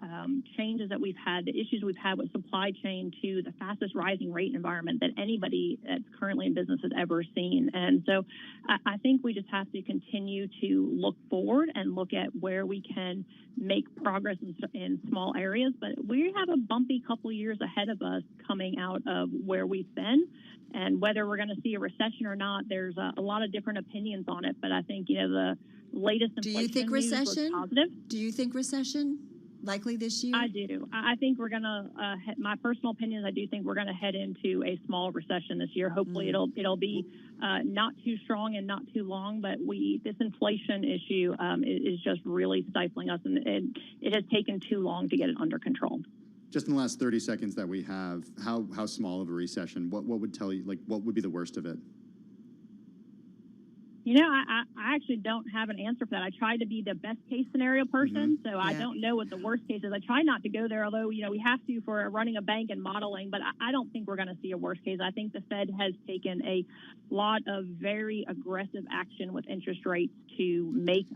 changes that we've had, the issues we've had with supply chain, to the fastest rising rate environment that anybody that's currently in business has ever seen. And so I think we just have to continue to look forward and look at where we can make progress in small areas. But we have a bumpy couple years ahead of us coming out of where we've been. And whether we're going to see a recession or not, there's a lot of different opinions on it. But I think, the latest inflation Do you think news recession? was positive. Do you think recession likely this year? I do. I think we're going to, my personal opinion is I do think we're going to head into a small recession this year. Hopefully it'll be not too strong and not too long, but this inflation issue is just really stifling us, and it has taken too long to get it under control. Just in the last 30 seconds that we have, how small of a recession? What would tell you, what would be the worst of it? I actually don't have an answer for that. I try to be the best case scenario person, so I don't know what the worst case is. I try not to go there, although, we have to for running a bank and modeling, but I don't think we're going to see a worst case. I think the Fed has taken a lot of very aggressive action with interest rates to make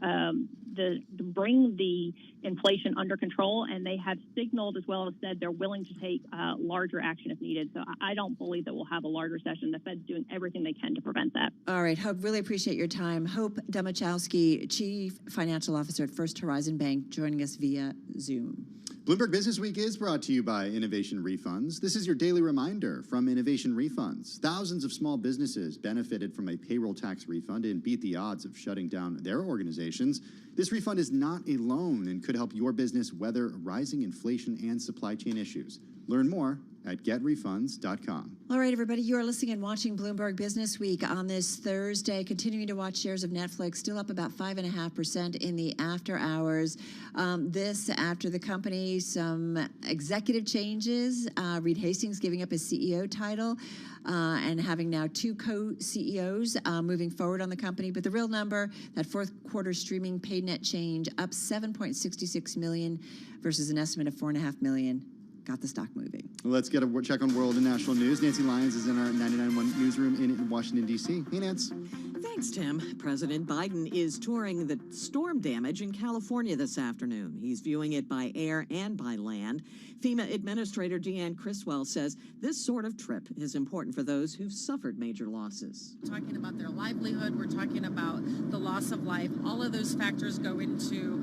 bring the inflation under control, and they have signaled as well as said they're willing to take larger action if needed. So I don't believe that we'll have a large recession. The Fed's doing everything they can to prevent that. All right, Hope, really appreciate your time. Hope Demachowski, Chief Financial Officer at First Horizon Bank, joining us via Zoom. Bloomberg Business Week is brought to you by Innovation Refunds. This is your daily reminder from Innovation Refunds. Thousands of small businesses benefited from a payroll tax refund and beat the odds of shutting down their organizations. This refund is not a loan and could help your business weather rising inflation and supply chain issues. Learn more at getrefunds.com. All right, everybody, you are listening and watching Bloomberg Business Week on this Thursday. Continuing to watch shares of Netflix, still up about 5.5% in the after hours. This after the company, some executive changes. Reed Hastings giving up his CEO title and having now two co-CEOs moving forward on the company. But the real number, that fourth quarter streaming paid net change, up 7.66 million versus an estimate of 4.5 million. Got the stock moving. Let's get a check on world and national news. Nancy Lyons is in our 99.1 newsroom in Washington, D.C. Hey, Nance. Thanks, Tim. President Biden is touring the storm damage in California this afternoon. He's viewing it by air and by land. FEMA Administrator Deanne Criswell says this sort of trip is important for those who've suffered major losses. We're talking about their livelihood. We're talking about the loss of life. All of those factors go into,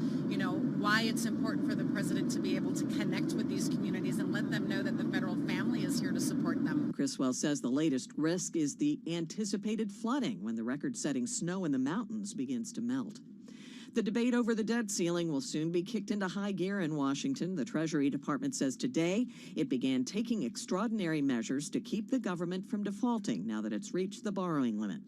why it's important for the president to be able to connect with these communities and let them know that the federal family is here to support them. Criswell says the latest risk is the anticipated flooding when the record-setting snow in the mountains begins to melt. The debate over the debt ceiling will soon be kicked into high gear in Washington. The Treasury Department says today it began taking extraordinary measures to keep the government from defaulting now that it's reached the borrowing limit.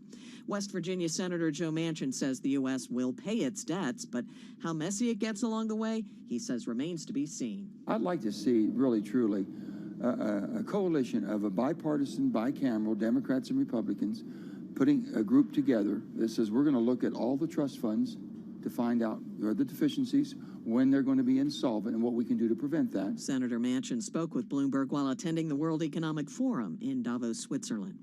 West Virginia Senator Joe Manchin says the U.S. will pay its debts, but how messy it gets along the way, he says, remains to be seen. I'd like to see, really, truly, a coalition of a bipartisan, bicameral, Democrats and Republicans, putting a group together that says we're going to look at all the trust funds to find out where are the deficiencies, when they're going to be insolvent, and what we can do to prevent that. Senator Manchin spoke with Bloomberg while attending the World Economic Forum in Davos, Switzerland.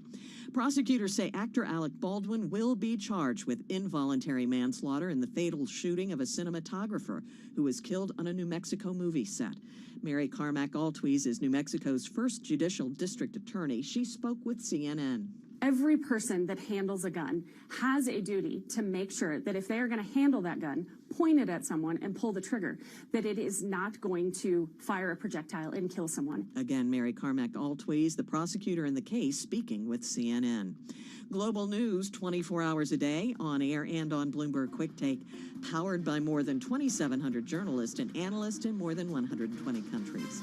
Prosecutors say actor Alec Baldwin will be charged with involuntary manslaughter in the fatal shooting of a cinematographer who was killed on a New Mexico movie set. Mary Carmack Altwies is New Mexico's first judicial district attorney. She spoke with CNN. Every person that handles a gun has a duty to make sure that if they are going to handle that gun, point it at someone and pull the trigger, that it is not going to fire a projectile and kill someone. Again, Mary Carmack Altwies, the prosecutor in the case, speaking with CNN. Global news 24 hours a day, on air and on Bloomberg Quick Take, powered by more than 2,700 journalists and analysts in more than 120 countries.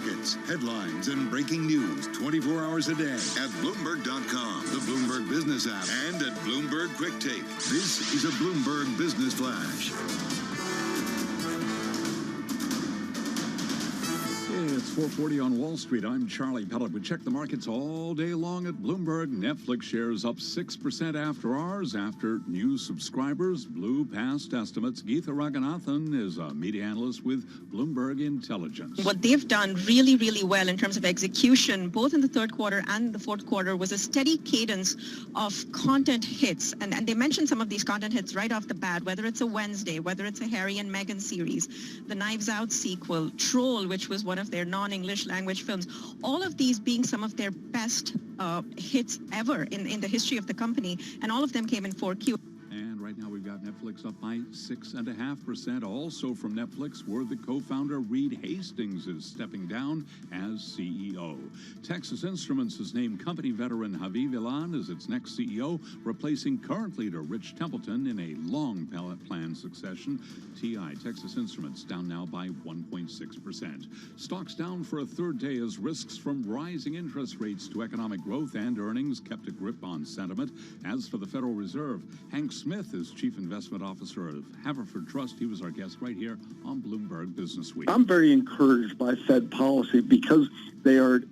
markets, headlines, and breaking news 24 hours a day at Bloomberg.com, the Bloomberg Business app, and at Bloomberg Quick Take. This is a Bloomberg Business Flash. It's 4:40 on Wall Street. I'm Charlie Pellet. We check the markets all day long at Bloomberg. Netflix shares up 6% after hours after new subscribers blew past estimates. Geetha Raghunathan is a media analyst with Bloomberg Intelligence. What they've done really, really well in terms of execution, both in the third quarter and the fourth quarter, was a steady cadence of content hits. And they mentioned some of these content hits right off the bat, whether it's a Wednesday, whether it's a Harry and Meghan series, the Knives Out sequel, Troll, which was one of their non-English language films, all of these being some of their best hits ever in the history of the company, and all of them came in 4Q. And right now we've got Netflix up by 6.5%. Also from Netflix, word that co-founder Reed Hastings is stepping down as CEO. Texas Instruments has named company veteran Javi Villan as its next CEO, replacing current leader Rich Templeton in a long-planned succession. TI, Texas Instruments, down now by 1.6%. Stocks down for a third day as risks from rising interest rates to economic growth and earnings kept a grip on sentiment. As for the Federal Reserve, Hank Smith is Chief Investment Officer of Haverford Trust. He was our guest right here on Bloomberg Business Week. I'm very encouraged by Fed policy because they are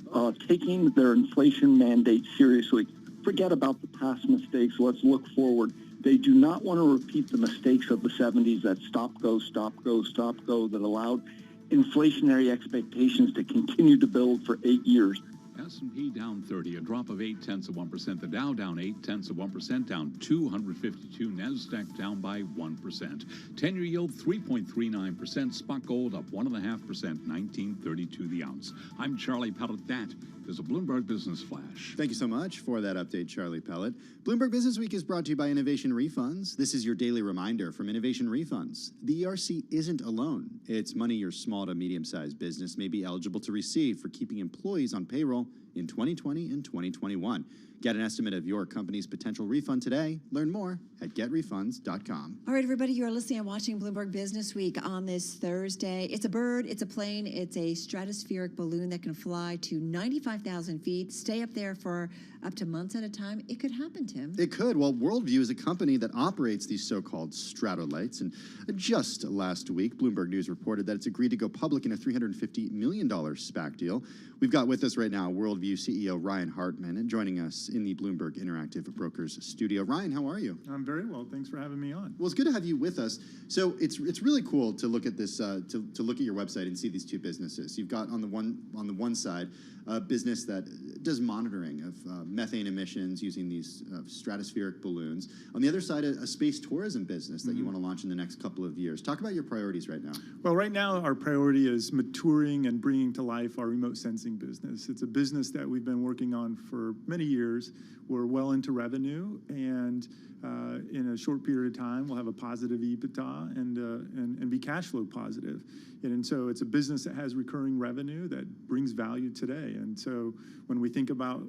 taking their inflation mandate seriously. Forget about the past mistakes. Let's look forward. They do not want to repeat the mistakes of the 70s, that stop, go, that allowed inflationary expectations to continue to build for 8 years. S&P down 30, a drop of 0.8%. The Dow down 0.8%, down 252. NASDAQ down by 1%. 10-year yield 3.39%. Spot gold up 1.5%, $19.32 the ounce. I'm Charlie Pellet. That is a Bloomberg Business Flash. Thank you so much for that update, Charlie Pellet. Bloomberg Business Week is brought to you by Innovation Refunds. This is your daily reminder from Innovation Refunds. The ERC isn't alone. It's money your small to medium-sized business may be eligible to receive for keeping employees on payroll in 2020 and 2021. Get an estimate of your company's potential refund today. Learn more at getrefunds.com. All right, everybody, you are listening and watching Bloomberg Business Week on this Thursday. It's a bird, it's a plane, it's a stratospheric balloon that can fly to 95,000 feet, stay up there for up to months at a time. It could happen, Tim. It could. Well, Worldview is a company that operates these so-called stratolites. And just last week, Bloomberg News reported that it's agreed to go public in a $350 million SPAC deal. We've got with us right now Worldview CEO Ryan Hartman, and joining us in the Bloomberg Interactive Brokers studio. Ryan, how are you? I'm very well. Thanks for having me on. Well, it's good to have you with us. So it's really cool to look at this, to look at your website and see these two businesses. You've got on the one side a business that does monitoring of methane emissions using these stratospheric balloons. On the other side, a space tourism business that you want to launch in the next couple of years. Talk about your priorities right now. Well, right now our priority is maturing and bringing to life our remote sensing business. It's a business that we've been working on for many years. We're well into revenue, and in a short period of time, we'll have a positive EBITDA and be cash flow positive. And so it's a business that has recurring revenue that brings value today. And so when we think about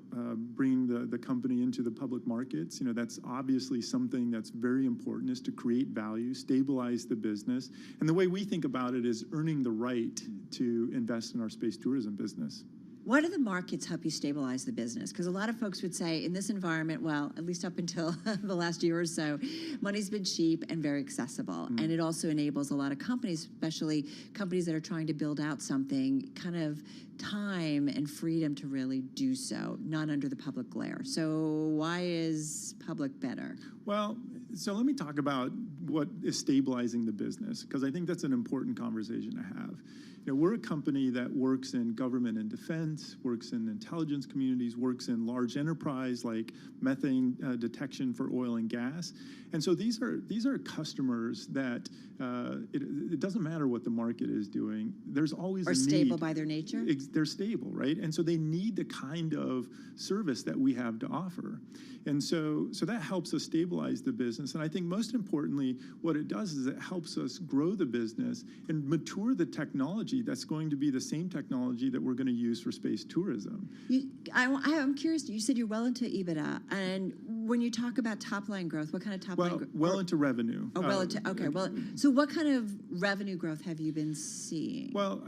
bringing the company into the public markets, you know, that's obviously something that's very important, is to create value, stabilize the business. And the way we think about it is earning the right to invest in our space tourism business. Why do the markets help you stabilize the business? Because a lot of folks would say in this environment, well, at least up until the last year or so, money's been cheap and very accessible. And it also enables a lot of companies, especially companies that are trying to build out something, kind of time and freedom to really do so, not under the public glare. So why is public better? Well, so let me talk about what is stabilizing the business, because I think that's an important conversation to have. You know, we're a company that works in government and defense, works in intelligence communities, works in large enterprise like methane detection for oil and gas. And so these are customers that it doesn't matter what the market is doing. There's always a need. Are stable by their nature? They're stable, right? And so they need the kind of service that we have to offer. And so that helps us stabilize the business. And I think most importantly, what it does is it helps us grow the business and mature the technology that's going to be the same technology that we're going to use for space tourism. I'm curious, you said you're well into EBITDA, and when you talk about top line growth, what kind of top line growth? Well into revenue. Oh, well into, okay. Well, so what kind of revenue growth have you been seeing? Well,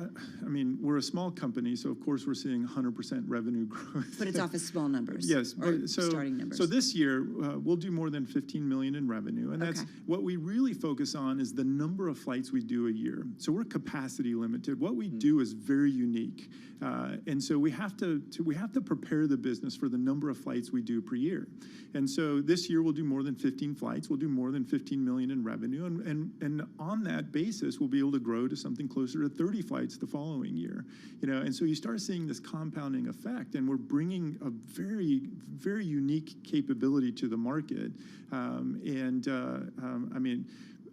I mean, we're a small company, so of course we're seeing 100% revenue growth. But it's off of small numbers. Yes, or starting numbers. So this year we'll do more than 15 million in revenue, and that's what we really focus on is the number of flights we do a year. So we're capacity limited. What we do is very unique, and so we have to prepare the business for the number of flights we do per year. And so this year we'll do more than 15 flights. We'll do more than 15 million in revenue, and on that basis we'll be able to grow to something closer to 30 flights the following year. And so you start seeing this compounding effect, and we're bringing a very, very unique capability to the market. I mean,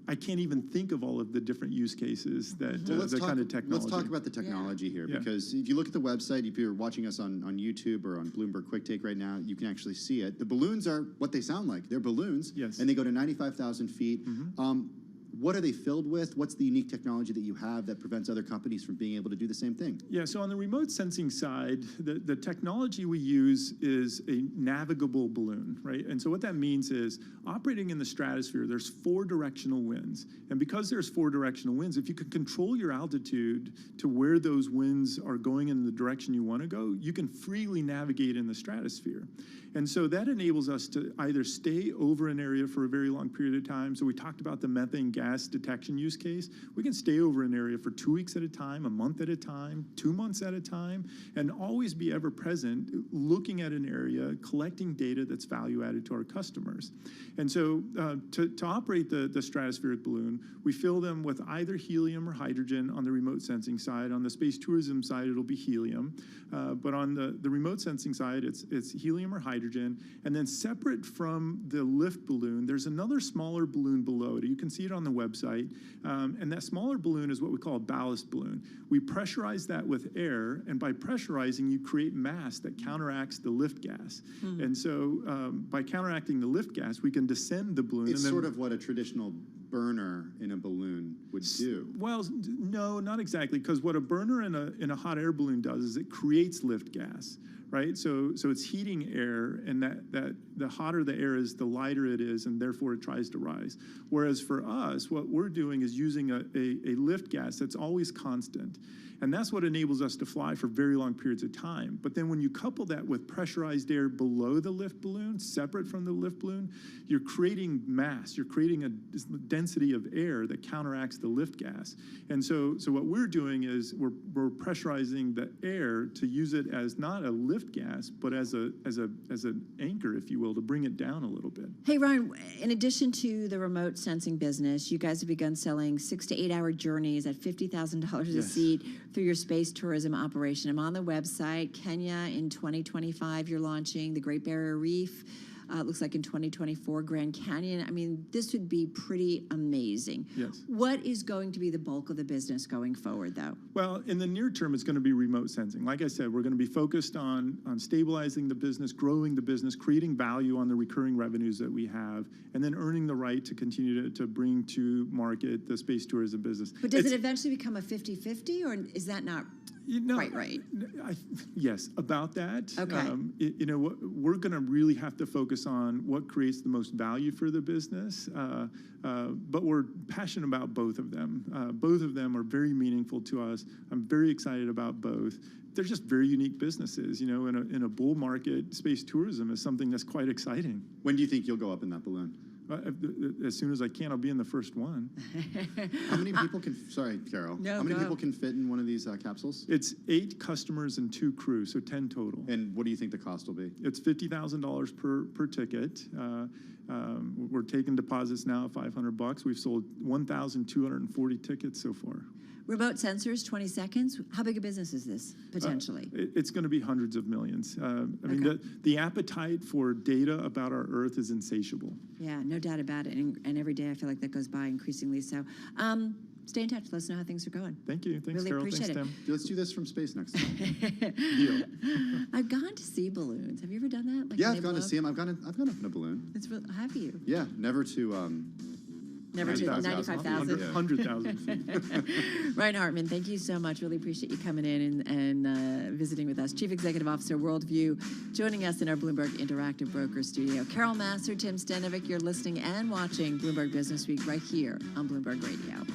I can't even think of all of the different use cases that kind of technology. Let's talk about the technology here, because if you look at the website, if you're watching us on YouTube or on Bloomberg Quick Take right now, you can actually see it. The balloons are what they sound like. They're balloons, and they go to 95,000 feet. What are they filled with? What's the unique technology that you have that prevents other companies from being able to do the same thing? Yeah, so on the remote sensing side, the technology we use is a navigable balloon, right? And so what that means is operating in the stratosphere, there's 4 directional winds. And because there's 4 directional winds, if you can control your altitude to where those winds are going in the direction you want to go, you can freely navigate in the stratosphere. And so that enables us to either stay over an area for a very long period of time. So we talked about the methane gas detection use case. We can stay over an area for 2 weeks at a time, a month at a time, 2 months at a time, and always be ever present, looking at an area, collecting data that's value added to our customers. And so to operate the stratospheric balloon, we fill them with either helium or hydrogen on the remote sensing side. On the space tourism side, it'll be helium. But on the remote sensing side, it's helium or hydrogen. And then separate from the lift balloon, there's another smaller balloon below it. You can see it on the website. And that smaller balloon is what we call a ballast balloon. We pressurize that with air, and by pressurizing, you create mass that counteracts the lift gas. And so by counteracting the lift gas, we can descend the balloon. It's sort of what a traditional burner in a balloon would do. Well, no, not exactly, because what a burner in a hot air balloon does is it creates lift gas, right? So it's heating air, and that the hotter the air is, the lighter it is, and therefore it tries to rise. Whereas for us, what we're doing is using a lift gas that's always constant. And that's what enables us to fly for very long periods of time. But then when you couple that with pressurized air below the lift balloon, separate from the lift balloon, you're creating mass. You're creating a density of air that counteracts the lift gas. And so what we're doing is we're pressurizing the air to use it as not a lift gas, but as an anchor, if you will, to bring it down a little bit. Hey, Ryan, in addition to the remote sensing business, you guys have begun selling 6 to 8 hour journeys at $50,000 a seat through your space tourism operation. I'm on the website. Kenya in 2025, you're launching the Great Barrier Reef. It looks like in 2024, Grand Canyon. I mean, this would be pretty amazing. Yes. What is going to be the bulk of the business going forward, though? Well, in the near term, it's going to be remote sensing. Like I said, we're going to be focused on stabilizing the business, growing the business, creating value on the recurring revenues that we have, and then earning the right to continue to bring to market the space tourism business. But does it eventually become a 50-50, or is that not quite right? Yes, about that. Okay. We're going to really have to focus on what creates the most value for the business, but we're passionate about both of them. Both of them are very meaningful to us. I'm very excited about both. They're just very unique businesses. In a bull market, space tourism is something that's quite exciting. When do you think you'll go up in that balloon? As soon as I can, I'll be in the first one. How many people can, sorry, Carol. No, how many people can fit in one of these capsules? It's 8 customers and 2 crew, so 10 total. And what do you think the cost will be? It's $50,000 per ticket. We're taking deposits now at $500. We've sold 1,240 tickets so far. Remote sensors, 20 seconds. How big a business is this, potentially? It's going to be hundreds of millions. I mean, the appetite for data about our Earth is insatiable. Yeah, no doubt about it. And every day I feel like that goes by increasingly so. Stay in touch. Let us know how things are going. Thank you. Thanks, really Carol. Appreciate Thanks, it. Tim. Let's do this from space next time. Deal. I've gone to see balloons. Have you ever done that? Yeah, I've gone to see them. I've gone up in a balloon. Have you? Yeah, never to Never to 95,000. 100,000 feet. Ryan Hartman, thank you so much. Really appreciate you coming in and visiting with us. Chief Executive Officer, Worldview, joining us in our Bloomberg Interactive Broker Studio. Carol Massar, Tim Stenovic, you're listening and watching Bloomberg Business Week right here on Bloomberg Radio.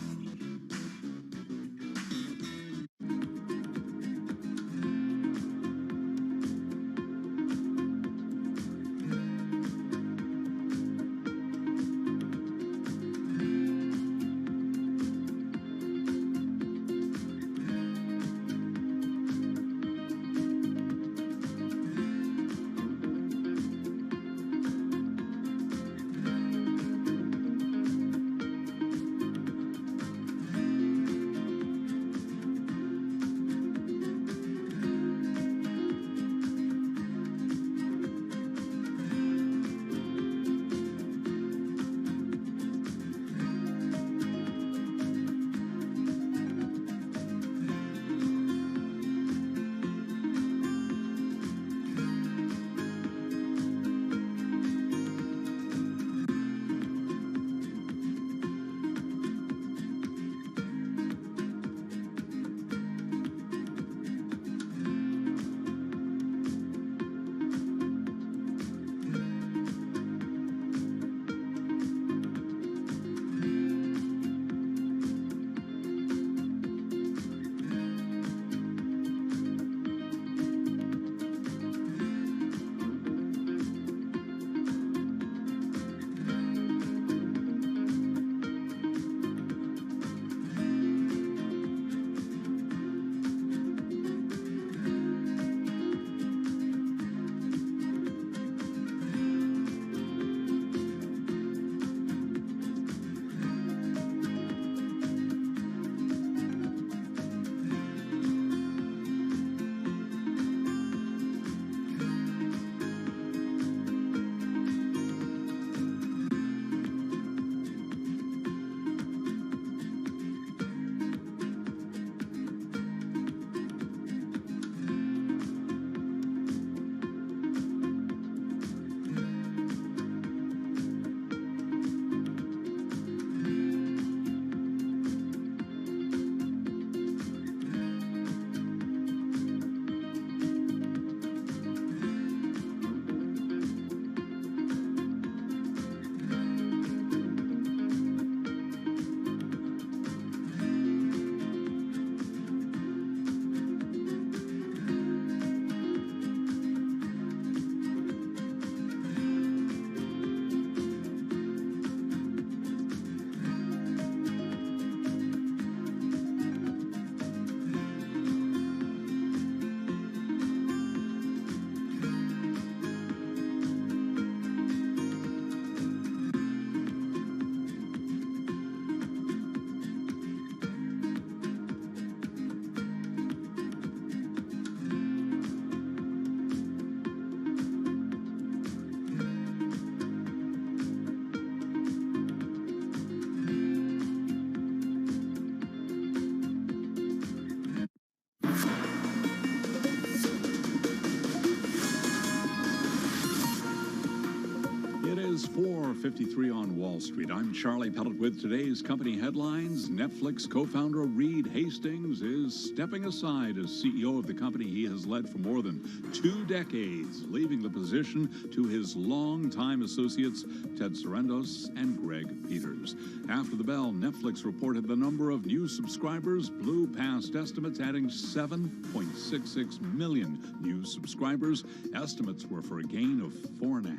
is 4:53 on Wall Street. I'm Charlie Pellet with today's company headlines. Netflix co-founder Reed Hastings is stepping aside as CEO of the company he has led for more than 2 decades, leaving the position to his longtime associates Ted Sarandos and Greg Peters. After the bell, Netflix reported the number of new subscribers blew past estimates, adding 7.66 million new subscribers. Estimates were for a gain of 4.5